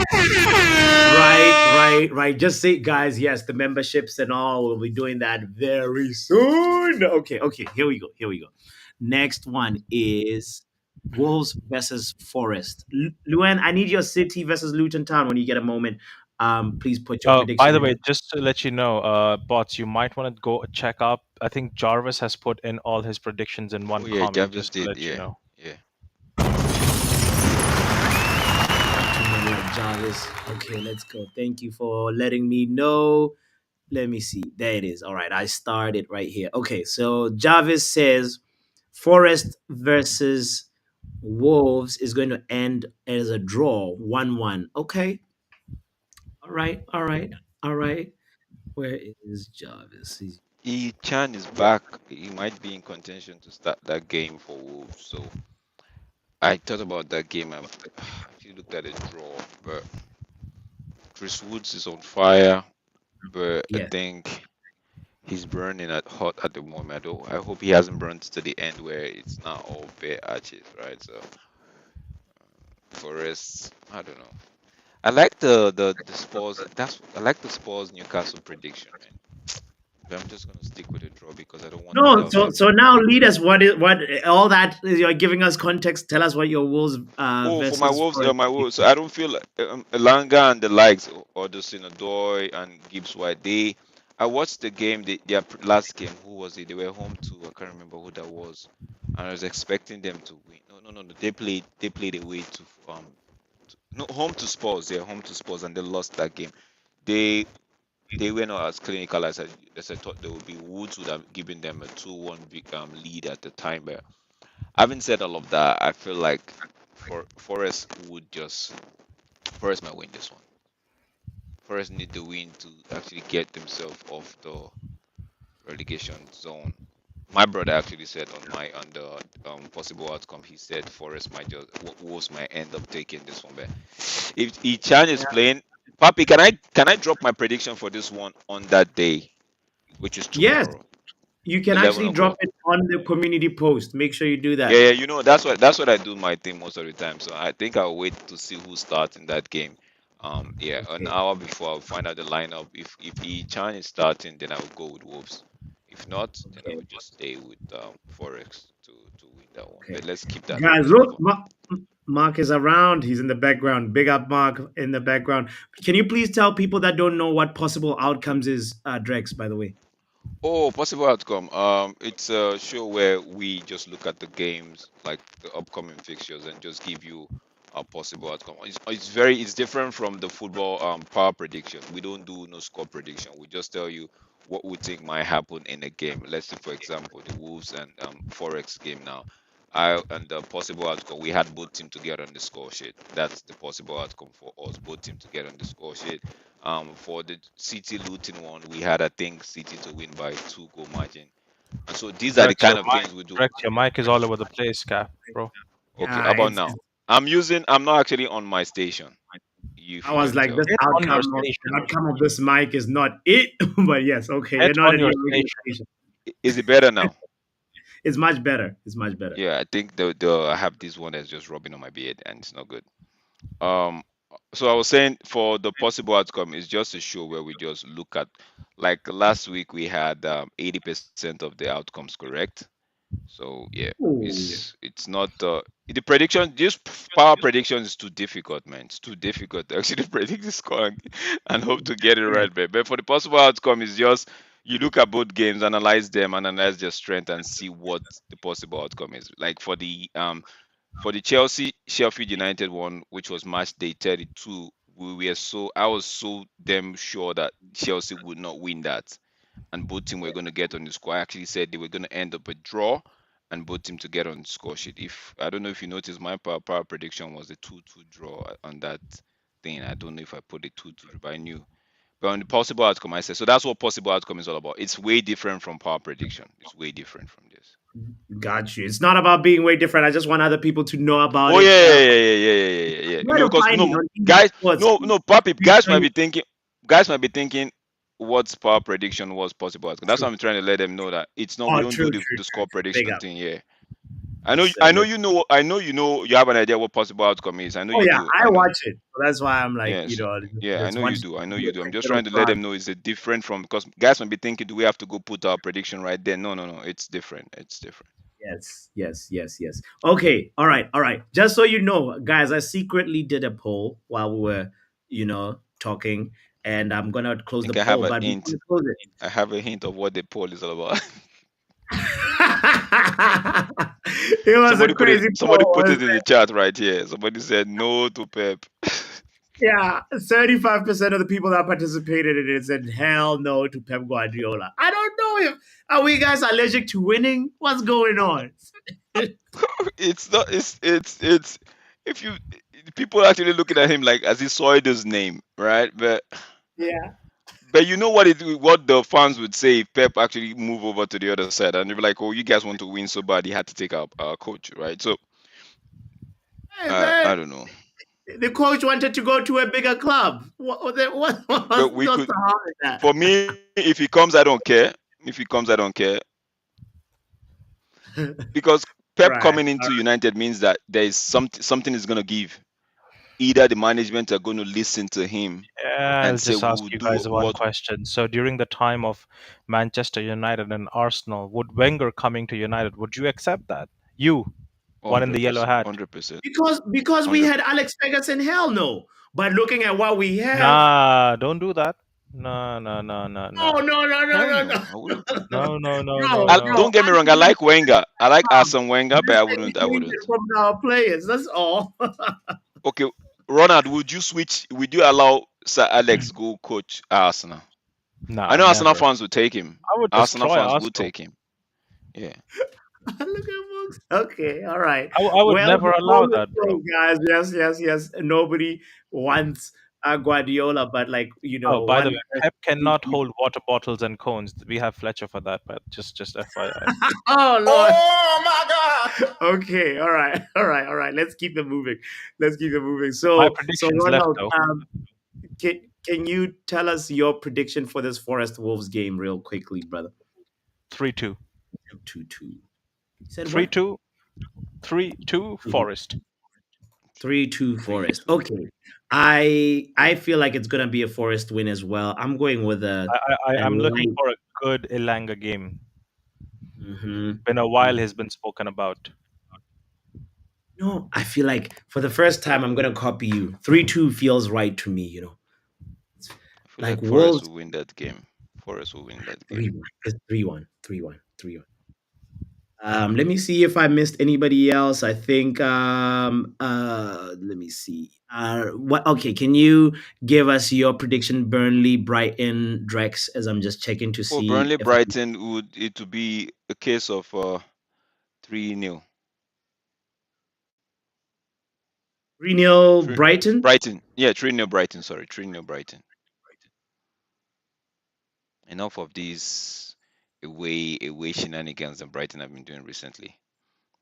Right. Just say, guys, yes, the memberships and all, we'll be doing that very soon. Okay. Here we go. Next one is Wolves versus Forest. Luan, I need your City versus Luton Town when you get a moment. Please put your By prediction the in. way, just to let you know, bots, you might want to go check up. I think Jarvis has put in all his predictions in Oh one yeah, comment, Jarvis just to did. let you Yeah, know. yeah. Like Jarvis. Okay, let's go. Thank you for letting me know. Let me see. There it is. All right, I started right here. Okay, so Jarvis says Forest versus Wolves is going to end as a draw, 1-1. Okay. All right. Where is Jarvis? Chan is back. He might be in contention to start that game for Wolves. So I thought about that game. I actually looked at a draw, but Chris Woods is on fire. But I Yes. think he's burning at hot at the moment. I hope he hasn't burned to the end where it's not all bare arches, right? So Forest, I don't know. I like the Spurs. I like the Spurs Newcastle prediction, man. But I'm just gonna stick with a draw because I don't want the No, Delta so to. now lead us. What all that you're giving us context. Tell us what your Wolves Oh, for versus Forest. My Wolves. So I don't feel like Elanga and the likes, or the Sinadoy and Gibbs White. I watched the game, their last game. Who was it? They were home to. I can't remember who that was, and I was expecting them to win. No. They played away No, home to Spurs. Yeah, home to Spurs, and they lost that game. They they were not as clinical as I thought they would be. Woods would have given them a 2-1 lead at the time. But having said all of that, I feel like Forest might win this one. Forest need the win to actually get themselves off the relegation zone. My brother actually said on the possible outcome, he said Forest might just Wolves might end up taking this one. But if Ichan is playing, Papi, can I drop my prediction for this one on that day, which is Yes, tomorrow, you can 11 actually drop o'clock? it on the community post. Make sure you do Yeah, that. yeah, that's what I do my thing most of the time. So I think I'll wait to see who starts in that game. Yeah, an Okay. hour before I'll find out the lineup. If Chan is starting, then I will go with Wolves. If not, then I Okay. will just stay with Forex to win that one. Okay. But let's keep that for Guys, this look, over. Mark is around. He's in the background. Big up, Mark, in the background. Can you please tell people that don't know what possible outcomes is, Drex, by the way? Oh, possible outcome. It's a show where we just look at the games, like the upcoming fixtures, and just give you a possible outcome. It's different from the football power prediction. We don't do no score prediction. We just tell you what we think might happen in a game. Let's say, for example, the Wolves and Forex game now. I and the possible outcome, we had both team together on the score sheet. That's the possible outcome for us, both team together on the score sheet. For the City Luton one, we had I think City to win by 2 goal margin. And so these are the Drex, kind of things we do. Your mic is all over the place, Cap, bro. Okay, how Yeah, about now? I'm not actually on my station. If I you was can like, this tell. It's on your station. outcome of this mic is not it. But yes, okay, you're It's not on in your your radio station. station. Is it better now? It's much better. It's much better. Yeah, I think the I have this one that's just rubbing on my beard and it's not good. Um, so I was saying for the possible outcome is just a show where we just look at, like last week we had 80% of the outcomes correct. So yeah, Ooh. it's not the prediction. This power prediction is too difficult, man. It's too difficult to actually predict the score and hope to get it Yeah. right. But for the possible outcome, is just you look at both games, analyze them, and analyze their strength, and see what the possible outcome is. Like for the Chelsea Sheffield United one, which was match day 32, I was so damn sure that Chelsea would not win that and both teams were going to get on the score. I actually said they were going to end up a draw and both teams to get on the score sheet. If I don't know if you noticed, my power prediction was a 2-2 draw on that thing. I don't know if I put a 2-2, but I knew. But on the possible outcome, I said so. That's what possible outcome is all about. It's way different from power prediction. It's way different from this. Got you. It's not about being way different. I just want other people to know about Oh it. yeah, yeah, yeah, yeah, yeah, yeah, yeah, yeah. Where No, to because find it no on English guys, Sports. no, papi, Make sure you- guys might be thinking, what's power prediction was possible outcome. That's True. why I'm trying to let them know that it's not. We Oh, don't true, do true, the true, score true. Big prediction up. thing. Yeah, Yes, sir. I know Yes. you know, I know you have an idea what possible outcome is. I know Oh you yeah, do. I I know. watch it. So that's why I'm like, Yes. Yeah, I just know you want do. I know to do you a do. I'm quick just little trying to let plug. them know it's a different from because guys might be thinking, do we have to go put our prediction right there? No, no, no. It's different. It's different. Yes, yes, yes, yes. Okay, all right, all right. Just so you know, guys, I secretly did a poll while we were, talking, and I'm gonna I close the think I have poll. a But before hint. we close it, I have a hint of what the poll is all about. it was a crazy Somebody poll. put it in the chat right here. Somebody said no to Pep. Yeah, 35% of the people that participated in it said hell no to Pep Guardiola. I don't know if are we guys allergic to winning? What's going on? It's not. It's. If you people are actually looking at him like as he saw his name, right? Yeah. But you know what the fans would say if Pep actually move over to the other side, and they'll be like, "Oh, you guys want to win so bad, he had to take our coach, right?" So Hey I man, don't know, the coach wanted to go to a bigger club. but What's we the could. harm in that? For me, if he comes, I don't care. If he comes, I don't care because Pep Right. coming into United means that there is something is gonna give. Either the management are going to listen to him Yeah, I'll and say just ask we'll you do guys one what question. So during the time of Manchester United and Arsenal, would Wenger coming to United, would you accept that? You, one in the yellow 100%, hat. 100%, Because we had 100%. Alex Ferguson, hell no. But looking at what we have, Nah, don't do that. No, no, no, no, oh no. no, no, no, Hell no, no, no. I wouldn't. No, no, no, Bro, no, no. Don't get me wrong. I Anthony like Wenger. I like Arsene Wenger, but just take I change it wouldn't. from our players. That's all. Okay, Ronald, would you switch? Would you allow Sir Alex go coach Arsenal? I Nah, know Arsenal never. fans would take him. I would Arsenal destroy fans would Arsenal. take him. Yeah. Look at books. Okay, all right. I would Well, never before allow we that, go, bro. guys, yes, yes, yes. Nobody wants Guardiola, but like Oh, by the one way, person. Pep cannot hold water bottles and cones. We have Fletcher for that, but just FYI. Oh Lord! Oh my God! Okay, all right, all right, all right. Let's keep it moving. Let's keep it moving. My So predictions left Ronald, though. can you tell us your prediction for this Forest Wolves game, real quickly, brother? 3-2. 2-2. You said Three what? two. 3-2 Forest. 3-2 Forest. Okay. I feel like it's gonna be a Forest win as well. I'm going with I'm looking light. for a good Elanga game. Mhm. Been a while has been spoken about. No, I feel like for the first time I'm gonna copy you. 3-2 feels right to me. I feel Like like Forest Wolves will win that game. Forest will win that game. 3-1. It's 3-1. 3-1. 3-1. Let me see if I missed anybody else. I think let me see. What okay, can you give us your prediction Burnley, Brighton, Drex as I'm just checking to For see Burnley if I Brighton, would it would be a case of 3-0. 3-0 Three, Brighton? Brighton. Yeah, 3-0 Brighton, sorry. 3-0 Brighton. Enough of these away shenanigans that Brighton have been doing recently.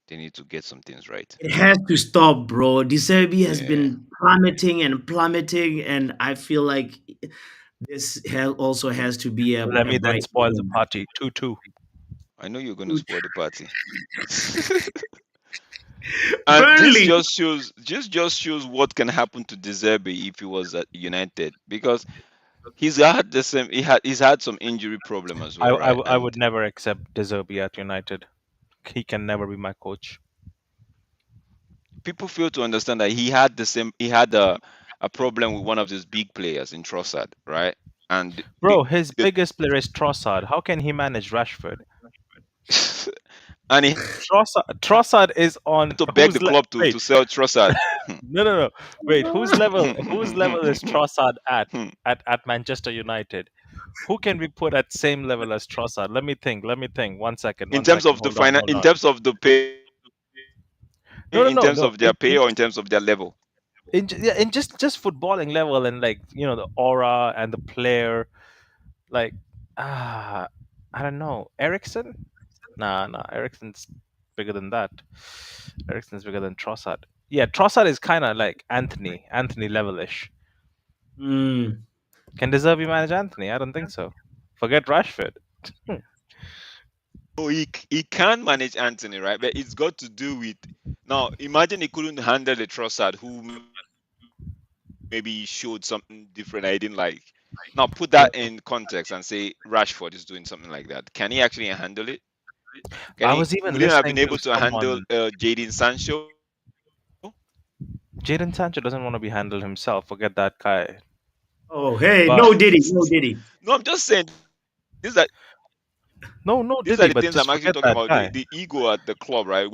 They need to get some things right. It has to stop, bro. De Serbi has Yeah. been plummeting and plummeting, and I feel like this also has to be Let a me then bright spoil the party. 2-2. I know you're gonna spoil the party. And this Burnley. just shows what can happen to De Zerbi if he was at United, because he's had some injury problem as well, right? I And would never accept De Zerbi at United. He can never be my coach. people fail to understand that he had a problem with one of his big players in Trossard, right? And the, Bro, his the biggest player is Trossard. How can he manage Rashford? and he Trossard is on had to beg whose the club to wait, to sell Trossard. no. Wait, whose level is Trossard at Manchester United? Who can we put at same level as Trossard? Let me think. in One terms second. of the final, in terms of the pay, in terms No. of their pay, or in terms of their level. In just footballing level and like the aura and the player, like ah, I don't know. Eriksen? Nah. Eriksen's bigger than that. Eriksen's bigger than Trossard. Yeah, Trossard is kind of like Anthony levelish. Mm. Can Deserve manage Anthony? I don't think so. Forget Rashford. Hmm. No, he can manage Anthony, right? But it's got to do with, now. Imagine he couldn't handle the Trossard, who maybe showed something different I didn't like. Now put that in context and say Rashford is doing something like that. Can he actually handle it? Can I he? was even Would he have listening been to able to handle someone. Jadon Sancho? Jadon Sancho doesn't want to be handled himself. Forget that guy. Oh, hey, But no Diddy, no Diddy. No, I'm just saying these are no, these did are he? the But things I'm just actually forget talking that about. The guy. the ego at the club, right?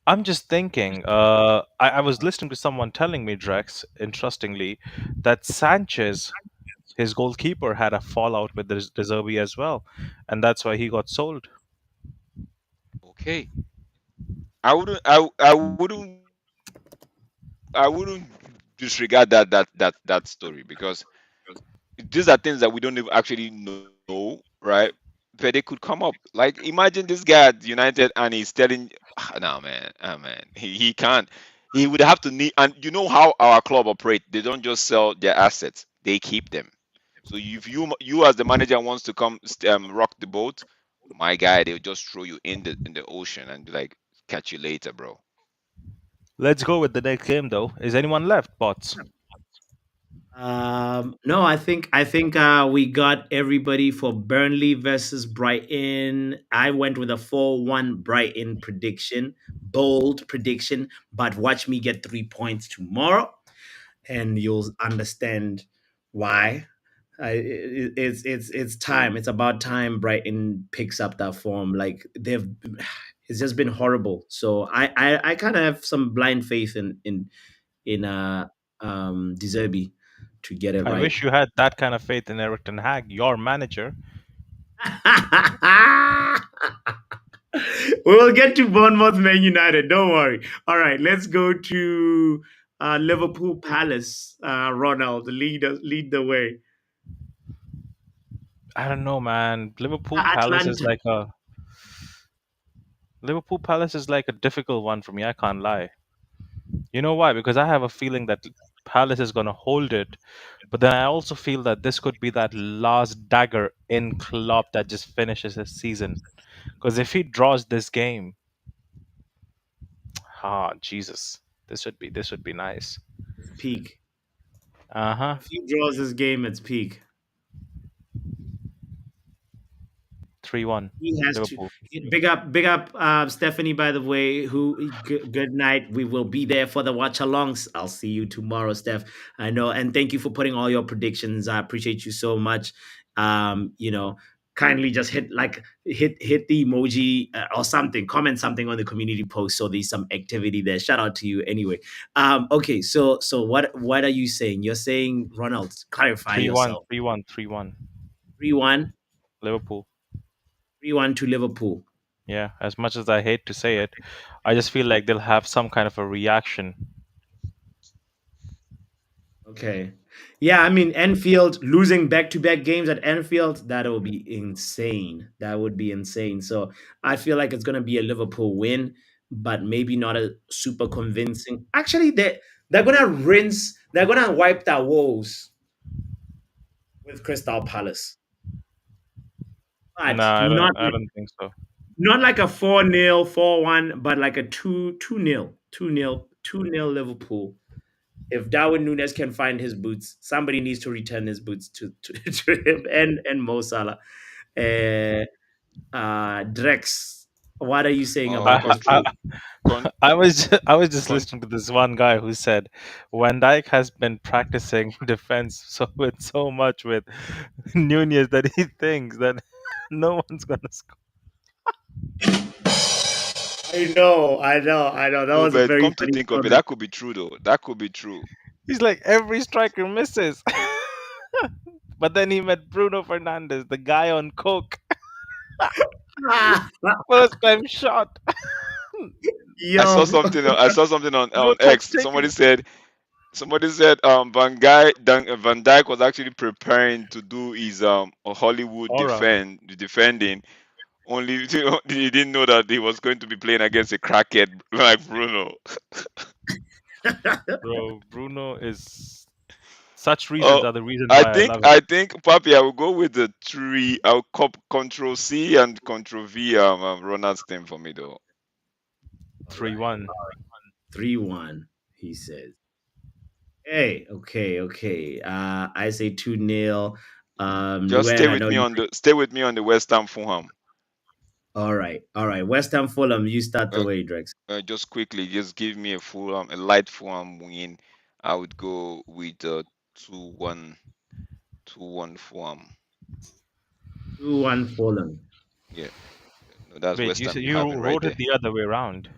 I'm just thinking. I was listening to someone telling me, Drex, interestingly, that Sanchez, his goalkeeper, had a fallout with De Zerbi as well, and that's why he got sold. Okay, I wouldn't disregard that story, because these are things that we don't even actually know, right? But they could come up. Like, imagine this guy at United and he's telling, no man, he can't. He would have to need, and you know how our club operate. They don't just sell their assets; they keep them. So if you as the manager wants to come rock the boat, my guy, they'll just throw you in the ocean and be like, catch you later, bro. Let's go with the next game, though. Is anyone left, bots? No, I think we got everybody for Burnley versus Brighton. I went with a 4-1 Brighton prediction, bold prediction, but watch me get 3 points tomorrow, and you'll understand why. It's time. It's about time Brighton picks up that form. Like it's just been horrible. So I kind of have some blind faith in in De Zerbi to get it I right. wish you had that kind of faith in Eriktenhag, your manager. We will get to Bournemouth Man United. Don't worry. All right, let's go to Liverpool Palace. Ronald, lead the way. I don't know, man. Atlanta. Liverpool Palace is like a difficult one for me. I can't lie. You know why? Because I have a feeling that Palace is going to hold it, but then I also feel that this could be that last dagger in Klopp that just finishes his season. Because if he draws this game, Jesus, this would be nice. It's peak. Uh huh. If he draws this game, it's peak. 3-1 He has to. Liverpool. Big up, Stephanie. By the way, who good night. We will be there for the watch alongs. I'll see you tomorrow, Steph. I know, and thank you for putting all your predictions. I appreciate you so much. You know, kindly just hit the emoji or something. Comment something on the community post so there's some activity there. Shout out to you anyway. Okay, so what are you saying? You're saying Ronald, clarify 3-1, yourself. 3-1, 3-1 3-1, Liverpool. 3-1 to Liverpool. Yeah, as much as I hate to say it, I just feel like they'll have some kind of a reaction. Okay. Yeah, I mean, Enfield losing back-to-back games at Enfield, that would be insane. That would be insane. So I feel like it's going to be a Liverpool win, but maybe not a super convincing. Actually, they're going to they're going to wipe their woes with Crystal Palace, No, but not I don't think so. not like a 4-0, 4-1, but like a 2-0, 2-0, 2-0 Liverpool. If Darwin Nunes can find his boots, somebody needs to return his boots to him and Mo Salah. Uh, Drex, what are you saying Oh, about this I, I, trade? con I was just con listening to this one guy who said Van Dijk has been practicing defense so much with Nunez that he thinks that no one's gonna score. I know. That no, was a but very come to funny think of it, comment. that could be true though. That could be true. He's like every striker misses, but then he met Bruno Fernandes, the guy on coke, Ah, first time shot, yo, I saw something no on touch X. taken. Somebody said Van Dijk was actually preparing to do his Hollywood Aura, defending. Only he didn't know that he was going to be playing against a crackhead like Bruno. bro. Bruno is such reasons Oh, are the reason why I love him. I think Papi, I will go with the three. I'll cop Control C and Control V. Ronald's team for me though. 3-1. 3-1, he says. Hey, okay. I say 2-0. Just When I know you. stay with me on the West Ham Fulham. All right. West Ham Fulham, you start the Uh, way, Drex. just quickly, just give me a light Fulham win. I would go with 2-1, 2-1 Fulham. 2-1 Fulham. Yeah, no, that's Wait, West you Ham said you you have it right wrote it there. the other way around.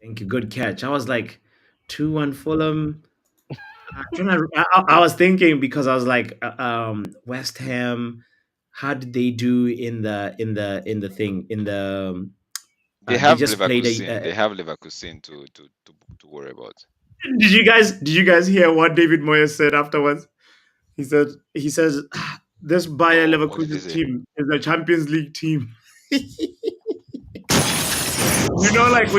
Thank you. Good catch. I was like 2-1 Fulham. I was thinking because I was like, West Ham. How did they do in the thing in the? They They have just played Leverkusen. a. They have Leverkusen to worry about. Did you guys hear what David Moyes said afterwards? He says this Bayer Oh, what did they Leverkusen say? team is a Champions League team. Like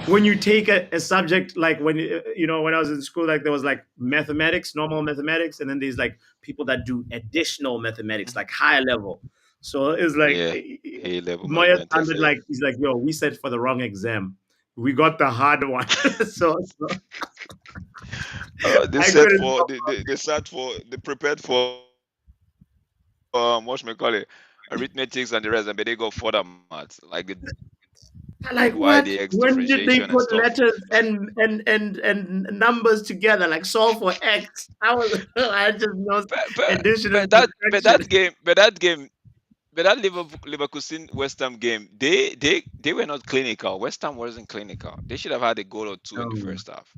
when you take a subject, like when when I was in school, like there was like mathematics, normal mathematics, and then there's like people that do additional mathematics, like higher level. So it's like Yeah, A level Moya mathematics. sounded like he's like, yo, we set for the wrong exam. We got the hard one. So They I set couldn't for they prepared for what may call it arithmetics and the rest, and but they go further maths like the like y, what? the x When did they differentiation and put stuff. letters and numbers together? Like solve for X. I just know But but addition but and that but subtraction. that game but that game but that Leverkusen West Ham game, they were not clinical. West Ham wasn't clinical. They should have had a goal or two in the No, first half.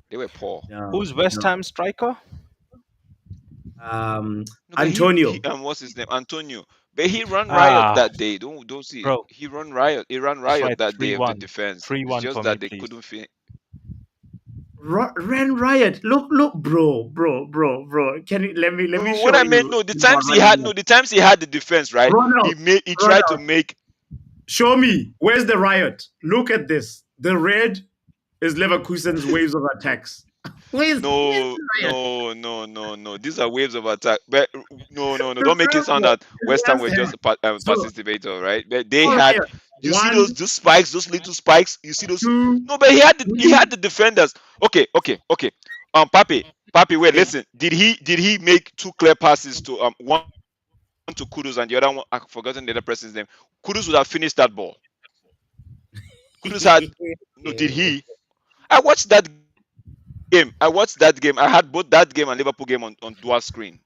They were poor. no, Who's West no. Ham striker? Um, No, but he Antonio. what's his name? Antonio. But he run riot Ah, that day. Don't see. bro, He run riot. He ran that's riot right. that day Three of the one, defense. three It's one just for me, that they please. couldn't finish. Ran riot. Look, bro. Can you let me No, what show I meant, you? no, the times he had, no, the times he had the defense, right? Ronald, He tried to Ronald, make. show me. Where's the riot? Look at this. The red is Leverkusen's waves of attacks. Where's No, the riot? no. These are waves of attack. But no. The Don't make it first sound one that is West Ham West were Ham. just a So participator, right? But they all had. right, You see one, those spikes, those little spikes. You see those. two, No, but he three. had the defenders. Okay. Papi, wait, Okay. listen. Did he make two clear passes to one to Kudus and the other one? I've forgotten the other person's name. Kudus would have finished that ball. Kudus had. No, did he? I watched that game. I had both that game and Liverpool game on dual screen.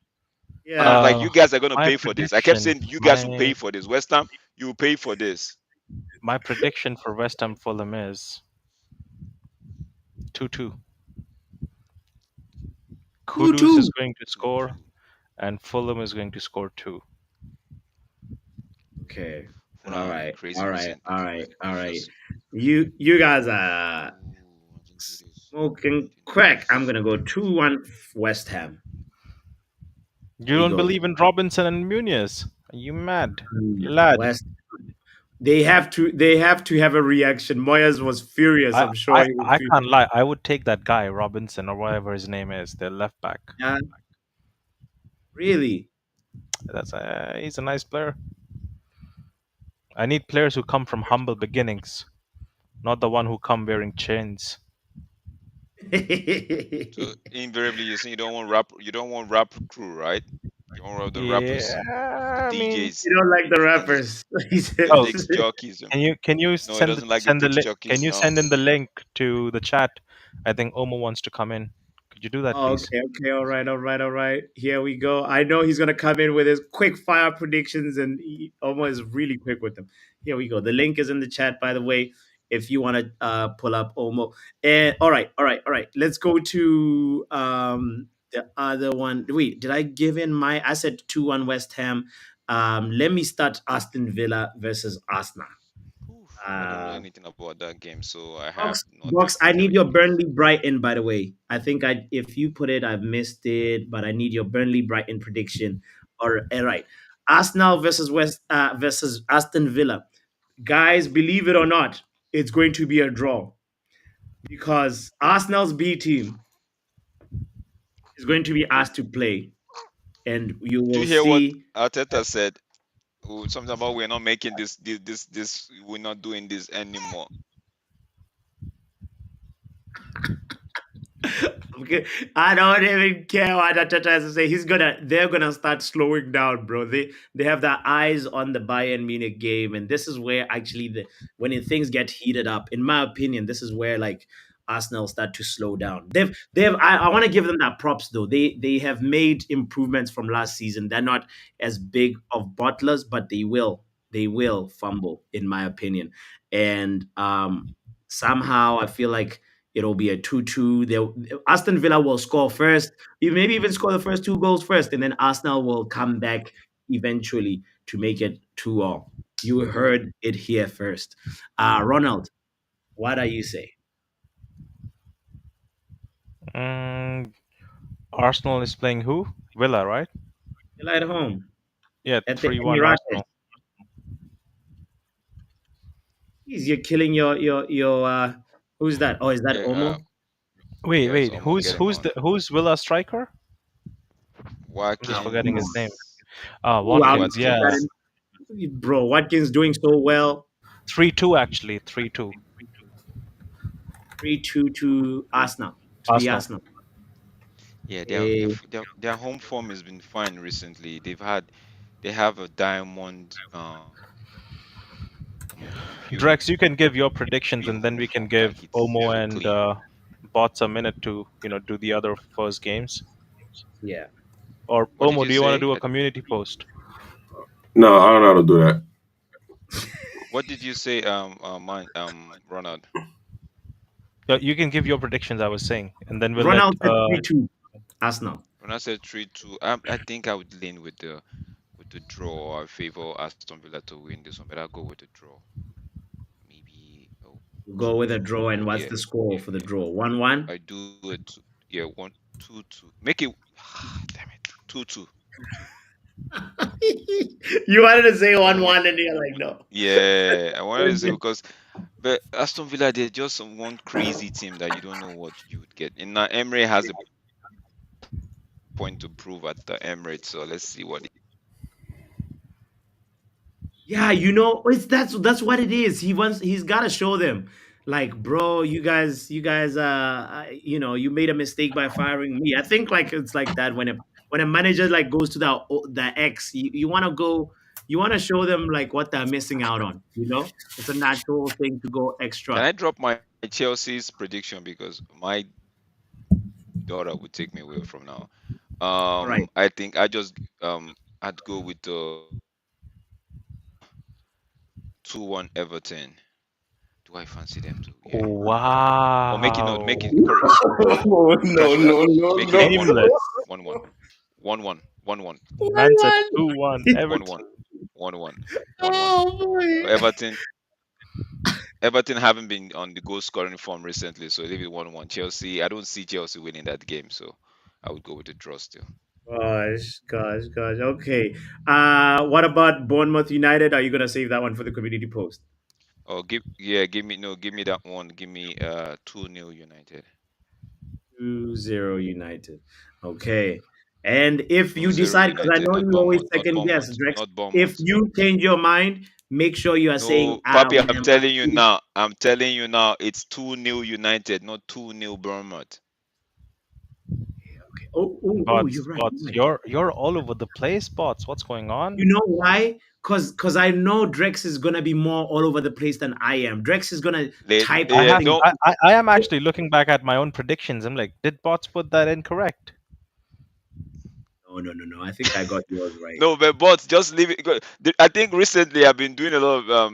And I'm Yeah. like, you guys are gonna My pay for this. I kept prediction, saying you guys will my pay for this. West Ham, you will pay for this. my prediction for West Ham Fulham is 2-2. Two Kudus is two. going to Two, score, two. and Fulham is going to score two. Okay. Fulham will be crazy recently. All It's right. just You guys are ooh, Argentina's smoking crack. I'm Argentina's gonna go 2-1 West Ham. You Here we don't go. believe in Robinson and Muniz? Are you mad, lad? West. They have to have a reaction. Moyes was furious. I, I'm sure I he was I furious. can't lie. I would take that guy Robinson or whatever his name is, their left back. Yeah, really. He's a nice player. I need players who come from humble beginnings, not the one who come wearing chains. so invariably you say you don't want rap crew, right? You don't want the rappers, the Yeah, I mean, DJs, You don't like the and rappers. He the says. oh, disc jockeys. can you No, he doesn't like the disc can jockeys. you No. send in the link to the chat? I think Omo wants to come in. Could you do that, Oh, please? okay. All right. Here we go. I know he's gonna come in with his quick fire predictions, and he almost is really quick with them. Here we go. The link is in the chat, by the way, if you want to pull up Omo. And all right. Let's go to the other one. Wait, did I give in my? I said 2-1 West Ham. Let me start Aston Villa versus Arsenal. Oof, I don't know Uh, anything about that game, so I have nothing Box, to I tell need you. your Burnley Brighton, by the way. I think I if you put it, I've missed it, but I need your Burnley Brighton prediction. All right. Arsenal versus Aston Villa. Guys, believe it or not, it's going to be a draw because Arsenal's B team is going to be asked to play, and you Did will you hear what see. Arteta said? Oh, something about we're not making this. We're not doing this anymore. Okay, I don't even care what Arteta has to say. They're gonna start slowing down, bro. They have their eyes on the Bayern Munich game, and this is where actually things get heated up. In my opinion, this is where like Arsenal start to slow down. They've I want to give them that props though. They have made improvements from last season. They're not as big of bottlers, but they will fumble, in my opinion. And somehow I feel like it'll be a 2-2. Aston Villa will score first. You maybe even score the first two goals first, and then Arsenal will come back eventually to make it 2-all. You heard it here first. Ronald, what do you say? Mm, Arsenal is playing who? Villa, right? Villa at home Yeah, at the 3-1 Emirates. Arsenal. Jeez, you're killing your. Who's that? Oh, is that Yeah, Omo? Wait. yes, almost Who's get him who's on. the who's Villa striker? I'm just forgetting his name. Watkins. Ooh, I'll Watkins. put that Yeah, Watkins. in. Bro, Watkins doing so well. 3-2 actually. 3-2 3-2 to Arsenal. To the Arsenal. Arsenal. Yeah, Eh, their home form has been fine recently. They have a diamond midfield Drex, you can give your predictions, and then home we can form. Like give it's Omo very and clean. Bots a minute to do the other first games. yeah. Or What did Omo, you do you want to say? do a community post? No, I don't know how to do that. What did you say, Ronald? You can give your predictions. I was saying, and then we'll let. Ronald said 3-2 Arsenal. Ronald said 3-2. I think I would lean with the draw. I favor Aston Villa to win this one, but I'll go with the draw. Maybe Go with a 2-2. draw, and what's Yeah, the score yeah, for the yeah. draw? 1-1. I do it. Yeah, 1-2-2. Make it. Damn it. 2-2. You wanted to say I want. 1-1, and you're like, no. Yeah, I wanted to say because, but Aston Villa, they're just one crazy team that you don't know what you would get. And now Emery has a point to prove at the Emirates, so let's see what he can do. Yeah, that's what it is. He's got to show them, like, bro, you made a mistake by firing me. I think like it's like that when a manager like goes to the X, you want to go, you want to show them like what they're missing out on. It's a natural thing to go Can extra. I drop my Chelsea's prediction because my daughter would take me away from now? All right. I think I'd go with 2-1 Everton. Do I fancy them to? Yeah. Or make it, no, make Wow. it Oh, no, crash that. no, no, Make it no. 1-1. Aimless. 1-1. 1-1. 1-1. Man said 1-1. 2-1 1-1. Everton. 1-1. 1-1. Oh boy. Everton haven't been on the goal scoring form recently, so leave it 1-1. Chelsea, I don't see Chelsea winning that game, so I would go with the draw still. Gosh. Okay. What about Bournemouth United? Are you gonna save that one for the community post? Oh, give me that one. Give me 2-0 United. 2-0 United. Okay. And if you 2-0 decide, because I United, know not you always Bournemouth, not second guess, Bournemouth, Drex, not if Bournemouth. you change your mind, make sure you are saying, No, Papi, I'm man, telling you now. I'm telling you now. It's 2-0 United, not 2-0 Bournemouth. oh, Bots, you're right. bots. You're right. You're all over the place, bots. What's going on? You know why? Because I know Drex is gonna be more all over the place than I am. Drex is gonna type I Yeah, have. something. don't. I am actually looking back at my own predictions. I'm like, did bots put that incorrect? No. I think I got yours right. No, but just leave it. I think recently I've been doing a lot of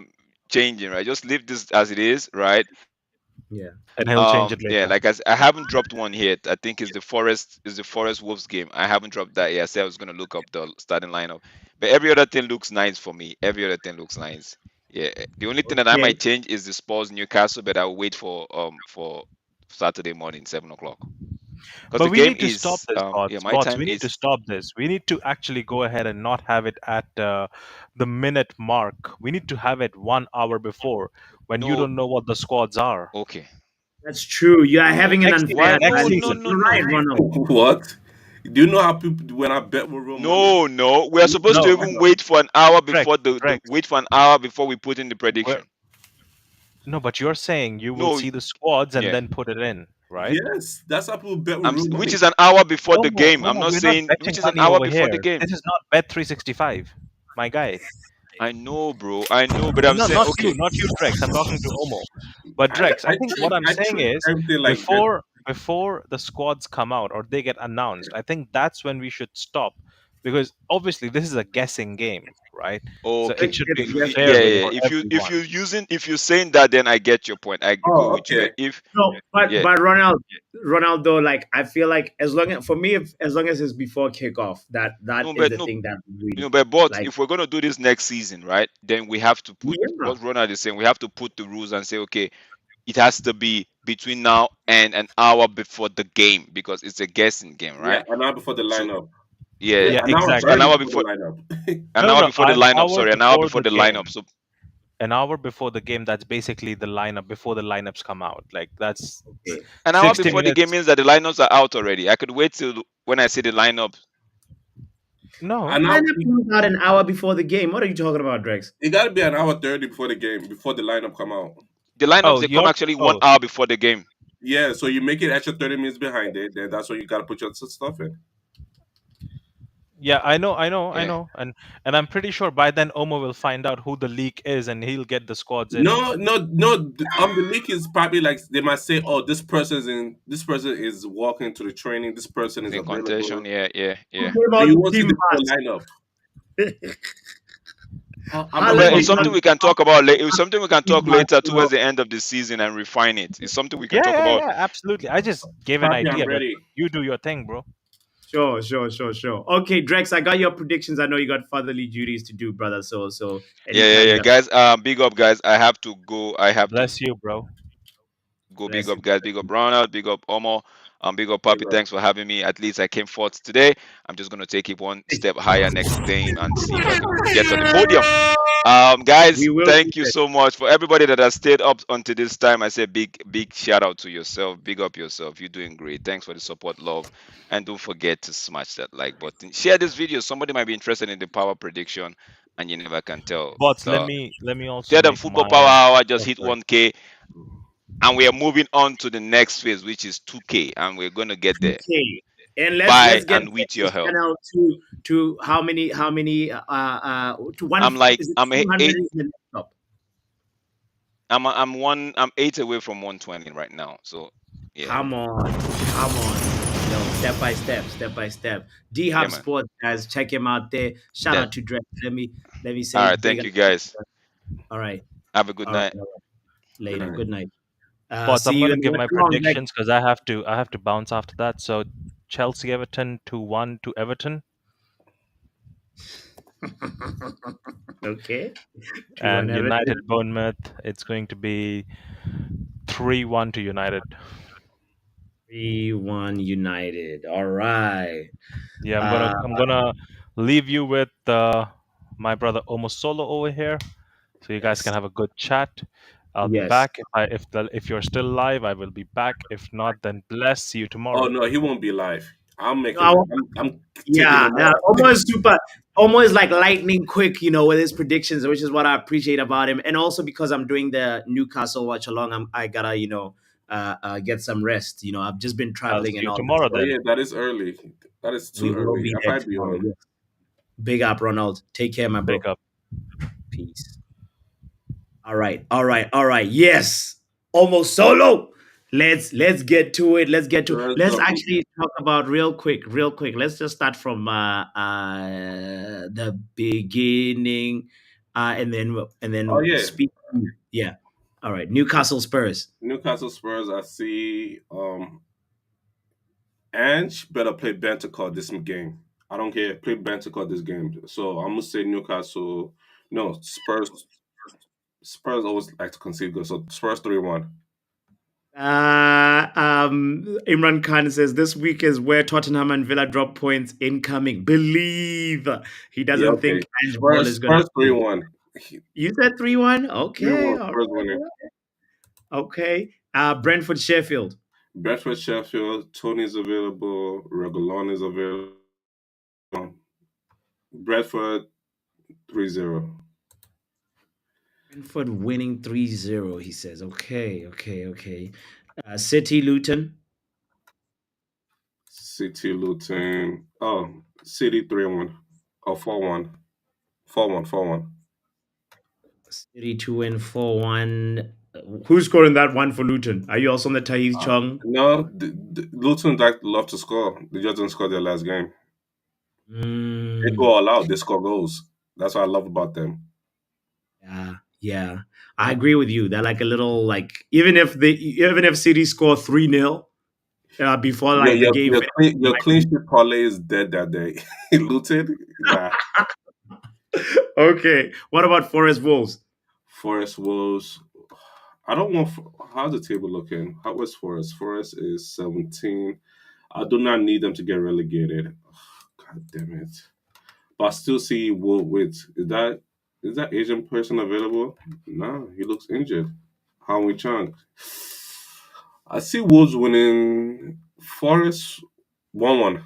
changing, right? Just leave this as it is, right? Yeah. And he'll change it Yeah, later. like I haven't dropped one yet. I think it's the Forest Wolves game. I haven't dropped that yet. I said I was gonna look up the starting lineup, but every other thing looks nice for me. Every other thing looks nice. Yeah, the only thing that I might Okay. change is the Spurs Newcastle, but I'll wait for Saturday morning 7 o'clock because But the we game need to stop is this, yeah, bots. my Bots, time we need to is stop this. We need to actually go ahead and not have it at the minute mark. We need to have it 1 hour before when you no. don't know what the squads are. Okay. That's true. You are No, having an Next unfair why? next No, advantage. no, season. no, You're right, no. Ronald. What? Do you know how people when I bet with real money? No. We are supposed to No, even wait for an hour Drex, before the Drex. wait for an hour before we put in the We're, prediction. no, but you're saying you will No, see the squads and yeah. then put it in, right? Yes, that's how people bet with real Which money. is an hour before the Omo, game. I'm Omo, not we're not saying which betting is an money hour over before the here. game. This is not Bet 365, my guy. I know, bro. I know, but I'm No, saying not you, Drex. I'm talking to Omo. But Drex, I think what I'm I saying treat is everything like bet. before the squads come out or they get announced, I think that's when we should stop because obviously this is a guessing game, right? So it okay. should It's be just fair Yeah, a with yeah. guess. for If everyone. you're saying that, then I get your point. I go Oh, with you. But okay. if No, but yeah, but Ronaldo, like I feel like as long as for me, as long as it's before kickoff, that no, is but the no, thing that really but like. if we're gonna do this next season, right? Then we have to put Yeah, what Ronald is saying. We have to put the rules and say, okay, it has to be between now and an hour before the game because it's a guessing game, Yeah, right? an hour before the So lineup. yeah, Yeah, Yeah, an hour so exactly. an very hour before the before lineup. an No, hour no, before the lineup. Sorry, an hour before before the the lineup. game. So An hour before the game, that's basically the lineup before the lineups come out. Like that's okay. an hour 60 before the game minutes. means that the lineups are out already. I could wait till when I see the lineup. No. An hour, Lineup comes out an hour before the game. What are you talking about, Drex? it got to be an hour 30 before the game, before the lineup come out. The lineups Oh, they come you're actually one oh, hour before the game. Yeah, so you make it extra 30 minutes behind it, then that's when you got to put your stuff in. yeah, I Yeah. know. And I'm pretty sure by then Omo will find out who the leak is and he'll get the squads in. No. The leak is probably like they might say, "Oh, this person's in. This person is walking to the training. This person It's is in contention. available." Yeah. Who came So out you to won't see team the full pass? lineup. But Haaland it's is not. something we can talk about. It's something we can He's talk later Barcelona. towards the end of the season and refine it. It's something we can Yeah, talk yeah, about. yeah, absolutely. I just gave an Papi, I'm idea, but ready. you do your thing, bro. Sure, sure, sure, sure. Okay, Drex, I got your predictions. I know you got fatherly duties to do, brother. So Yeah, yeah, anytime you yeah, got, guys. Big up, guys. I have to go. I have to Bless you, bro. go. Big bless up, you. guys. Big up, Ronald. Big up, Omo. Big up, Big Papi. up. Thanks for having me. At least I came forth today. I'm just gonna take it one step higher next game and see if I can get on the podium. Guys, We will do thank you that. so much for everybody that has stayed up until this time. I say big shout out to yourself. Big up yourself. You're doing great. Thanks for the support, love, and don't forget to smash that like button. Share this video. Somebody might be interested in the power prediction, and you never can tell. Bots, let me also Tell them make football power my. hour just Oh, hit sorry. 1K, and we are moving on to the next phase, which is 2K, and we're gonna get there Okay, and by let's get and with your this help. channel to how many to one I'm like is it I'm 200 eight. is the next top. I'm 8 away from 120 right now. So yeah, Come on, step by step, step by step. D yeah, Hub man. Sports, guys, check him out there. Shout That out to Drex. Let me all say right. big Thank up. you, guys. All right, Have a good all right, night. all right. Good Later. night. Good night. Bots, See I'm you gonna in give the my next round, Drex. predictions because I have to bounce after that. So Chelsea Everton 2-1 to Everton, Okay. 2-1 and Everton. United Bournemouth. It's going to be 3-1 to United. 3-1 United. All right. Yeah, I'm gonna Uh, I'm gonna leave you with my brother Omosolo over here, so you guys can yes. have a good chat. I'll be Yes. back if you're still live. I will be back. If not, then bless. See you Oh tomorrow. no, he won't be live. I'm No, making. I'm taking yeah, him off. almost like lightning quick, with his predictions, which is what I appreciate about him. And also because I'm doing the Newcastle watch along, I gotta, get some rest. I've just been I'll traveling see and you all that. tomorrow Oh So yeah, then. that is early. That is we too will early. be I there might be tomorrow. on. Yes. Big up, Ronald. Take care, my Big bro. up. Peace. All right, all right, all right. Yes, almost solo. Let's get to it. Let's get to. Let's Let's go. actually talk about real quick. Let's just start from the beginning, and then Oh yeah, speak. Yeah. All right. Newcastle Spurs. Newcastle Spurs. I see. Ange better play Bentancur this game. I don't care. Play Bentancur this game. So I'm gonna say Newcastle. No, Spurs. Spurs always like to concede goals. So Spurs 3-1. Imran Khan says this week is where Tottenham and Villa drop points incoming. Believe he Yeah, doesn't okay. think Ange Ball is gonna. Spurs 3-1. You said 3-1. 3-1. Okay. All Spurs right. winning. Okay. Brentford Sheffield. Bradford Sheffield. Tony's available. Regulon is available. Bradford 3-0. Brentford winning 3-0. He says. Okay. Okay. Okay. City Luton. City Luton. Oh, City 3-1. Oh, 4-1. 4-1. 4-1. City 2-win 4-1. Who's scoring that one for Luton? Are you also on the Tahith Chong? No, Luton like love to score. They just didn't score their last game. They go Mm, all out. They score goals. That's what I love about them. yeah. Yeah. I agree with you. They're like a little like even if City score 3-0 before Your like the your game your finishes, clean, your clean sheet parlay is dead that day. Luton, nah. okay. What about Forest Wolves? Forest Wolves. I don't want. How's the table looking? How was Forest? Forest is 17. I do not need them to get relegated. God damn it! But I still see Wolf with. Is that Asian person available? No, he looks injured. Howie Chang. I see Wolves winning. Forest 1-1.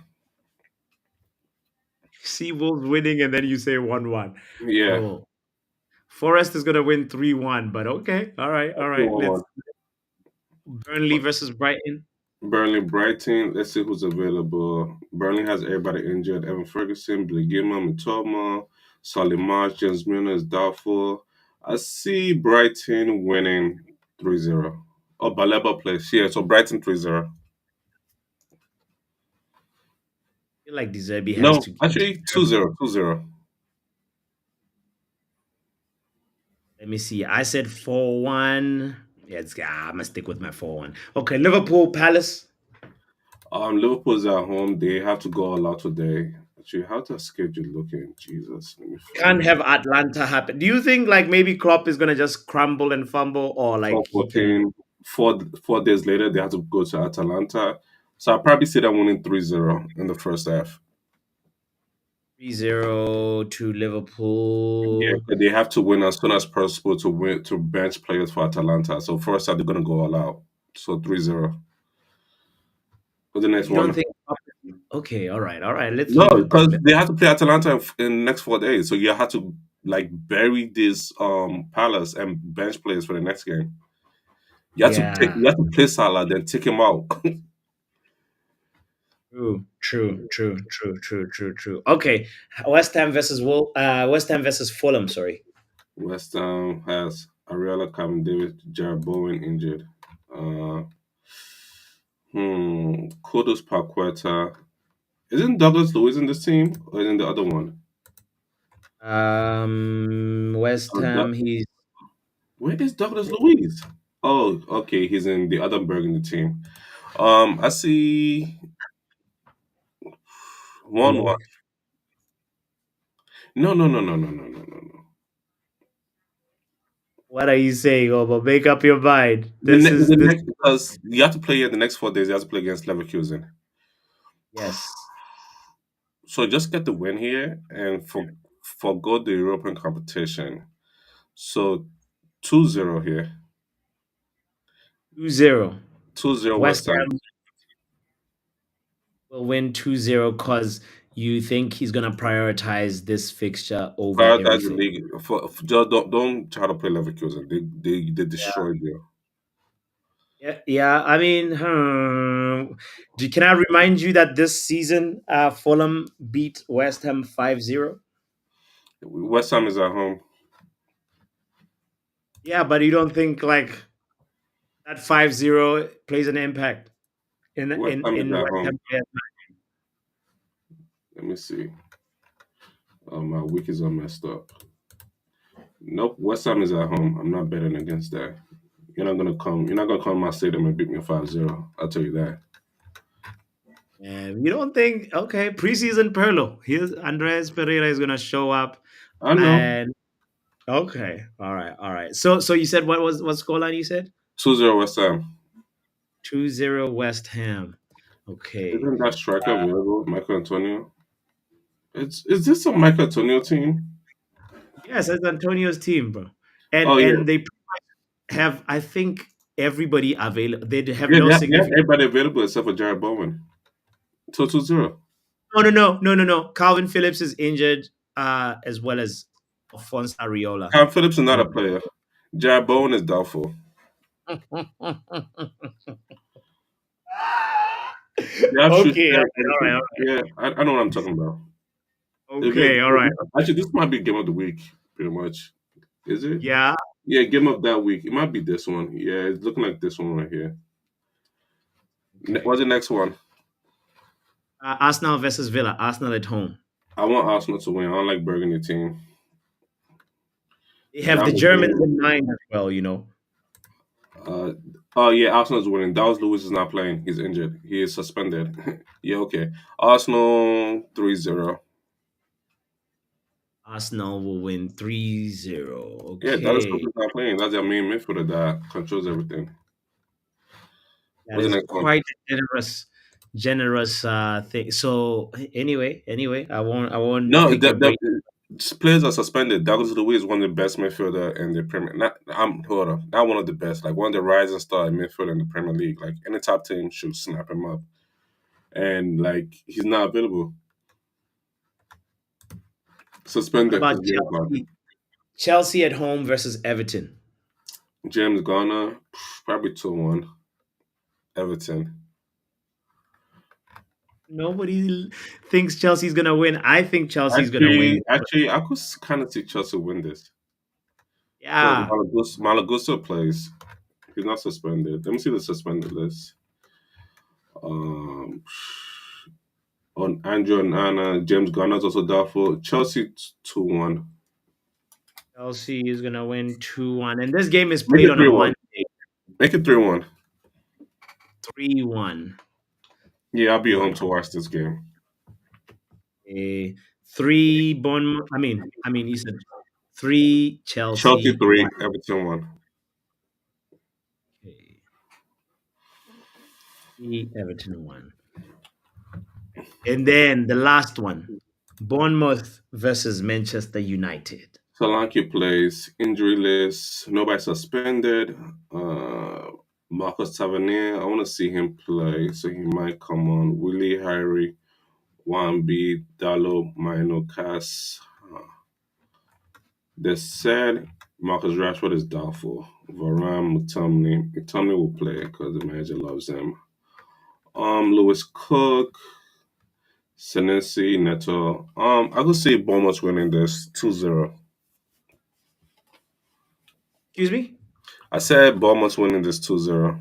See Wolves winning and then you say 1-1. Yeah, Oh. Forest is gonna win 3-1, but okay. All right, I all see right. Let's 1-1. Burnley versus Brighton. Burnley, Brighton. Let's see who's available. Burnley has everybody injured. Evan Ferguson, Bligima, Mitoma, Solly March, James Milner is doubtful. I see Brighton winning 3-0. Oh, Baleba plays. Yeah, so Brighton 3-0. I feel like De Zerbi has No, to actually 2-0. 2-0. me see. I said 4-1. Yeah, I'm gonna stick with my 4-1. Okay, Liverpool Palace. Liverpool's at home. They have to go all out today. Actually, how's the schedule looking? Jesus, let me Can't find have Atlanta happen. Do you think like maybe Klopp is gonna just crumble and fumble, or like he can 4-14. 4 days later, they have to go to Atalanta. So I'll probably see them winning 3-0 in the first half. 3-0 to Yeah, Liverpool? but they have to win as soon as possible to win to bench players for Atalanta. So first half they're gonna go all out. So 3-0. For the next You don't one. think? Okay, all right. Let's No, leave it there. because they have to play Atalanta in the next 4 days. So you have to like bury this Palace and bench players for the next game. Yeah, You have to play Salah, then take him out. true. Okay, West Ham versus Fulham. Sorry. West Ham has Ariella Calvin David, Jared Bowen injured. Uh Kodos Paqueta. Isn't Douglas Lewis in this team? Or in the other one? West Uh, Ham. He's Where is Douglas Luiz? Oh, okay, he's in the other Burgundy team. I see 1-1. No. What are you saying, Oba? Make up your mind. The This. next because you have to play the next 4 days. You have to play against Leverkusen. Yes, So just get the win here and forgo the European competition. So 2-0 here. 2-0. 2-0 West West Ham. Ham will win 2-0 because you think he's gonna prioritize this fixture over Prioritize the everything. league. Just don't try to play Leverkusen. They destroyed you. Yeah. I mean, can I remind you that this season, Fulham beat West Ham 5-0? West Ham is at home. Yeah, but you don't think like that 5-0 plays an impact in West Ham is at West home. Ham players' Let me see. My week is all messed up. Nope, West Ham is at home. I'm not betting against that. You're not gonna come to my stadium and beat me 5-0. I'll tell you that. And you don't think, okay, preseason Perlo. Here's Andres Pereira is gonna show up, I know. and okay, all right. So you said what scoreline you said? 2-0 West Ham. 2-0 West Ham. Okay. Isn't that striker available? Michael Antonio? Is this a Michael Antonio team? Yes, that's Antonio's team, bro. Oh yeah. And they have, I think, everybody available. They have Yeah, no they have significant. everybody available except for Jared Bowen. So 2-0. No. Calvin Phillips is injured, as well as Alphonse Ariola. Cam Phillips is not a player. Jared Bowen is doubtful. They have shoot Okay, everything. Yeah, I know what I'm talking about. all right. Actually, this might be game of the week, pretty much. Is it? Yeah. Yeah, game of that week. It might be this one. Yeah, it's looking like this one right here. Okay. What's the next one? Arsenal versus Villa. Arsenal at home. I want Arsenal to win. I don't like Burgundy team. They have the Down Germans again. in mind as well. Uh, oh yeah, Arsenal's winning. Dawes Lewis is not playing. He's injured. He is suspended. Yeah, okay. Arsenal 3-0. Arsenal will win 3-0. Yeah, Dallas Okay. Cook is not playing. That's their main midfielder that controls everything. That What's the is next one? quite a generous thing. So anyway, I won't No, pick your brain. players are suspended. Douglas Luiz is one of the best midfielder in the Premier. Hold on, not one of the best. Like one of the rising star midfielder in the Premier League. Like any top team should snap him up, and like he's not available. What Suspended about because James Garner. Chelsea? Chelsea at home versus Everton. James Garner, probably 2-1. Everton. Nobody thinks Chelsea's gonna win. I think Chelsea's gonna win. Actually, I could kind of see Chelsea win this because Yeah. Malagusto plays. He's not suspended. Let me see the suspended list. Um, on Andrew and Anna, James Garner's also doubtful. Chelsea 2-1. Chelsea is gonna win 2-1, and this game is Make played it on a 3-1. Monday. Make it 3-1. 3-1. Yeah, I'll be All home right. to watch this game. A three Bournemouth. I mean, you said three Chelsea Chelsea 3, one. Everton 1. Okay. Three Everton one. And then the last one, Bournemouth versus Manchester United. Solanke plays, injury list, nobody suspended. Uh, Marcus Tavernier, I want to see him play, so he might come on. Willie, Harry, Wambi, Dallo, Mino, Cass. They said Marcus Rashford is doubtful. Varane, Mutomney will play because the manager loves him. Lewis Cook, Senesi, Neto. I could see Bournemouth winning this 2-0. Excuse me? I said Bournemouth winning this 2-0.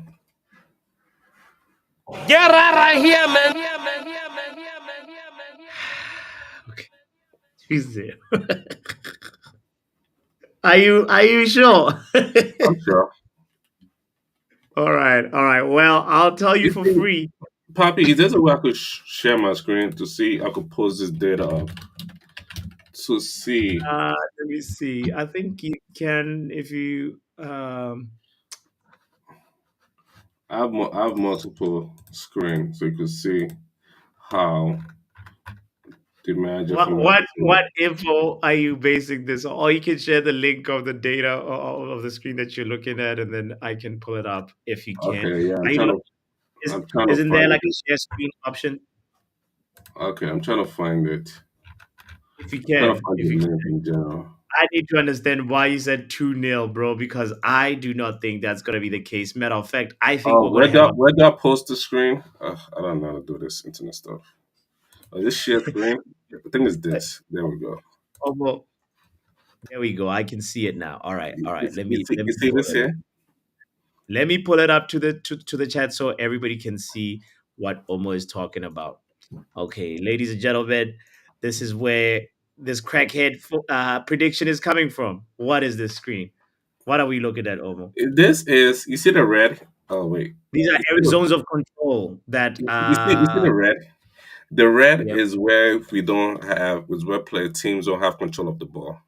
Get right here, man. Okay. Tuesday. Are you sure? I'm sure. All right, all right. Well, I'll tell you You for see, free. Poppy, is there a way I could share my screen to see? I could post this data up to see. Let me see. I think you can if you I have multiple screens so you can see how the manager what from my what team. what info are you basing this on? Or you can share the link of the data of the screen that you're looking at, and then I can pull it up if you can. Okay, yeah, Are you is I'm trying to isn't there find like it. a share screen option? Okay, I'm trying to find it. If you Trying to can, find if the you can. link in general. I need to understand why you said 2-0, bro, because I do not think that's gonna be the case. Matter of fact, I think Oh, we're gonna have a where do I post the screen? I don't know how to do this internet stuff. Oh, this share screen. I think it's this. There we go. oh, well, there we go. I can see it now. All right, all right. Let You me see pull this it up. here? Let me pull it up to the chat so everybody can see what Omo is talking about. Okay, ladies and gentlemen, this is where this crackhead prediction is coming from. What is this screen? What are we looking at, Omo? This is you see the red. Oh wait, These are you see the, zones of control that you see the red. The red yep, is where we don't have is where play teams don't have control of the ball,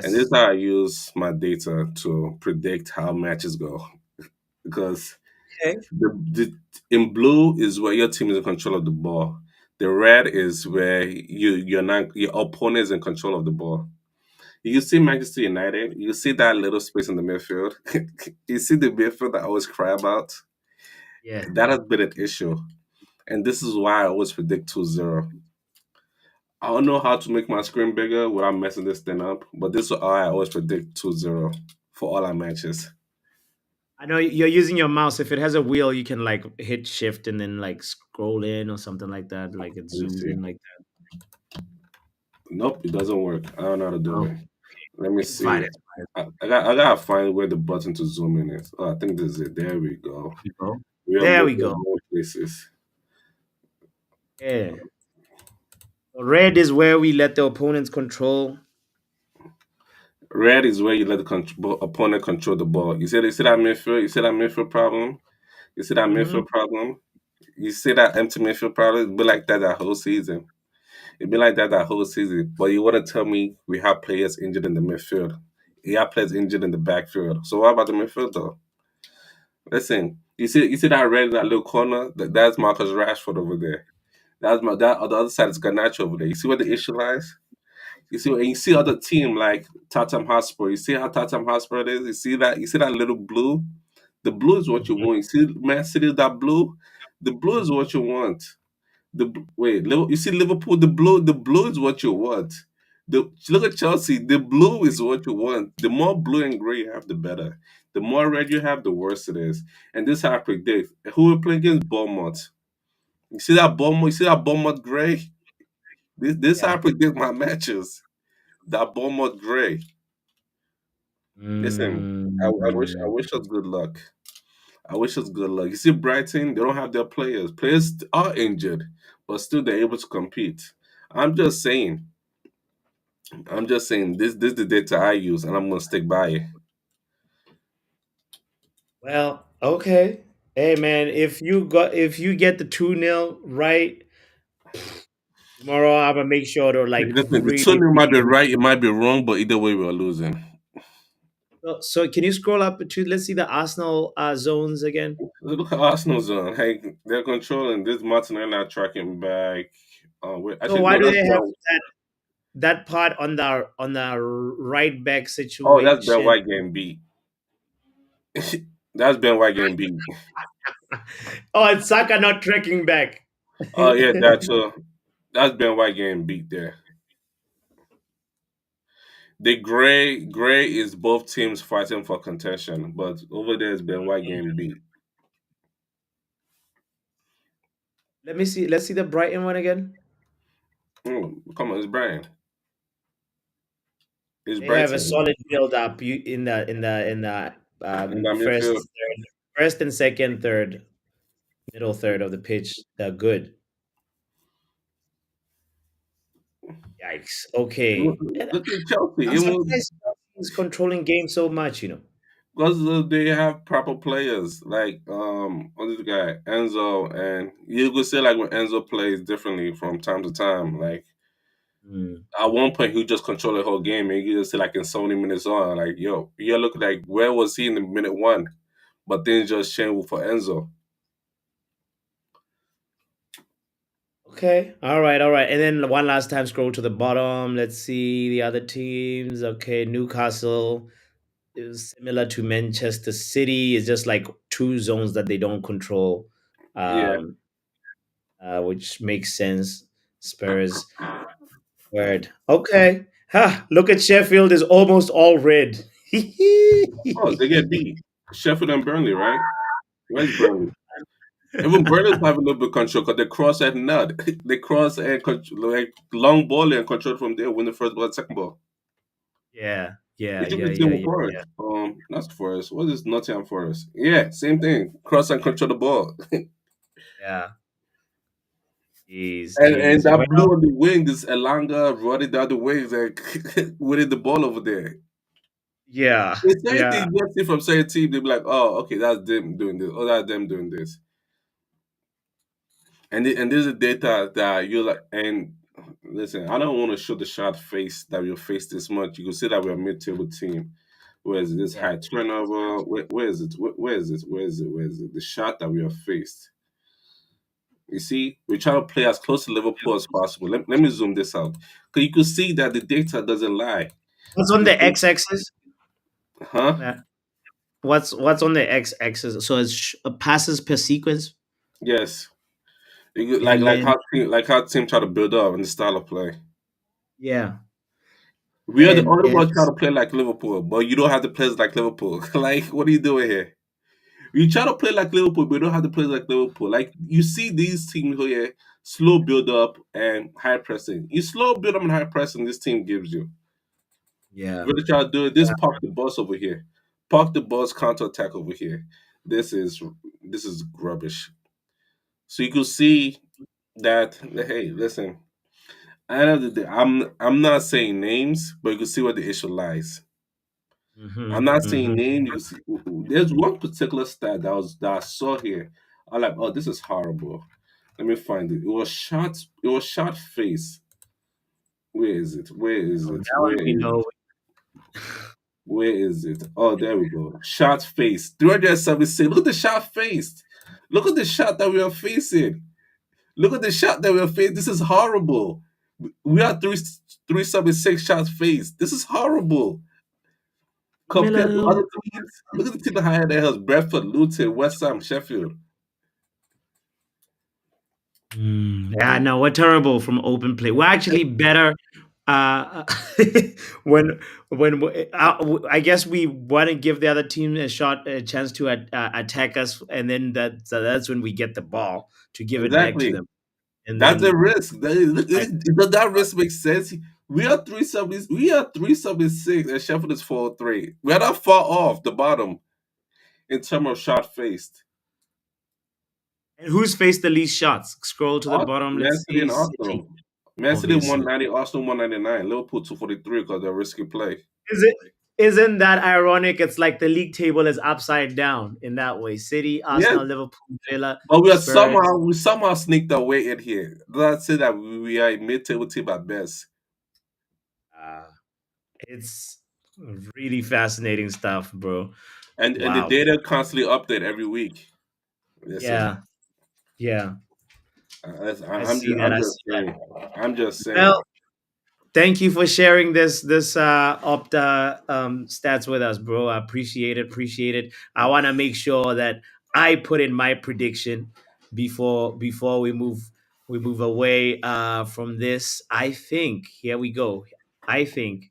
and this is yes. how I use my data to predict how matches go because Okay. the in blue is where your team is in control of the ball. The red is where you're not your opponent is in control of the ball. You see Manchester United, you see that little space in the midfield. You see the midfield that I always cry about. Yeah. That has been an issue. And this is why I always predict 2-0. I don't know how to make my screen bigger without messing this thing up, but this is why I always predict 2-0 for all our matches. I know you're using your mouse. If it has a wheel, you can like hit shift and then like scroll in or something like that. Like it Let me zooms see. in like Nope, it doesn't work. I don't know how to that. do Oh, it. Let me it's fine. see. It's fine. I gotta find where the button to zoom in is. Oh, I think this is it. There we go. There we go. There we We are go. more places. Yeah. Red is where we let the opponents control. Red is where you let the opponent control the ball. You see that midfield? You see that midfield problem? You see that Hmm. midfield problem? You see that empty midfield problem? It'd be like that whole season. It'd be like that whole season. But you want to tell me we have players injured in the midfield? We have players injured in the backfield. So what about the midfield though? Listen, you see that red in that little corner? That's Marcus Rashford over there. That's my that on the other side is Garnacho over there. You see where the issue lies? You see other team like Tottenham Hotspur. You see how Tottenham Hotspur it is. You see that little blue. The blue is what you want. You see Man City that blue. The blue is what you want. You see Liverpool. The blue is what you want. Look at Chelsea. The blue is what you want. The more blue and gray you have, the better. The more red you have, the worse it is. And this is how I predict. Who will play against Bournemouth? You see that Bournemouth? You see that Bournemouth gray? This how I Yeah. predict my matches. That Bournemouth gray. Listen, I Mm, wish us good luck. I wish us good luck. You see, Brighton, they don't have their players. Players are injured, but still they're able to compete. I'm just saying, I'm just saying this is the data I use, and I'm gonna stick by it. Well, okay. Hey man, if you get the 2-0 right tomorrow, I'm gonna make sure to like Listen, the really, tunnel might be really. right, it might be wrong, but either way we're losing. So can you scroll up to let's see the Arsenal zones again? Look at Arsenal's on. Hey, they're controlling this. Martinez not tracking back. Wait, So actually, why no, do that's they have Ben. that part on the right back Oh, that's Ben situation? White getting beat. That's Ben White getting beat. Oh, and Saka not tracking back. Oh yeah, that's that's Ben White getting beat there. The gray is both teams fighting for contention, but over there is Ben White getting beat. Let me see. Let's see the Brighton one again. Come on, it's Brian. It's They have a Brighton solid build up in the in that midfield. first and second, third, middle third of the pitch. They're good. Yikes. Look, Okay. And look at Chelsea. I'm Even surprised Chelsea's controlling game so much. because they have proper players like what's the guy Enzo, and you could say like when Enzo plays differently from time to time. Like Mm. at one point, he would just control the whole game, and you just say like in 70 minutes on, like yo, you look like where was he in the minute one? But things just changed for Enzo. Okay. All right. All right. And then one last time, scroll to the bottom. Let's see the other teams. Okay. Newcastle is similar to Manchester City. It's just like two zones that they don't control, Yeah. um, which makes sense. Spurs, word. Okay. Ha, look at Sheffield is almost all red. Oh, they get beat. Sheffield and Burnley, right? Where's Burnley? Even Burnley's have a little bit of control because they cross at nut. They cross and control, like long ball and control from there. Win the first ball, second ball. Yeah. Yeah. They took Yeah. the team Yeah. with Yeah. Forest. That's Forest. What is Nottingham Forest? Yeah, same thing. Cross and control the ball. Yeah. Jeez. And Jeez. that Well, blue on the wing is Elanga running down the wings like winning the ball over there. yeah. The same Yeah. thing you see from certain team, they be like, oh, okay, that's them doing this, or that's them doing this. And there's a data that you like and listen, I don't want to show the shot face that we face this much. You can see that we're a mid table team. Where is this Yeah. high turnover? Where is it? Where is it? Where is it? Where is it? The shot that we have faced. You see, we try to play as close to Liverpool as possible. Let me zoom this out. Because you can see that the data doesn't lie. What's on You the see, x-axis? huh? Yeah. What's on the x-axis? So it's passes per sequence, Yes. and then Like how team try to build up in the style of play. yeah, We are the and only ones trying it's to play like Liverpool, but you don't have the players like Liverpool. Like, what are you doing here? You try to play like Liverpool, but you don't have the players like Liverpool. Like you see these teams here, slow build up and high pressing. You slow build up and high pressing, this team gives you. yeah. Really try to do it. This park the bus over here. Park the bus counter attack over here. This is this is rubbish. So you can see that hey, listen, at the end of the day, I'm not saying names, but you can see where the issue lies. I'm not saying Hmm. names. You can see there's one particular stat that I saw here. I'm like, oh, this is horrible. Let me find it. It was shot face. Where is it? Where is Oh, it? that Where one we is it? know. Where is it? Oh, there we go. Shot face. 376. Look at the shot face. Look at the shot that we are facing. Look at the shot that we are facing. This is horrible. We are 376 shots faced. This is horrible. Compared to Similar. other teams, look at the team that had their house: Bradford, Luton, West Ham, Sheffield. Yeah, no, we're terrible from open play. We're actually better uh, when I guess we want to give the other team a chance to attack us, and then that's when we get the ball to give it back to Exactly. them, and That's a then risk. Does that risk make sense? We are 376 and Sheffield is 4-3. We're not far off the bottom in terms of shot faced. and who's faced the least shots? Scroll to the bottom. Let's Mancity see. and City. Arsenal. Man City obviously. 190, Arsenal 199, Liverpool 243 because they're risky play. Is it isn't that ironic? It's like the league table is upside down in that way. City, Yeah, Arsenal, Liverpool, Villa, but Spurs. we somehow sneaked our way in here. Let's say that we are a mid-table team at best. Uh, it's really fascinating stuff, bro. And the Wow. data constantly update every week. Listen, Yeah. Yeah. I see that. I'm I just see that. saying. I'm just saying. Well, thank you for sharing this Opta stats with us, bro. I appreciate it. Appreciate it. I want to make sure that I put in my prediction before we move away from this. I think here we go. I think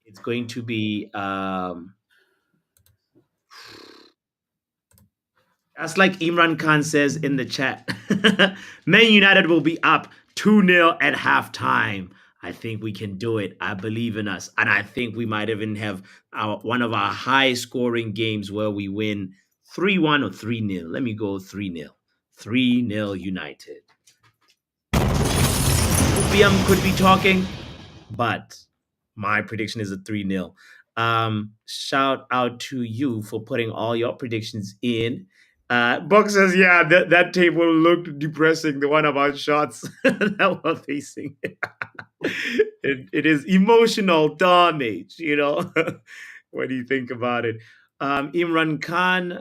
it's going to be that's like Imran Khan says in the chat. Man United will be up 2-0 at halftime. I think we can do it. I believe in us. And I think we might even have one of our high scoring games where we win 3-1 or 3-0. Let me go 3-0. 3-0 United. Opium could be talking, but my prediction is a 3-0. Shout out to you for putting all your predictions in. Buck says, yeah, that table looked depressing, the one about shots that we're facing. It is emotional damage, when you think about it. Imran Khan,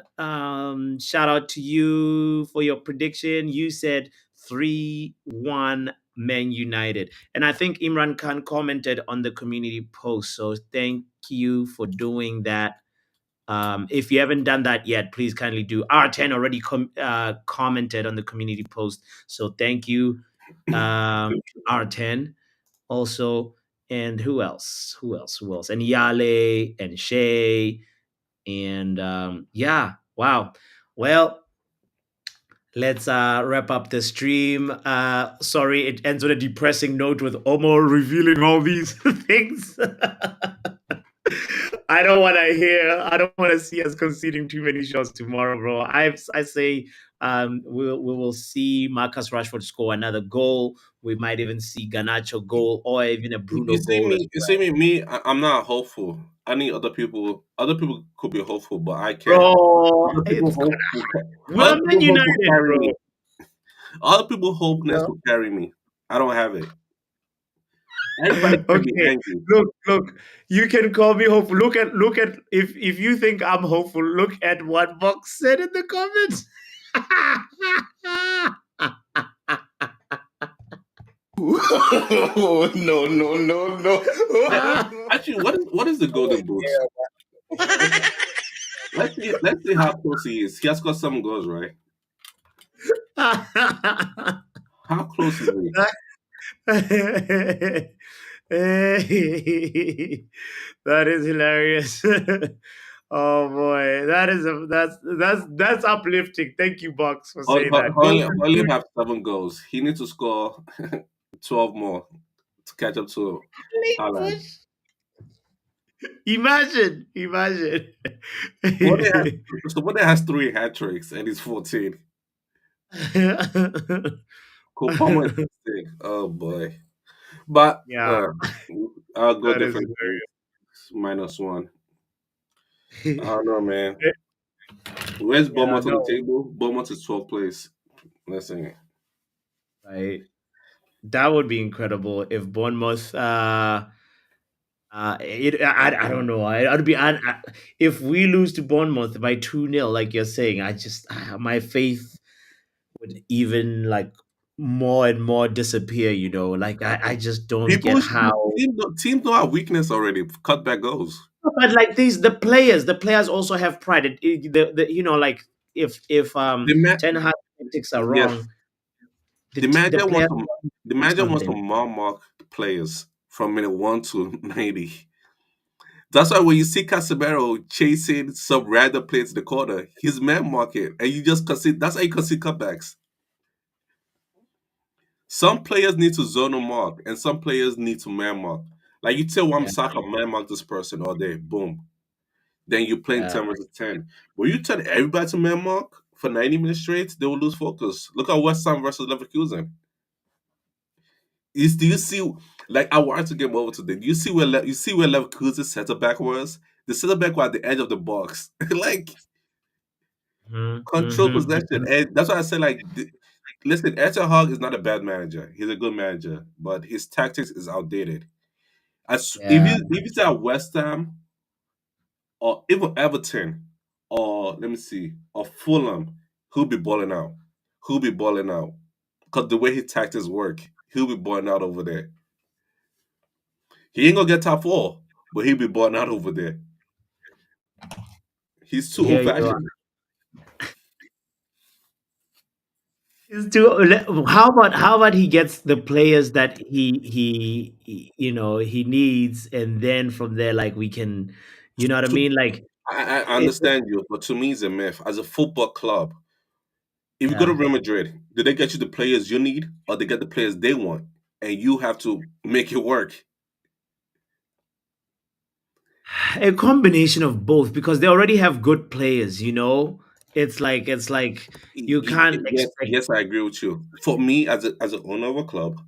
shout out to you for your prediction. You said 3-1 Man United. And I think Imran Khan commented on the community post. So thank you for doing that. If you haven't done that yet, please kindly do. R10 already commented on the community post. So thank you, R10 also. And who else? Who else? Who else? And Yale and Shay. And yeah, wow. Well, let's wrap up the stream. Sorry, it ends on a depressing note with Omo revealing all these things. I don't want to see us conceding too many shots tomorrow, bro. I say we will see Marcus Rashford score another goal. We might even see Ganacho goal or even a Bruno goal as You well. see me, I'm not hopeful. I need other people. Other people could be hopeful, but I can't. Bro, Other people it's hope. we're Other Man people hope will United, carry bro. me. Other people You hopeness know? will carry me. I don't have it. Everybody can be Okay, angry. look. You can call me hopeful. Look at if you think I'm hopeful. Look at what Box said in the comments. No, no, no, Actually, what is the golden boot? Let's see how close he is. He has got some goals, right? How close is he? That is hilarious. Oh boy, that's uplifting. Thank you, Box, for saying that. Golden Only boot. have 7 goals. He needs to score 12 more to catch up to Haaland. Imagine. What has 3 hat tricks and he's 14. Kopama is sick. Oh boy. But Yeah, I'll go that is different things. -1. I don't know, man. hilarious. Where's Yeah, Beaumont on the no, table? Beaumont is 12th place. Listen, right. That would be incredible if Bournemouth. I don't know. I'd be if we lose to Bournemouth by 2-0, like you're saying. I just my faith would even like more and more disappear. Like I just don't get how. teams know our weakness already. Cut back goals. But like the players also have pride. Like if The ma- Ten Hag tactics are yes, wrong, the the manager players wants to the do manager wants to something. mark players from minute 1 to 90. That's why when you see Casemiro chasing some random plays in the corner, he's man market, and you just concede. That's how you concede cutbacks. Some players need to zone mark, and some players need to man mark. Like you tell Yeah, Saka man mark this person all day, boom. Then you playing yeah. 10 versus 10. When you tell everybody to man mark for 90 minutes straight, they will lose focus. Look at West Ham versus Leverkusen. Do you see? Like I wanted to get over today. Do you see you see where Leverkusen's center back was? The center back was at the edge of the box, like control possession, Mhm. and that's why I said listen, Eriktenhag is not a bad manager. He's a good manager, but his tactics is outdated. Yeah. If he's at West Ham or even Everton or let me see or Fulham, he'll be balling out. He'll be balling out because the way his tactics work, he'll be balling out over there. He ain't gonna get top four, but he'll be balling out over there. He's too Here old you are. fashioned. How about he gets the players that he needs, and then from there, like, we can, you know what I To, mean, like I it, understand you, but to me, it's a myth. As a football club, if you go to yeah. Real Madrid, do they get you the players you need, or they get the players they want, and you have to make it work? A combination of both, because they already have good players. It's like you can't Yes, expect. yes, I agree with you. For me, as an owner of a club,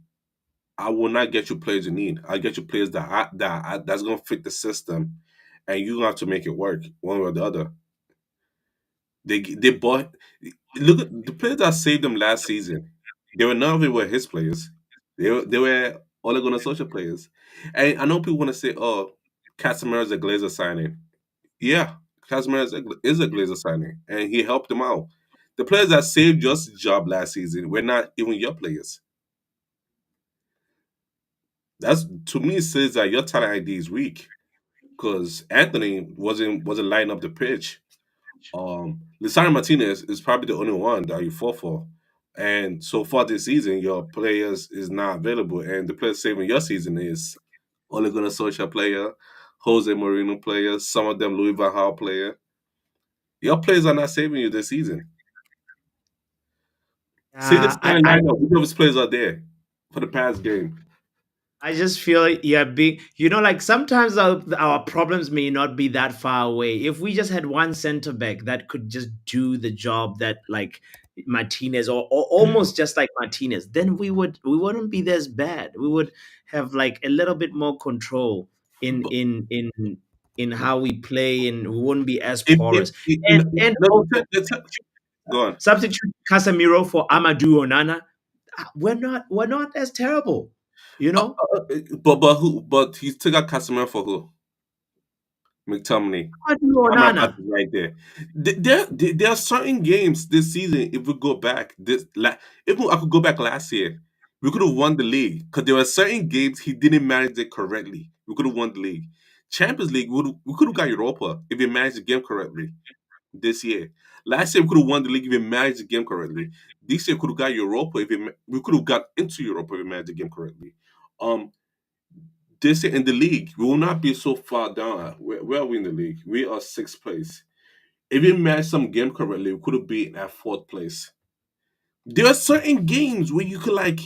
I will not get you players you need. I get you players that's gonna fit the system, and you have to make it work one way or the other. They bought. Look at the players that saved them last season. They were none of it were his players. They were Ole Gunnar Solskjaer players. And I know people want to say, "Oh, Casemiro is a Glazer signing." Yeah, Casemiro is a Glazer signing, and he helped them out. The players that saved your job last season were not even your players. That's to me says that your talent ID is weak because Anthony wasn't lighting up the pitch. Lisandro Martinez is probably the only one that you fought for. And so far this season, your players is not available, and the player saving your season is Ole Gunnar Solskjaer player, Jose Mourinho player, some of them Louis Van Gaal player. Your players are not saving you this season. See the I, starting I lineup. Which of his players are there for the past game? I just feel, yeah, big. Like, sometimes our problems may not be that far away. If we just had one center back that could just do the job that, like, Martinez, or almost just like Martinez, then we wouldn't be this bad. We would have, like, a little bit more control in But in in in how we play, and we wouldn't be as if porous. And also go on. substitute Casemiro for Amadou Onana. We're not as terrible, you know. But who? But he took out Casemiro for who? McTominay. Amadou Onana. Amrabat is right there. There are certain games this season. If we go back, if I could go back last year, we could have won the league because there were certain games he didn't manage it correctly. We could have won the league. Champions League, we could have got Europa if he managed the game correctly this year. Last year we could have won the league if he managed the game correctly. This year we could have got Europa if we could have got into Europa if we managed the game correctly. Um, this year in the league, we will not be so far down. Where are we in the league? We are sixth place. If we managed some game correctly, we could have been at fourth place. There are certain games where you could like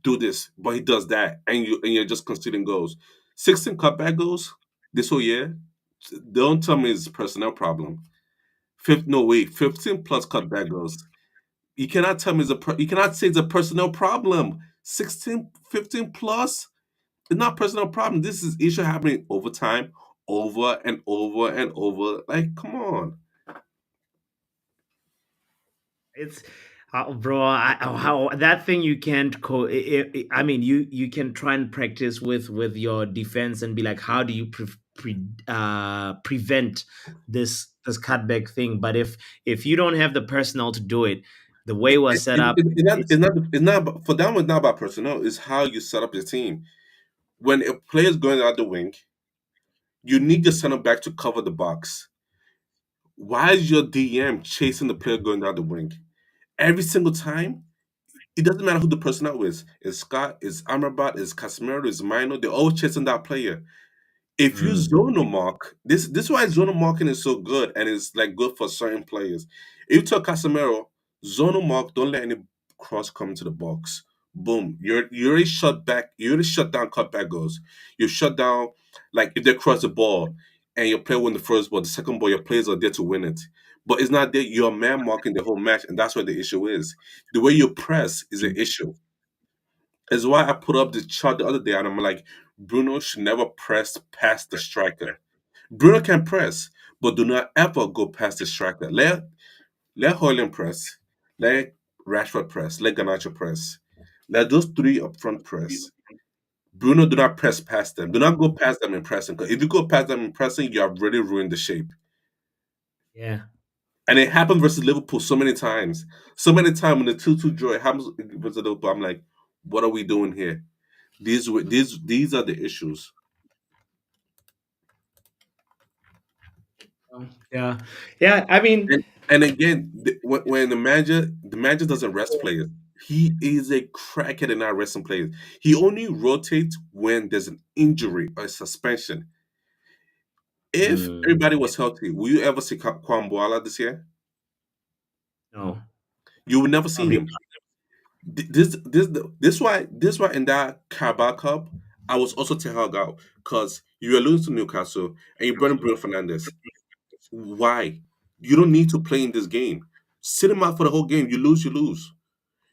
do this, but he does that, and you're just conceding goals. 16 cutback goals this whole year. Don't tell me it's a personnel problem. No wait, 15 plus cutback goals. You cannot tell me you cannot say it's a personnel problem. 16, 15 plus. It's not a personal problem. This is issue happening over time, over and over and over. Like, come on. It's bro. How that thing you can't I mean, you can try and practice with your defense and be like, how do you prevent this cutback thing? But if you don't have the personnel to do it, the way we're set up, it's It's not for them. It's not about personnel. It's how you set up your team. When a player's going out the wing, you need your center back to cover the box. Why is your DM chasing the player going down the wing every single time? It doesn't matter who the personnel is. Is Scott? Is Amrabat? Is Casemiro? Is Mino? They're all chasing that player. If you mm, zonal mark, this is why zonal marking is so good and it's like good for certain players. If you tell Casemiro, zonal mark, don't let any cross come into the box. Boom. You already shut back, you already shut down cutback goals. You shut down like if they cross the ball and your player win the first ball, the second ball, your players are there to win it. But it's not that you're man marking the whole match, and that's what the issue is. The way you press is an issue. Is why I put up the chart the other day, and I'm like, Bruno should never press past the striker. Bruno can press, but do not ever go past the striker. Let Hoyland press. Let Rashford press. Let Garnacho press. Let those three up front press. Bruno, do not press past them. Do not go past them in pressing. Because if you go past them in pressing, you have already ruined the shape. Yeah. And it happened versus Liverpool so many times. So many times when the 2-2 draw, it happens versus Liverpool. I'm like, what are we doing here? These are the issues. Yeah. Yeah. I mean, And again, when the manager doesn't rest players, he is a crackhead in not resting players. He only rotates when there's an injury or a suspension. If mm, everybody was healthy, will you ever see Kwamboala this year? no, You will never see probably him. This why in that Carabao Cup, I was also Ten Hag out because you were losing to Newcastle and you brought in Bruno Fernandez. Why? You don't need to play in this game. Sit him out for the whole game. You lose, you lose.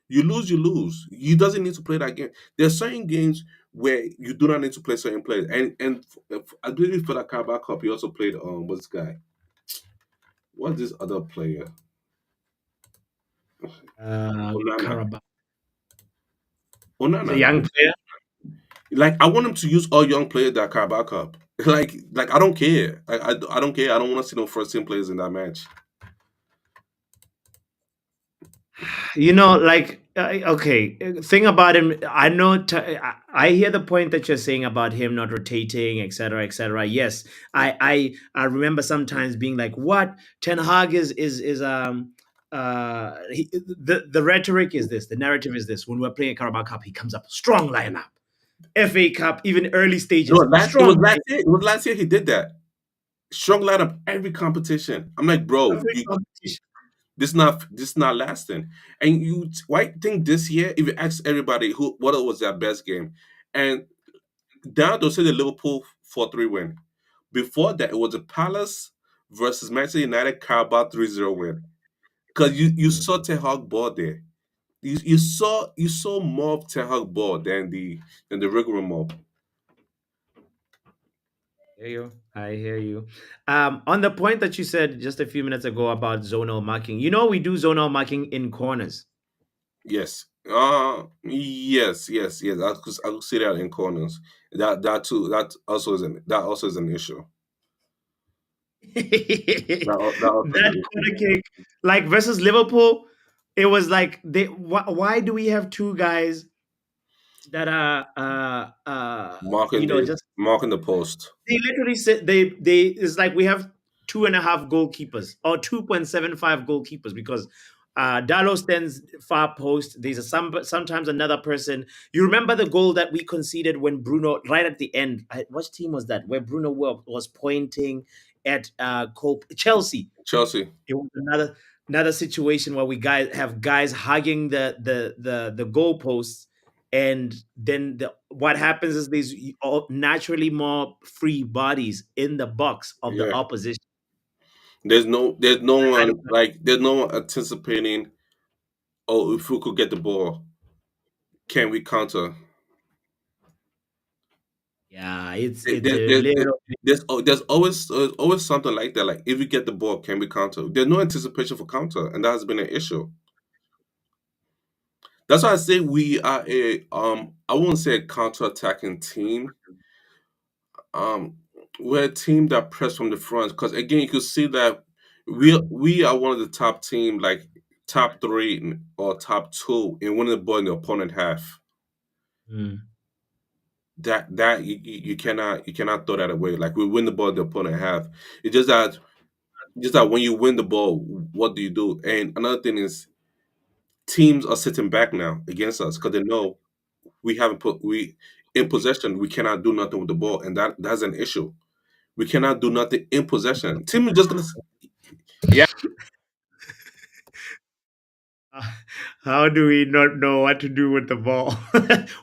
You lose, you lose. He doesn't need to play that game. There are certain games where you do not need to play certain players. And I believe for that Carabao Cup, he also played what's this guy? What's this other player? Onana. Carabao. He's a Onana. young player. Like I want him to use all young players that Carabao Cup. Like I don't care. I don't care. I don't want to see no first team players in that match. Like okay, thing about him. I know. I hear the point that you're saying about him not rotating, etc., etc. Yes, I remember sometimes being like, "What Ten Hag the rhetoric is this, the narrative is this. When we're playing a Carabao Cup, he comes up strong lineup, FA Cup, even early No, stages, it was strong last lineup, year. It was last year he did that. Strong lineup every competition. I'm like, bro, every competition." this not lasting. And you why think this year, if you ask everybody who what was their best game, and down to say the Liverpool 4-3 win. Before that, it was the Palace versus Manchester United Carabao 3-0 win. Because you Mm, saw Ten Hag ball there. You saw more of Ten Hag ball than the regular mob. I hear you. I hear you. On the point that you said just a few minutes ago about zonal marking, we do zonal marking in corners. Yes. Yes. I could see that in corners. That too. That also is an issue. That also is That an issue. corner kick, like versus Liverpool, it was like why do we have two guys that are just Marking the post. they literally said they it's like we have two and a half goalkeepers or 2.75 goalkeepers because Dallo stands far post. There's sometimes another person. You remember the goal that we conceded when Bruno right at the end? What team was that? Where Bruno was pointing at Chelsea. Chelsea. It was another situation where we guys have guys hugging the goalposts, and then what happens is there's naturally more free bodies in the box of the Yeah. opposition. There's no one anticipating. Oh, if we could get the ball, can we counter? Yeah, it's There, a there, there- little. there's always something like that. Like if we get the ball, can we counter? There's no anticipation for counter, and that has been an issue. That's why I say we are I won't say a counter attacking team. Um, we're a team that press from the front because again, you can see that we are one of the top team, like top three or top two in winning the ball in the opponent half. Mm, That you cannot throw that away. Like we win the ball in the opponent half. It's just that when you win the ball, what do you do? And another thing is teams are sitting back now against us because they know we haven't put we in possession. We cannot do nothing with the ball, and that's an issue. We cannot do nothing in possession. Team is just gonna yeah. uh, how do we not know what to do with the ball?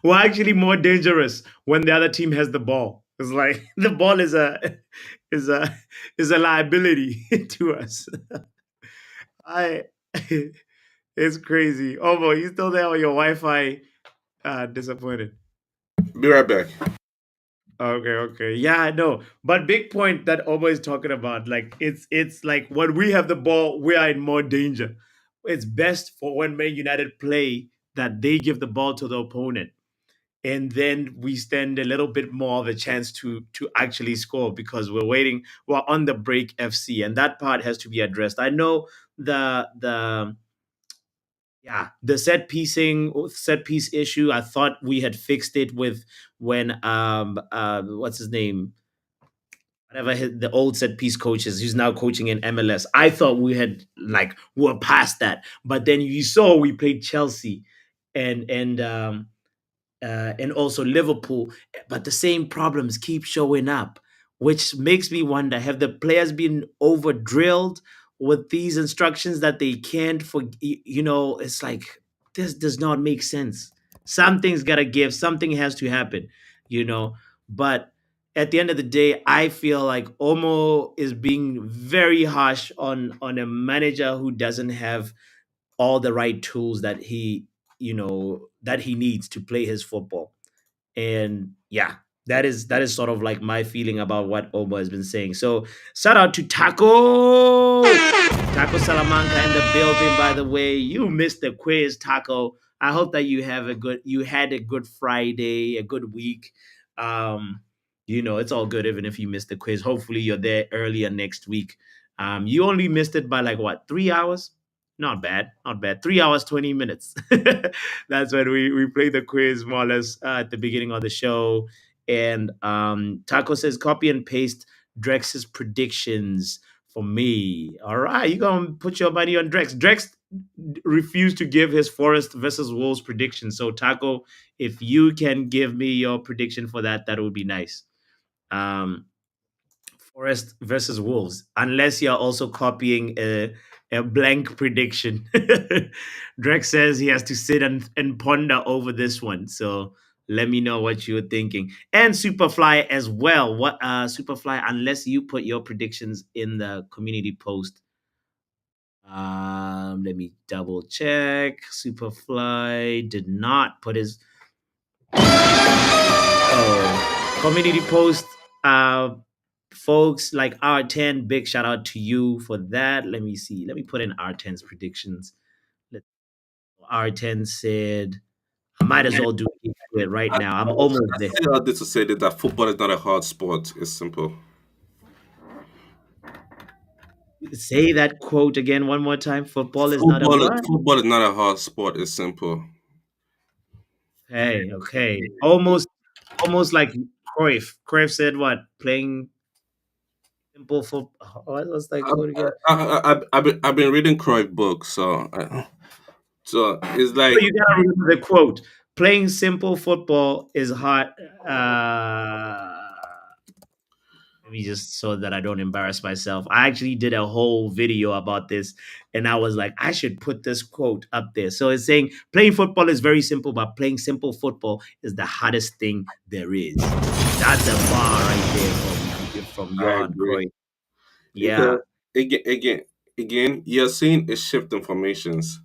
We're actually more dangerous when the other team has the ball. It's like the ball is a is a liability to us. I It's crazy. Oh boy, you still there on your Wi-Fi? disappointed. Be right back. Okay, okay. Yeah, no. But big point that Omo is talking about, like it's like when we have the ball, we are in more danger. It's best for when Man United play that they give the ball to the opponent. And then we stand a little bit more of a chance to actually score because we're on the break FC, and that part has to be addressed. I know the yeah, the set piece issue. I thought we had fixed it with when what's his name, whatever the old set piece coaches who's now coaching in MLS. I thought we had like we were past that, but then you saw we played Chelsea and also Liverpool, but the same problems keep showing up, which makes me wonder: have the players been over drilled with these instructions that they can't for? It's like this does not make sense. Something's gotta give. Something has to happen. You know, but at the end of the day, I feel like Omo is being very harsh on a manager who doesn't have all the right tools that he needs to play his football. And yeah, that is sort of like my feeling about what Oba has been saying. So shout out to Taco Salamanca in the building. By the way, you missed the quiz, Taco. I hope that you had a good Friday, a good week. um it's all good even if you missed the quiz. Hopefully you're there earlier next week. You only missed it by like what, 3 hours? Not bad, not bad. 3 hours 20 minutes. That's when we play the quiz more or less at the beginning of the show. And Taco says copy and paste Drex's predictions for me. All right, you gonna put your money on Drex. Drex refused to give his Forest versus Wolves prediction. So Taco, if you can give me your prediction for that, that would be nice. Um, Forest versus Wolves, unless you're also copying a blank prediction. Drake says he has to sit and ponder over this one. So let me know what you're thinking. And Superfly as well. What Superfly, unless you put your predictions in the community post. Let me double check. Superfly did not put his community post. Folks like R10, big shout out to you for that. Let me see. Let me put in R10's predictions. Let- R10 said, I might as well do it right I, now. I'm almost I there. say all this to say that football is not a hard sport. It's simple. Say that quote again one more time. Football is not a what? Football is not a hard sport. It's simple. Hey, okay. Almost like Cruyff. Cruyff said what? Playing simple football. What's that quote again? I've been reading Cruyff books, so it's So like you gotta remember the quote. Playing simple football is hard. Uh, Let me just so that I don't embarrass myself. I actually did a whole video about this, and I was like, I should put this quote up there. So it's saying playing football is very simple, but playing simple football is the hardest thing there is. That's a bar right there from I Johan agree Cruyff. Yeah. because again, again, you're seeing a shift in formations.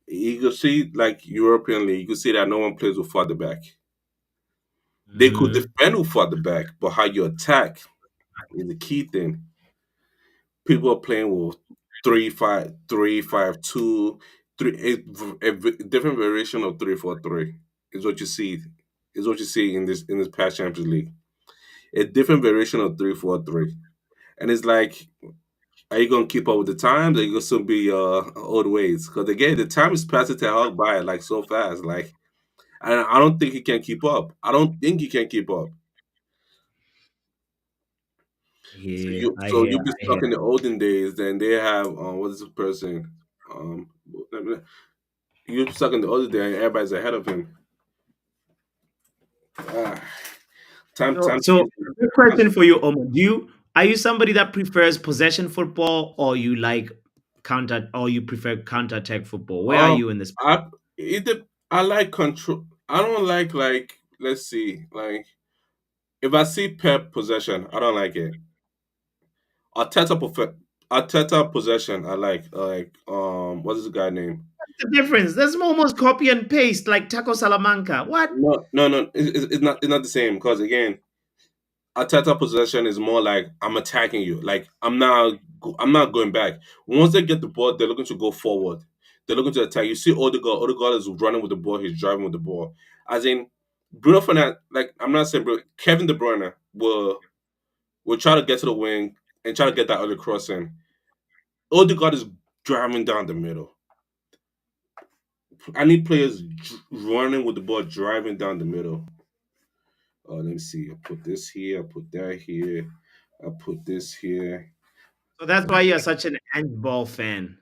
You can see like European league, you can see that no one plays with further back. They could Hmm. defend with further back, but how you attack is the key thing. People are playing with 3-5-3, 5-2, different variation of 3-4-3 is what you see. Is what you see in this past Champions League. A different variation of 3-4-3, and it's like, are you gonna keep up with the times? Or are you gonna still be old ways? Because again, the time is passing to hell by like so fast. Like, and I don't think he can keep up. I don't think he can keep up. Yeah, I So hear, you be I stuck hear. in the olden days. Then they have what is the person? You stuck in the olden days. And everybody's ahead of him. Ah, So, time so changes. good question for you, Omar. Are you somebody that prefers possession football, or you like or you prefer counter attack football? Where are Um, you in this? I I like control. I don't like let's see like if I see Pep possession, I don't like it. Arteta possession, I like what's this guy name? the difference? That's almost copy and paste like Taco Salamanca. What? No, no, no. It's not the same because again, Arteta possession is more like I'm attacking you. Like I'm not going back. Once they get the ball, they're looking to go forward. They're looking to attack. You see Odegaard. Odegaard is running with the ball. He's driving with the ball. As in Bruno Fernandes. Like I'm not saying Kevin De Bruyne will try to get to the wing and try to get that early cross in. Odegaard is driving down the middle. I need players running with the ball, driving down the middle. Let me see. I put this here. I put that here. I put this here. So that's why you're such an handball fan.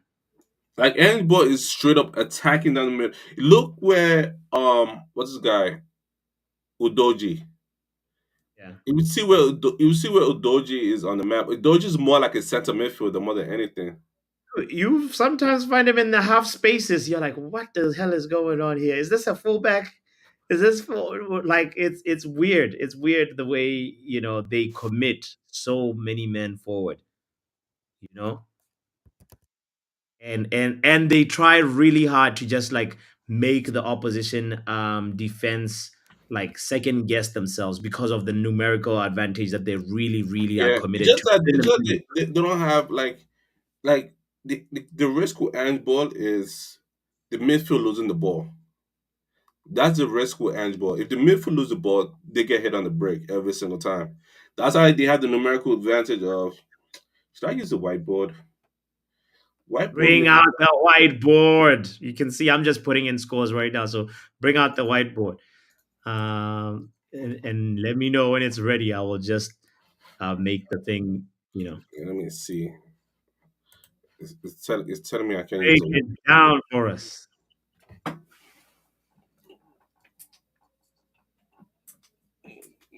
Like Ball is straight up attacking down the middle. Look where what's this guy? Udoji. Yeah. You would see where Udoji is on the map. Udoji is more like a center midfielder more than anything. You sometimes find him in the half spaces. You're like, what the hell is going on here? Is this a fullback? Is this like it's weird. It's weird the way they commit so many men forward. You know, and they try really hard to just like make the opposition defense like second guess themselves because of the numerical advantage that they really are Yeah, committed to it's within the just field. they don't have like the risk with Ball is the midfield losing the ball. That's the risk with Ball. If the midfield lose the ball, they get hit on the break every single time. That's why they have the numerical advantage of. Should I use the whiteboard? Whiteboard Bring makes out the whiteboard. You can see I'm just putting in scores right now. So bring out the whiteboard. And let me know when it's ready. I will just make the thing, let me see. It's telling me I can't use break the it down for us.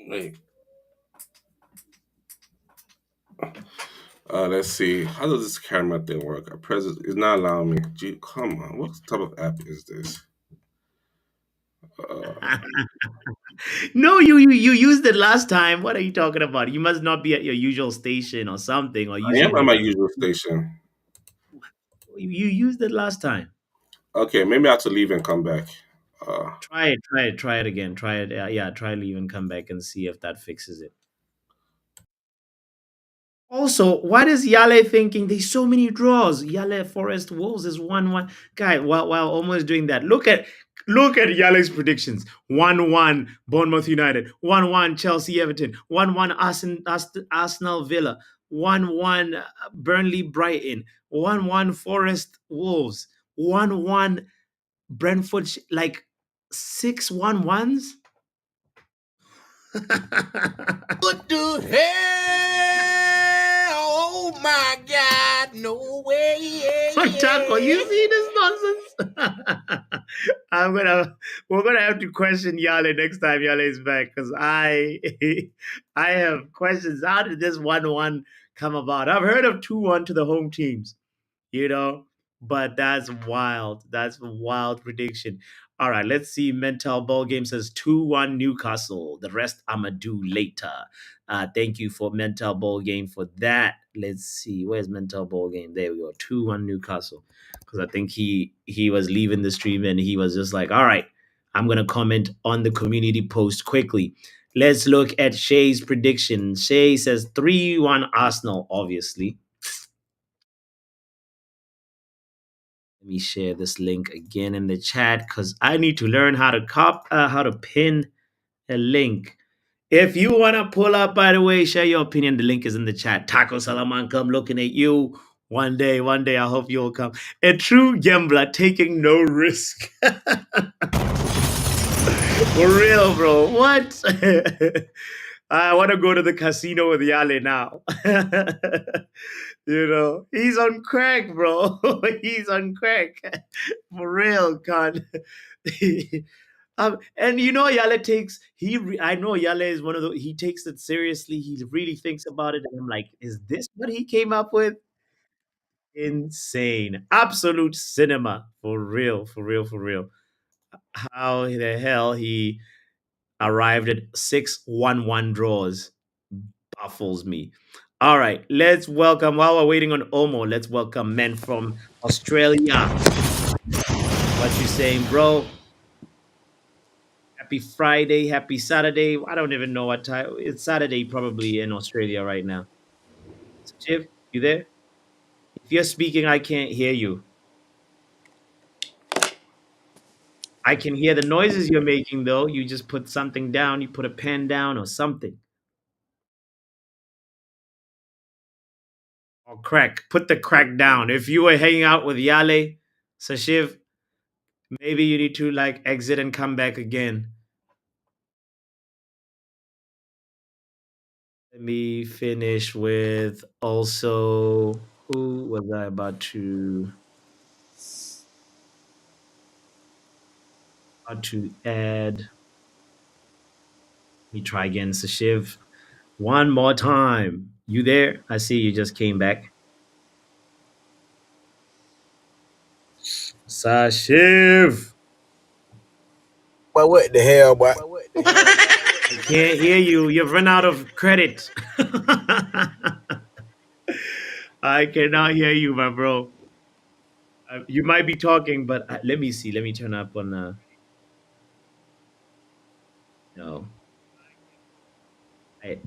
wait. Let's see. How does this camera thing work? I press it. It's not allowing me. Gee, come on. What type of app is this? Uh, No, you used it last time. What are you talking about? You must not be at your usual station or something, or I using am a at my different. usual station. You used it last time. Okay, maybe I have to leave and come back. Uh, Try it again. Try it. Yeah, try leave and come back and see if that fixes it. Also, what is Yale thinking? There's so many draws. Yale Forest Wolves is 1-1. Guy, while almost doing that, look at Yale's predictions. 1-1 Bournemouth United, 1-1 Chelsea Everton, 1-1 Arsenal Villa, 1-1 Burnley Brighton, 1-1 Forest Wolves, 1-1 Brentford, like 6-1-1s. What the hell? Oh my God! No way! Taco, you see this nonsense? We're gonna have to question Yale next time Yale is back because I have questions. How did this 1-1 come about? I've heard of 2-1 to the home teams, you know. But that's wild. That's a wild prediction. All right, let's see. Mental Ball Game says 2-1 Newcastle. The rest I'ma do later. Thank you for Mental Ball Game for that. Let's see. Where's Mental Ball Game? There we go. 2-1 Newcastle. Because I think he was leaving the stream and he was just like, all right, I'm gonna comment on the community post quickly. Let's look at Shay's prediction. Shay says 3-1 Arsenal, obviously. Let me share this link again in the chat because I need to learn how to pin a link. If you want to pull up, by the way, share your opinion. The link is in the chat. Taco Salamanca, I'm looking at you. One day, I hope you'll come. A true gambler taking no risk. For real, bro. What? I want to go to the casino with Yale now. He's on crack, bro. He's on crack. For real, con. And Yale takes I know Yale is one of the he takes it seriously. He really thinks about it, and I'm like, is this what he came up with? Insane, absolute cinema, for real, for real, for real. How the hell he arrived at 6-1-1 draws baffles me. All right, while we're waiting on Omo, let's welcome men from Australia. What you saying, bro? Happy Friday, happy Saturday. I don't even know what time. It's Saturday probably in Australia right now. Shiv, you there? If you're speaking, I can't hear you. I can hear the noises you're making though. You just put something down, you put a pen down or something. Or crack. Put the crack down. If you were hanging out with Yale, Sashiv, maybe you need to like exit and come back again. Let me finish with also who was I about to add? Let me try again, Sashiv. One more time. You there? I see you just came back. Sashiv. But what the hell, boy? I can't hear you. You've run out of credit. I cannot hear you, my bro. You might be talking, but let me see. Let me turn up on. No, I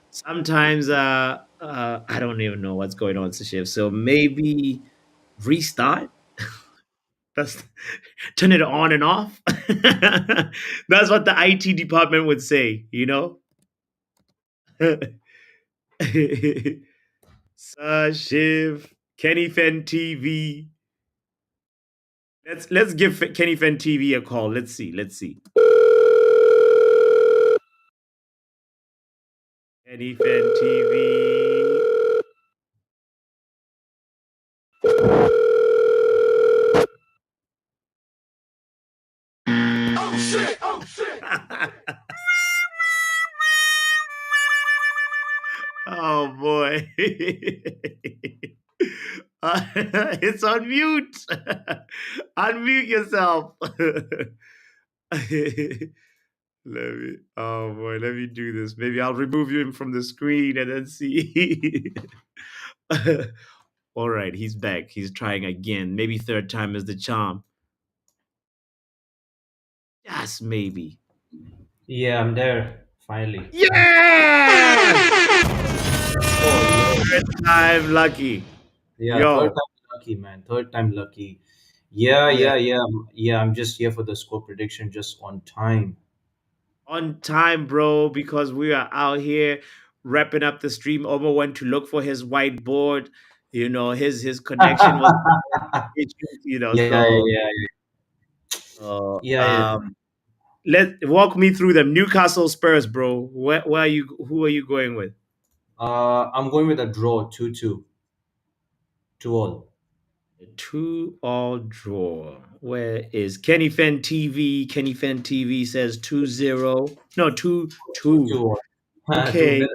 sometimes I don't even know what's going on, Sashiv. So maybe restart. That's turn it on and off. That's what the IT department would say. Sashiv, Kenny Fen TV. Let's give Kenny Fen TV a call. Let's see. Let's see. Kenny Fen TV. Oh boy. It's on mute. Unmute yourself. Oh boy, let me do this. Maybe I'll remove him from the screen and then see. All right, he's back. He's trying again. Maybe third time is the charm. Yes, maybe. Yeah, I'm there finally. Yeah! Oh, Third time lucky. yeah, third Yo, time lucky, man. Third time lucky. Yeah, yeah. yeah, yeah, yeah. I'm just here for the score prediction, just on time. On time, bro, because we are out here wrapping up the stream. Omo went to look for his whiteboard. His connection was issues, Yeah, so yeah, yeah, yeah. let walk me through them. Newcastle Spurs, bro. Where are you who are you going with? I'm going with a draw, 2-2, 2-all. A 2-all draw. Where is Kenny Fen TV? Kenny Fen TV says 2-0. No, 2-2. 2-all. Two Okay. nil.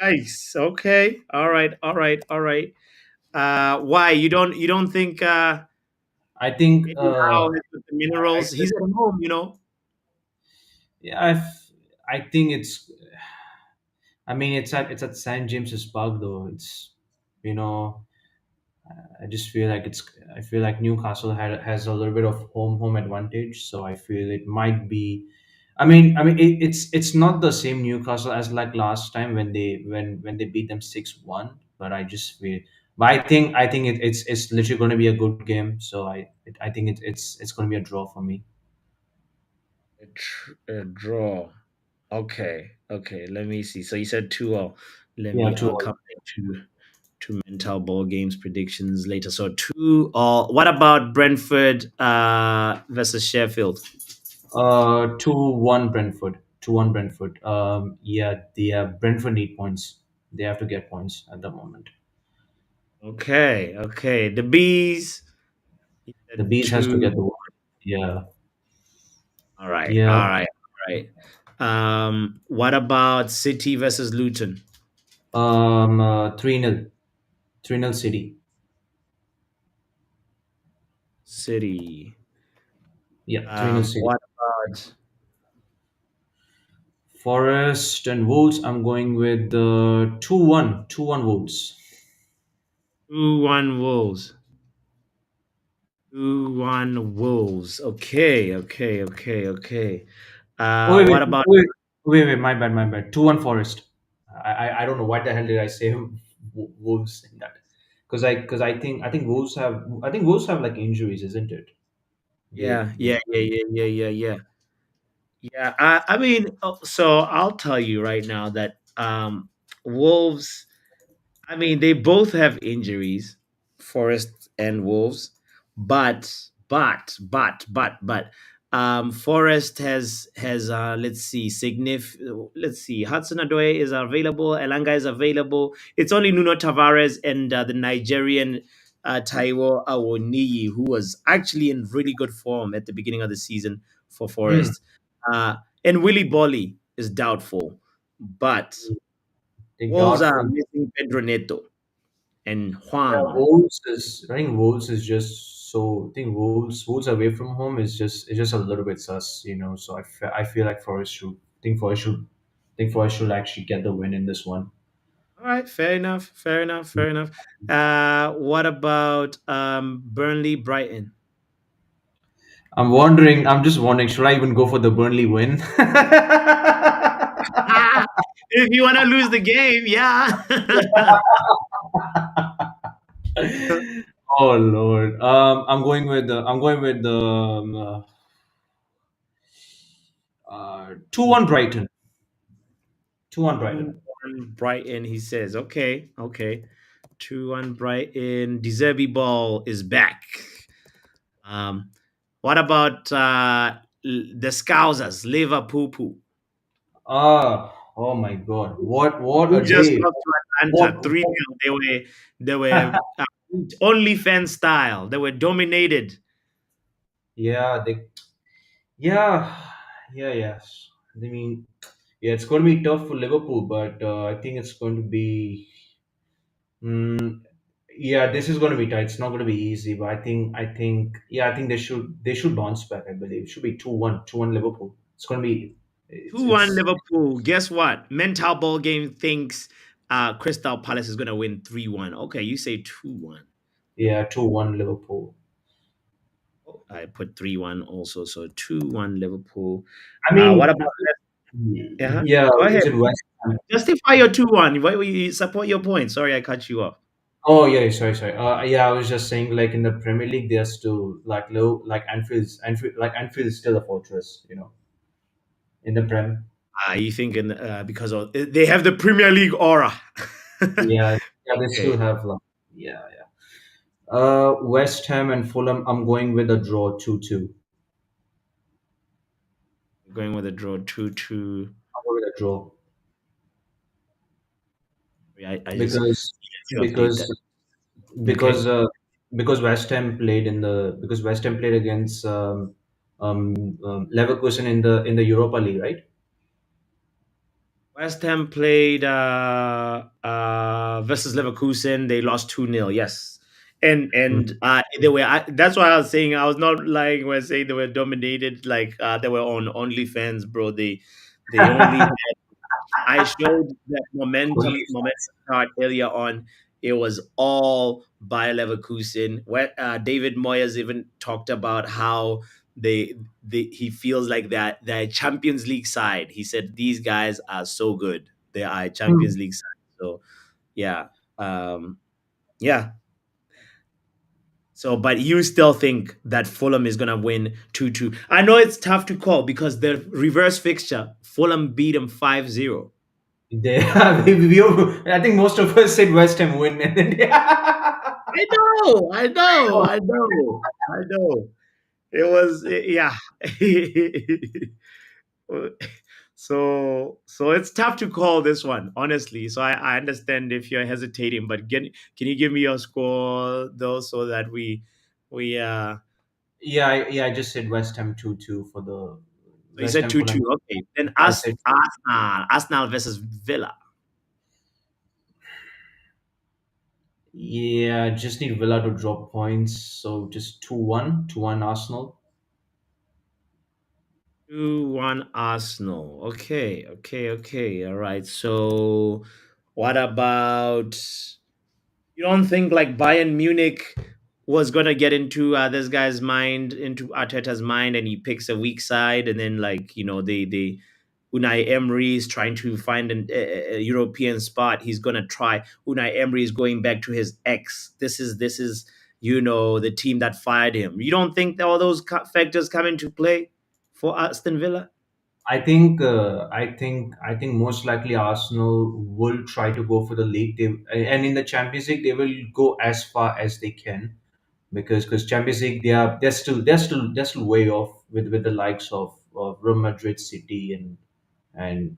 Nice. Okay. All right. All right. All right. Why you don't think I think, Eddie Howe has got the I minerals? He's at home. yeah, I think it's. I mean, it's at St James's Park though. You know, I just feel like it's. I feel like Newcastle has a little bit of home advantage, so I feel it might be. I mean, it's not the same Newcastle as like last time when they beat them 6-1. But I just feel. But I think it's literally going to be a good game. So I think it's going to be a draw for me. A draw. Okay. Okay. Let me see. So you said 2-all. Let Yeah, me. two I'll all. come back to mental ball games predictions later. So 2-all. What about Brentford versus Sheffield? 2-1 Brentford. 2-1 Brentford. Yeah, the Brentford need points. They have to get points at the moment. Okay. Okay. The bees. You The said bees has to two. get the win. Yeah, All right. yeah. All right. All right. What about City versus Luton? 3-0. 3-0 City. City. Yeah, 3-0 City. What about Forest and Wolves. I'm going with the 2-1. 2-1 Wolves. 2-1 Wolves? 2-1 Wolves. Okay, okay, okay, okay. Oh wait, What wait, about wait, wait, wait, my bad, my bad. 2-1 Forest. I don't know what the hell did I say Wolves in that. Because I think Wolves have like injuries, isn't it? yeah, They yeah, yeah, yeah, yeah, yeah, yeah. Yeah, I mean, so I'll tell you right now that Wolves. I mean, they both have injuries, Forest and Wolves, but Forest has let's see, let's see, Hudson Odoi is available, Elanga is available. It's only Nuno Tavares and the Nigerian Taiwo Awoniyi, who was actually in really good form at the beginning of the season for Hmm. Forest. And Willy Bolly is doubtful, but they Wolves are doubtful. missing Pedro Neto and Yeah, Huang. Wolves is just so. I think Wolves away from home is just a little bit sus, you know. So I feel like Forest should actually get the win in this one. All right, fair enough, fair enough, fair enough. What about Burnley Brighton? I'm just wondering, should I even go for the Burnley win? If you want to lose the game, yeah. Oh Lord. I'm going with the 2-1 Brighton. 2-1 Brighton. 2-1 Brighton, he says. Okay, okay. 2-1 Brighton. Deserby Ball is back. Um, what about the Scousers, Liverpool? Oh my God. What Who a just day. lost to Atlanta What 3-0. They were only fan style. They were dominated. yeah, yeah, yes. I mean, yeah, it's going to be tough for Liverpool, but I think it's going to be mm, yeah, this is going to be tight. It's not going to be easy, but I think they should bounce back, I believe. It should be 2-1, 2-1 Liverpool. It's going to be Two-one it's Liverpool. Guess what? Mental ball game thinks Crystal Palace is gonna win 3-1. Okay, you say 2-1. yeah, 2-1 Liverpool. I put 3-1 also. So 2-1 Liverpool. I What mean, about yeah? yeah, Go you ahead. said West Ham. Justify your 2-1. Why will you support your point? Sorry, I cut you off. Oh yeah, sorry. Yeah, I was just saying, like in the Premier League, they're still like low, like Anfield is still a fortress, you know, in the Prem. You thinking because of they have the Premier League aura. Yeah, yeah, they Okay, still have like yeah, yeah. West Ham and Fulham. I'm going with a draw 2-2. going with a draw 2-2. I'll go with a draw I just because need to update because that. because Okay. uh, because West Ham played against Leverkusen in the Europa League, right? West Ham played versus Leverkusen. They lost 2-0. Yes. And Mm. they were that's why I was saying I was not lying when I say they were dominated like they were on OnlyFans, bro. They only I showed that Only momentum chart earlier on. It was all Bayer Leverkusen. Where David Moyes even talked about how he feels like that Champions League side. He said these guys are so good. They are a fans. Champions League side. So yeah, um, yeah. So, but you still think that Fulham is gonna win 2-2? I know it's tough to call because the reverse fixture, Fulham beat them 5-0. They, I think most of us said West Ham win, and then I know, I know, I know, I know. It was, yeah. So it's tough to call this one, honestly. So I understand if you're hesitating, but can you give me your score though, so that we I just said West Ham 2-2 for the so you West said Ham 2-2. Fulham. Okay. Then I us said Arsenal versus Villa. yeah, just need Villa to drop points, so just 2-1, 2-1 Arsenal. 2-1 Arsenal. Okay, okay, okay. All right. So what about you don't think like Bayern Munich? was gonna get into this guy's mind, into Arteta's mind, and he picks a weak side, and then like they Unai Emery is trying to find a European spot. He's gonna try. Unai Emery is going back to his ex. This is the team that fired him. You don't think that all those factors come into play for Aston Villa? I think most likely Arsenal will try to go for the league. And in the Champions League they will go as far as they can, because Champions League they're still way off with the likes of Real Madrid, City, and and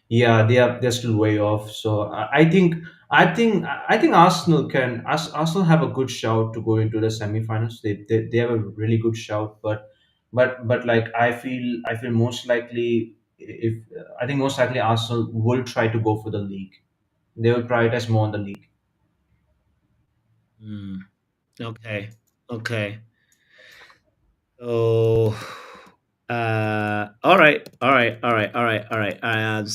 yeah, they're still way off. So I think Arsenal have a good shout to go into the semifinals. They have a really good shout, but like I feel most likely, if I think most likely Arsenal will try to go for the league. They will prioritize more on the league. Hmm. Okay. Okay. Oh, all right, all right, all right, all right, all right.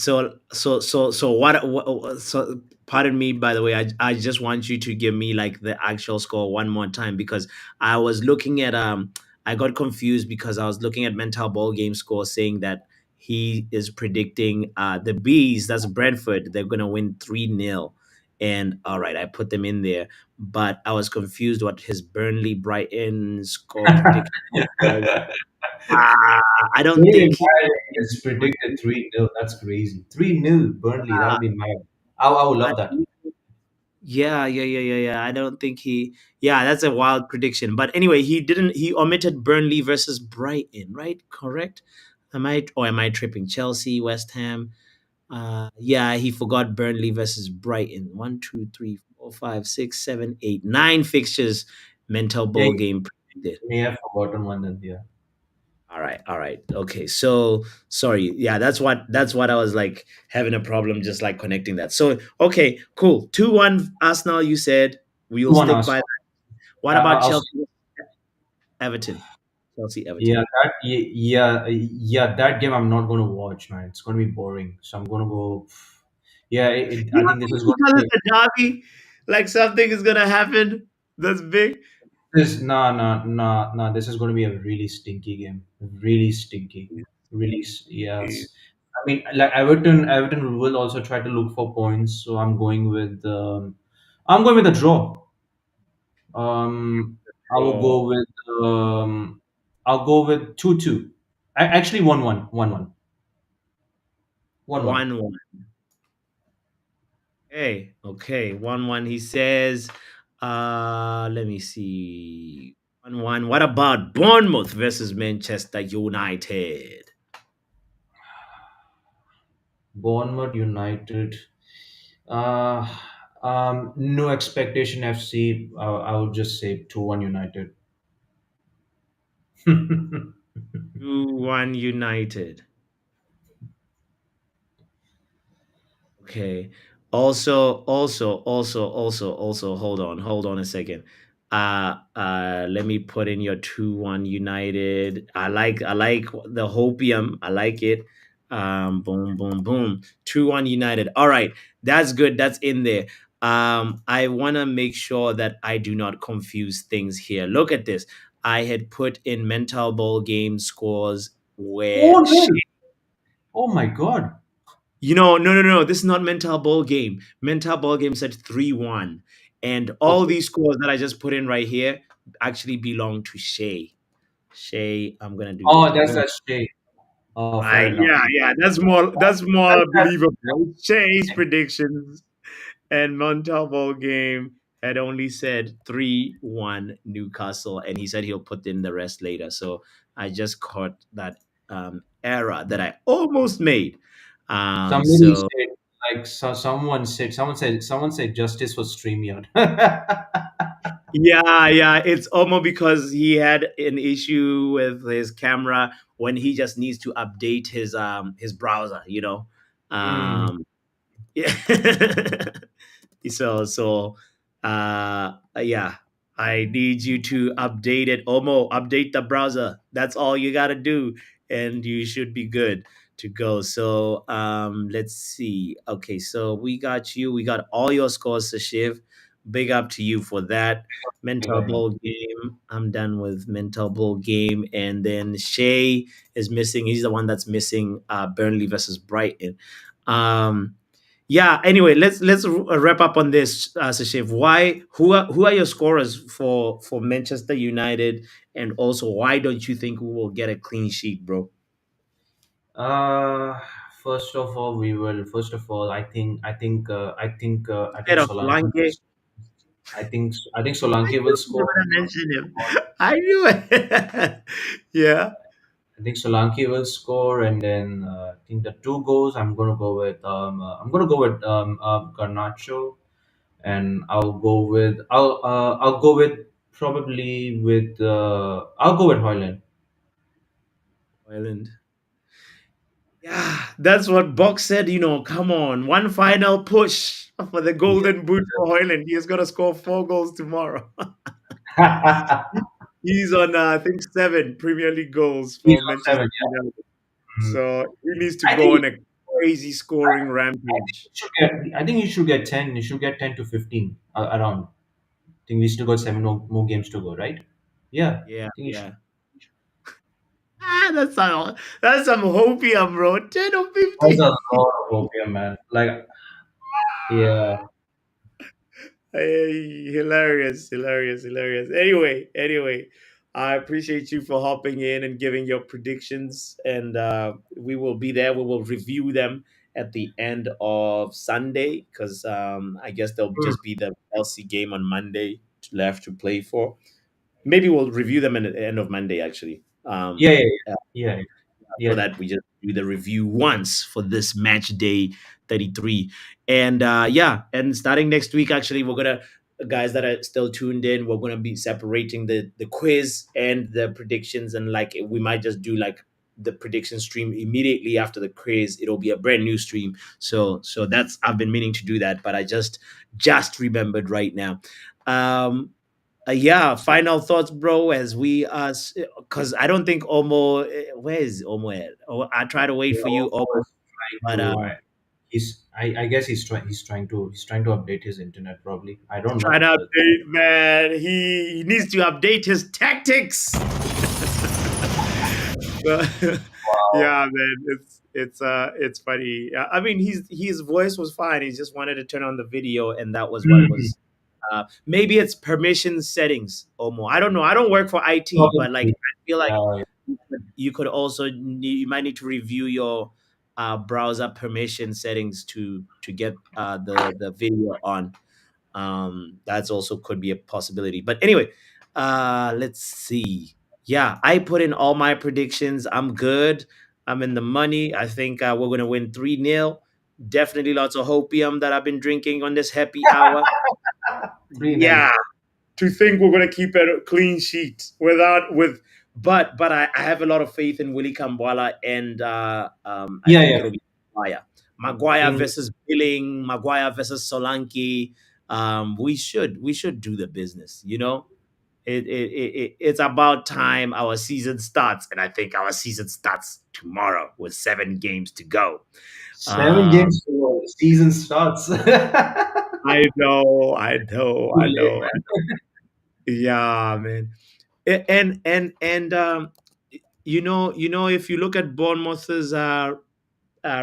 So pardon me, by the way, I just want you to give me like the actual score one more time, because I was looking at I got confused because I was looking at mental ball game score saying that he is predicting the bees, that's Brentford, they're gonna win 3-0. And all right, I put them in there, but I was confused what his Burnley Brighton score prediction was. Ah, I don't Really think he. mad. It's predicted 3-0. That's crazy. 3-0 Burnley. That'll be mad. I would I, love that. yeah, yeah, yeah, yeah, yeah. I don't think he. Yeah, that's a wild prediction. But anyway, he didn't. He omitted Burnley versus Brighton, right? Correct. Am I tripping? Chelsea, West Ham. Yeah, he forgot Burnley versus Brighton. One, two, three, four, five, six, seven, eight, nine fixtures. Mental Yeah, ball you game predicted. may have forgotten one then. Yeah. All right, all right. Okay. So sorry. Yeah, that's what I was like having a problem just like connecting that. So okay, cool. 2-1 Arsenal, you said. We'll 2-1 stick by that. Arsenal. What about I'll, Chelsea Everton? Chelsea yeah, Everton. yeah, that game I'm not going to watch, man. It's going to be boring. So I'm going to go. Yeah, You I don't think this think is going because to be. it's a derby, like something is gonna happen that's big? No. This is going to be a really stinky game. Really stinky. Really, yeah. I mean, like Everton will also try to look for points. So I'm going with a draw. Um, I will go Oh, with I'll go with 2-2. Actually, 1-1, 1-1, 1-1. 1-1. Okay, okay. 1-1. He says, let me see. 1-1. What about Bournemouth versus Manchester United? Bournemouth United. Uh, no expectation FC. I would just say 2-1 United. 2-1 United. Okay. Also, hold on a second. Let me put in your 2-1 United. I like the hopium. I like it. Boom, boom, boom. 2-1 United. All right. That's good. That's in there. I wanna make sure that I do not confuse things here. Look at this. I had put in mental ball game scores where 4-0. Oh my God. No, no, no. This is not mental ball game. Mental ball game said 3-1. And all Okay. these scores that I just put in right here actually belong to Shay. Shay, I'm gonna do Oh, this. that's Boom. that shade. Oh, fair Right. enough. Yeah, yeah. That's more That's believable. Shay's predictions and Montalvo game had only said 3-1 Newcastle, and he said he'll put in the rest later. So I just caught that error that I almost made. Somebody So said, like, someone said justice for StreamYard. yeah, yeah, it's almost because he had an issue with his camera when he just needs to update his browser, Mm. Um yeah. So yeah, I need you to update it. Omo, update the browser. That's all you got to do and you should be good to go. So let's see. Okay, so we got all your scores, Sashiv. Big up to you for that. Big Mental up, man. ball game. I'm done with mental ball game. And then Shea is missing. He's the one that's missing Burnley versus Brighton. Um, yeah. Anyway, let's wrap up on this, Sashiv. Why? Who are your scorers for Manchester United? And also, why don't you think we will get a clean sheet, bro? Uh, First of all, we will. First of all, I Instead think of Solanke will. Solanke, I think I Solanke knew will you were score. gonna mention him. I knew it. Yeah. I think Solanke will score, and then I think the two goals. I'm gonna go with Garnacho, and I'll go with probably with I'll go with Hoyland. Ireland. Yeah, that's what Box said. Come on, one final push for the Yeah. golden boot for Hoyland. He is gonna score 4 goals tomorrow. He's on, I think, 7 Premier League goals He's for on Manchester 7. United. Yeah. Mm. So he needs to I go think on a crazy scoring rampage. I think he should get 10. He should get 10 to 15 around. I think we still got seven more games to go, right? Yeah, Yeah, I think he should. yeah. That's some hopium, bro. 10 or That's a 15. lot of opium, man. Like, yeah. Hey, hilarious, hilarious, hilarious. Anyway, I appreciate you for hopping in and giving your predictions, and we will be there. We will review them at the end of Sunday because I guess there'll Mm. just be the LC game on Monday left to play for. Maybe we'll review them at the end of Monday, actually. Yeah, yeah, yeah, So yeah, yeah. that we just do the review once for this match day 33. And yeah, and starting next week, actually, we're gonna, guys that are still tuned in, we're gonna be separating the quiz and the predictions, and like we might just do like the prediction stream immediately after the quiz. It'll be a brand new stream. So that's, I've been meaning to do that, but I just remembered right now. Yeah, final thoughts, bro. As we because I don't think Omo. Where is Omo at? Oh, I try to wait Yeah, for you, Omo, almost trying but to. I guess he's trying to update his internet probably. I don't try know, to but update, man. He needs to update his tactics. So, wow. yeah, man, it's funny. Yeah, I mean, his voice was fine. He just wanted to turn on the video, and that was what Mm, was. Maybe it's permission settings, Omo. I don't know. I don't work for IT, but like probably. I feel like Yeah. you could also you might need to review your browser permission settings to get the video on. That's also could be a possibility. But anyway, let's see. Yeah, I put in all my predictions. I'm good. I'm in the money. I think we're gonna win 3-0. Definitely lots of hopium that I've been drinking on this happy hour. 3-0. Yeah, to think we're going to keep a clean sheet without with but I have a lot of faith in Willie Kambwala, and I Yeah, think yeah. it'll be Maguire In versus Billing, Maguire versus Solanke. We should do the business, it's about time our season starts, and I think our season starts tomorrow with 7 games to go. 7 games to go, season starts. Too I know, I late, know. man. Yeah, man. And if you look at Bournemouth's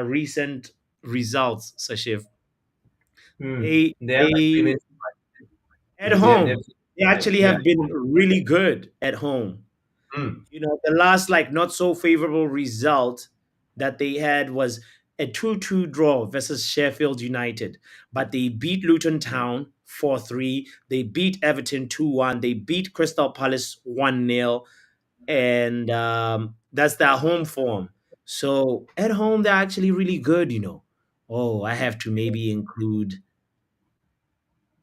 recent results, Sashif, Hmm. they They have they actually been. at They've home, they actually yeah. have been really good at home. Hmm. The last like not so favorable result that they had was a 2-2 draw versus Sheffield United, but they beat Luton Town 4-3. They beat Everton 2-1. They beat Crystal Palace 1-0, and that's their home form. So at home, they're actually really good. Oh, I have to maybe include.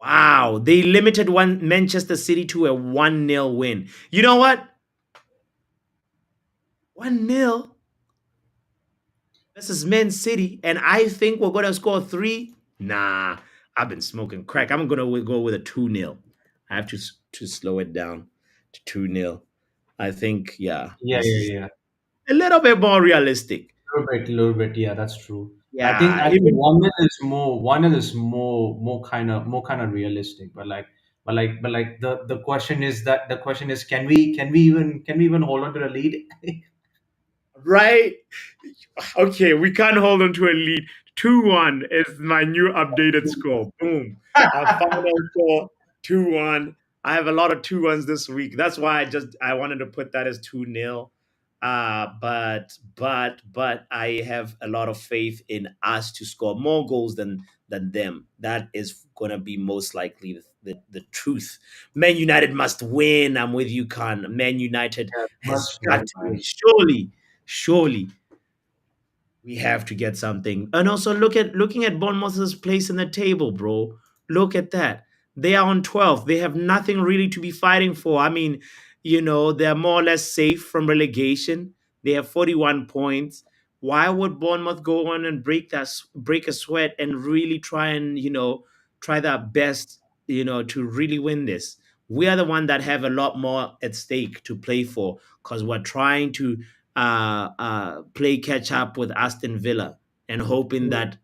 Wow, they limited one Manchester City to a 1-0 win. You know what? 1-0 versus Man City, and I think we're gonna score three. Nah, I've been smoking crack. I'm gonna go with a 2-0. I have to slow it down to 2-0. I think, yeah, Yeah, this yeah, is yeah. a little bit more realistic. little bit. Yeah, that's true. Yeah, I think even 1-0 is more kind of realistic. But the question is can we even hold on to the lead? right. Okay, we can't hold on to a lead. 2-1 is my new updated score. Boom. Our final score 2-1. I have a lot of 2-1s this week. That's why I wanted to put that as 2-0. But I have a lot of faith in us to score more goals than them. That is gonna be most likely the truth. Man United must win. I'm with you, Khan. Man United Yeah, has must got win, to win. man. Surely we have to get something. And also looking at Bournemouth's place in the table, bro. Look at that. They are on 12th. They have nothing really to be fighting for. I mean, they're more or less safe from relegation. They have 41 points. Why would Bournemouth go on and break a sweat and really try and, try their best, to really win this? We are the one that have a lot more at stake to play for because we're trying to play catch up with Aston Villa and hoping that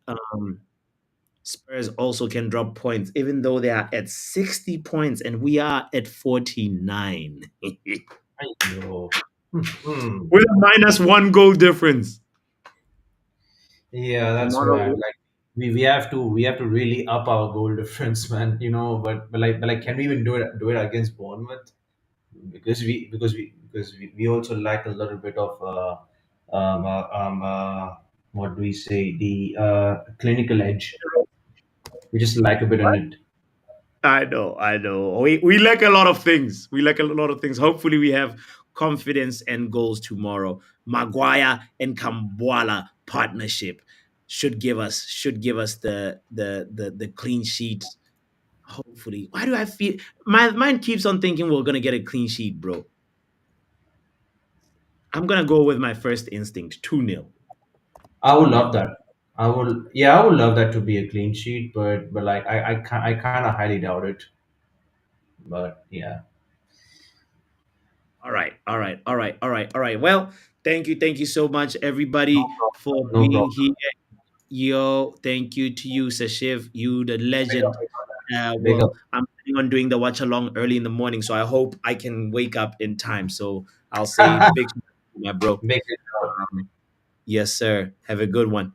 Spurs also can drop points, even though they are at 60 points and we are at 49. With Yo. Hmm. a minus one goal difference. Yeah, that's mad. Tomorrow, Like we have to really up our goal difference, man. But can we even do it against Bournemouth? Because we also lack a little bit of um, uh, um, uh, what do we say, the clinical edge. We just lack a bit on it. I know, I know. We lack a lot of things. We lack a lot of things. Hopefully, we have confidence and goals tomorrow. Maguire and Kambwala partnership should give us the clean sheet. Hopefully, why do I feel my mind keeps on thinking we're gonna get a clean sheet, bro? I'm gonna go with my first instinct, 2-0. I would 2-0. love that. Yeah, I would love that to be a clean sheet, but like I kind of highly doubt it. But yeah, All right, all right, all right, all right, all right. Well, thank you so much, no everybody, problem, for no being problem. here. Yo, thank you to you, Sashiv, you the Big up, legend. big up. Well, I'm planning on doing the watch along early in the morning, so I hope I can wake up in time. So I'll say big shout out to my bro. Big up. Yes, sir. Have a good one.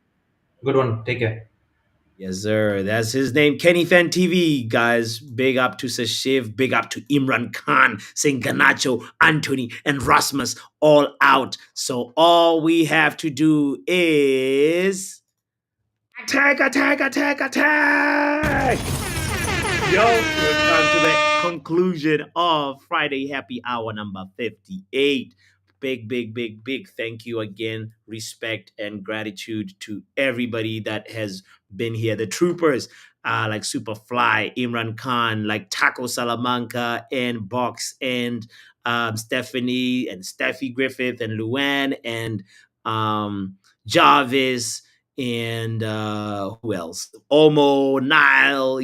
Good one. Take care. Yes, sir. That's his name, Kenny Fan TV, guys. Big up to Sashiv. Big up to Imran Khan, saying Ganacho, Anthony, and Rasmus all out. So all we have to do is attack, attack, attack, attack. Yo, we've come to the conclusion of Friday Happy Hour number 58. Big, big, big, big thank you again. Respect and gratitude to everybody that has been here. The troopers, like Superfly, Imran Khan, like Taco Salamanca, and Box, and Stephanie, and Steffi Griffith, and Luann, and Jarvis, and who else? Omo, Nile,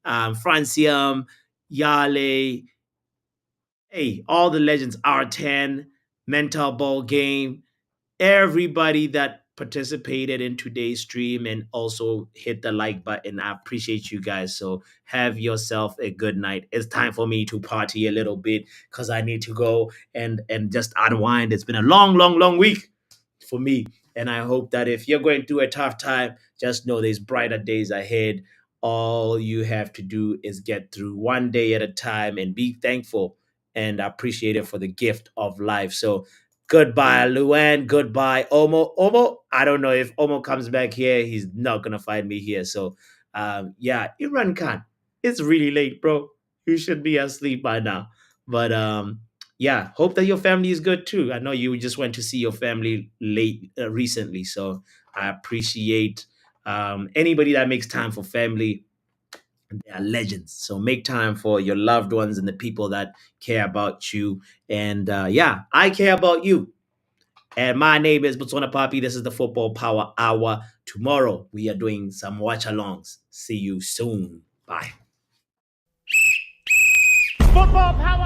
Francium, Yale, hey, all the legends, R10, Mental Ball Game, everybody that participated in today's stream and also hit the like button. I appreciate you guys. So have yourself a good night. It's time for me to party a little bit because I need to go and just unwind. It's been a long, long, long week for me. And I hope that if you're going through a tough time, just know there's brighter days ahead. All you have to do is get through one day at a time and be thankful and appreciate it for the gift of life. So goodbye, Luan. Goodbye, Omo. Omo, I don't know if Omo comes back here. He's not gonna find me here. So yeah, Imran Khan. It's really late, bro. You should be asleep by now. But yeah, hope that your family is good too. I know you just went to see your family late recently, so I appreciate anybody that makes time for family. They are legends. So make time for your loved ones and the people that care about you. And yeah, I care about you. And my name is Botswanapapi. This is the Football Power Hour. Tomorrow we are doing some watch alongs. See you soon. Bye. Football Power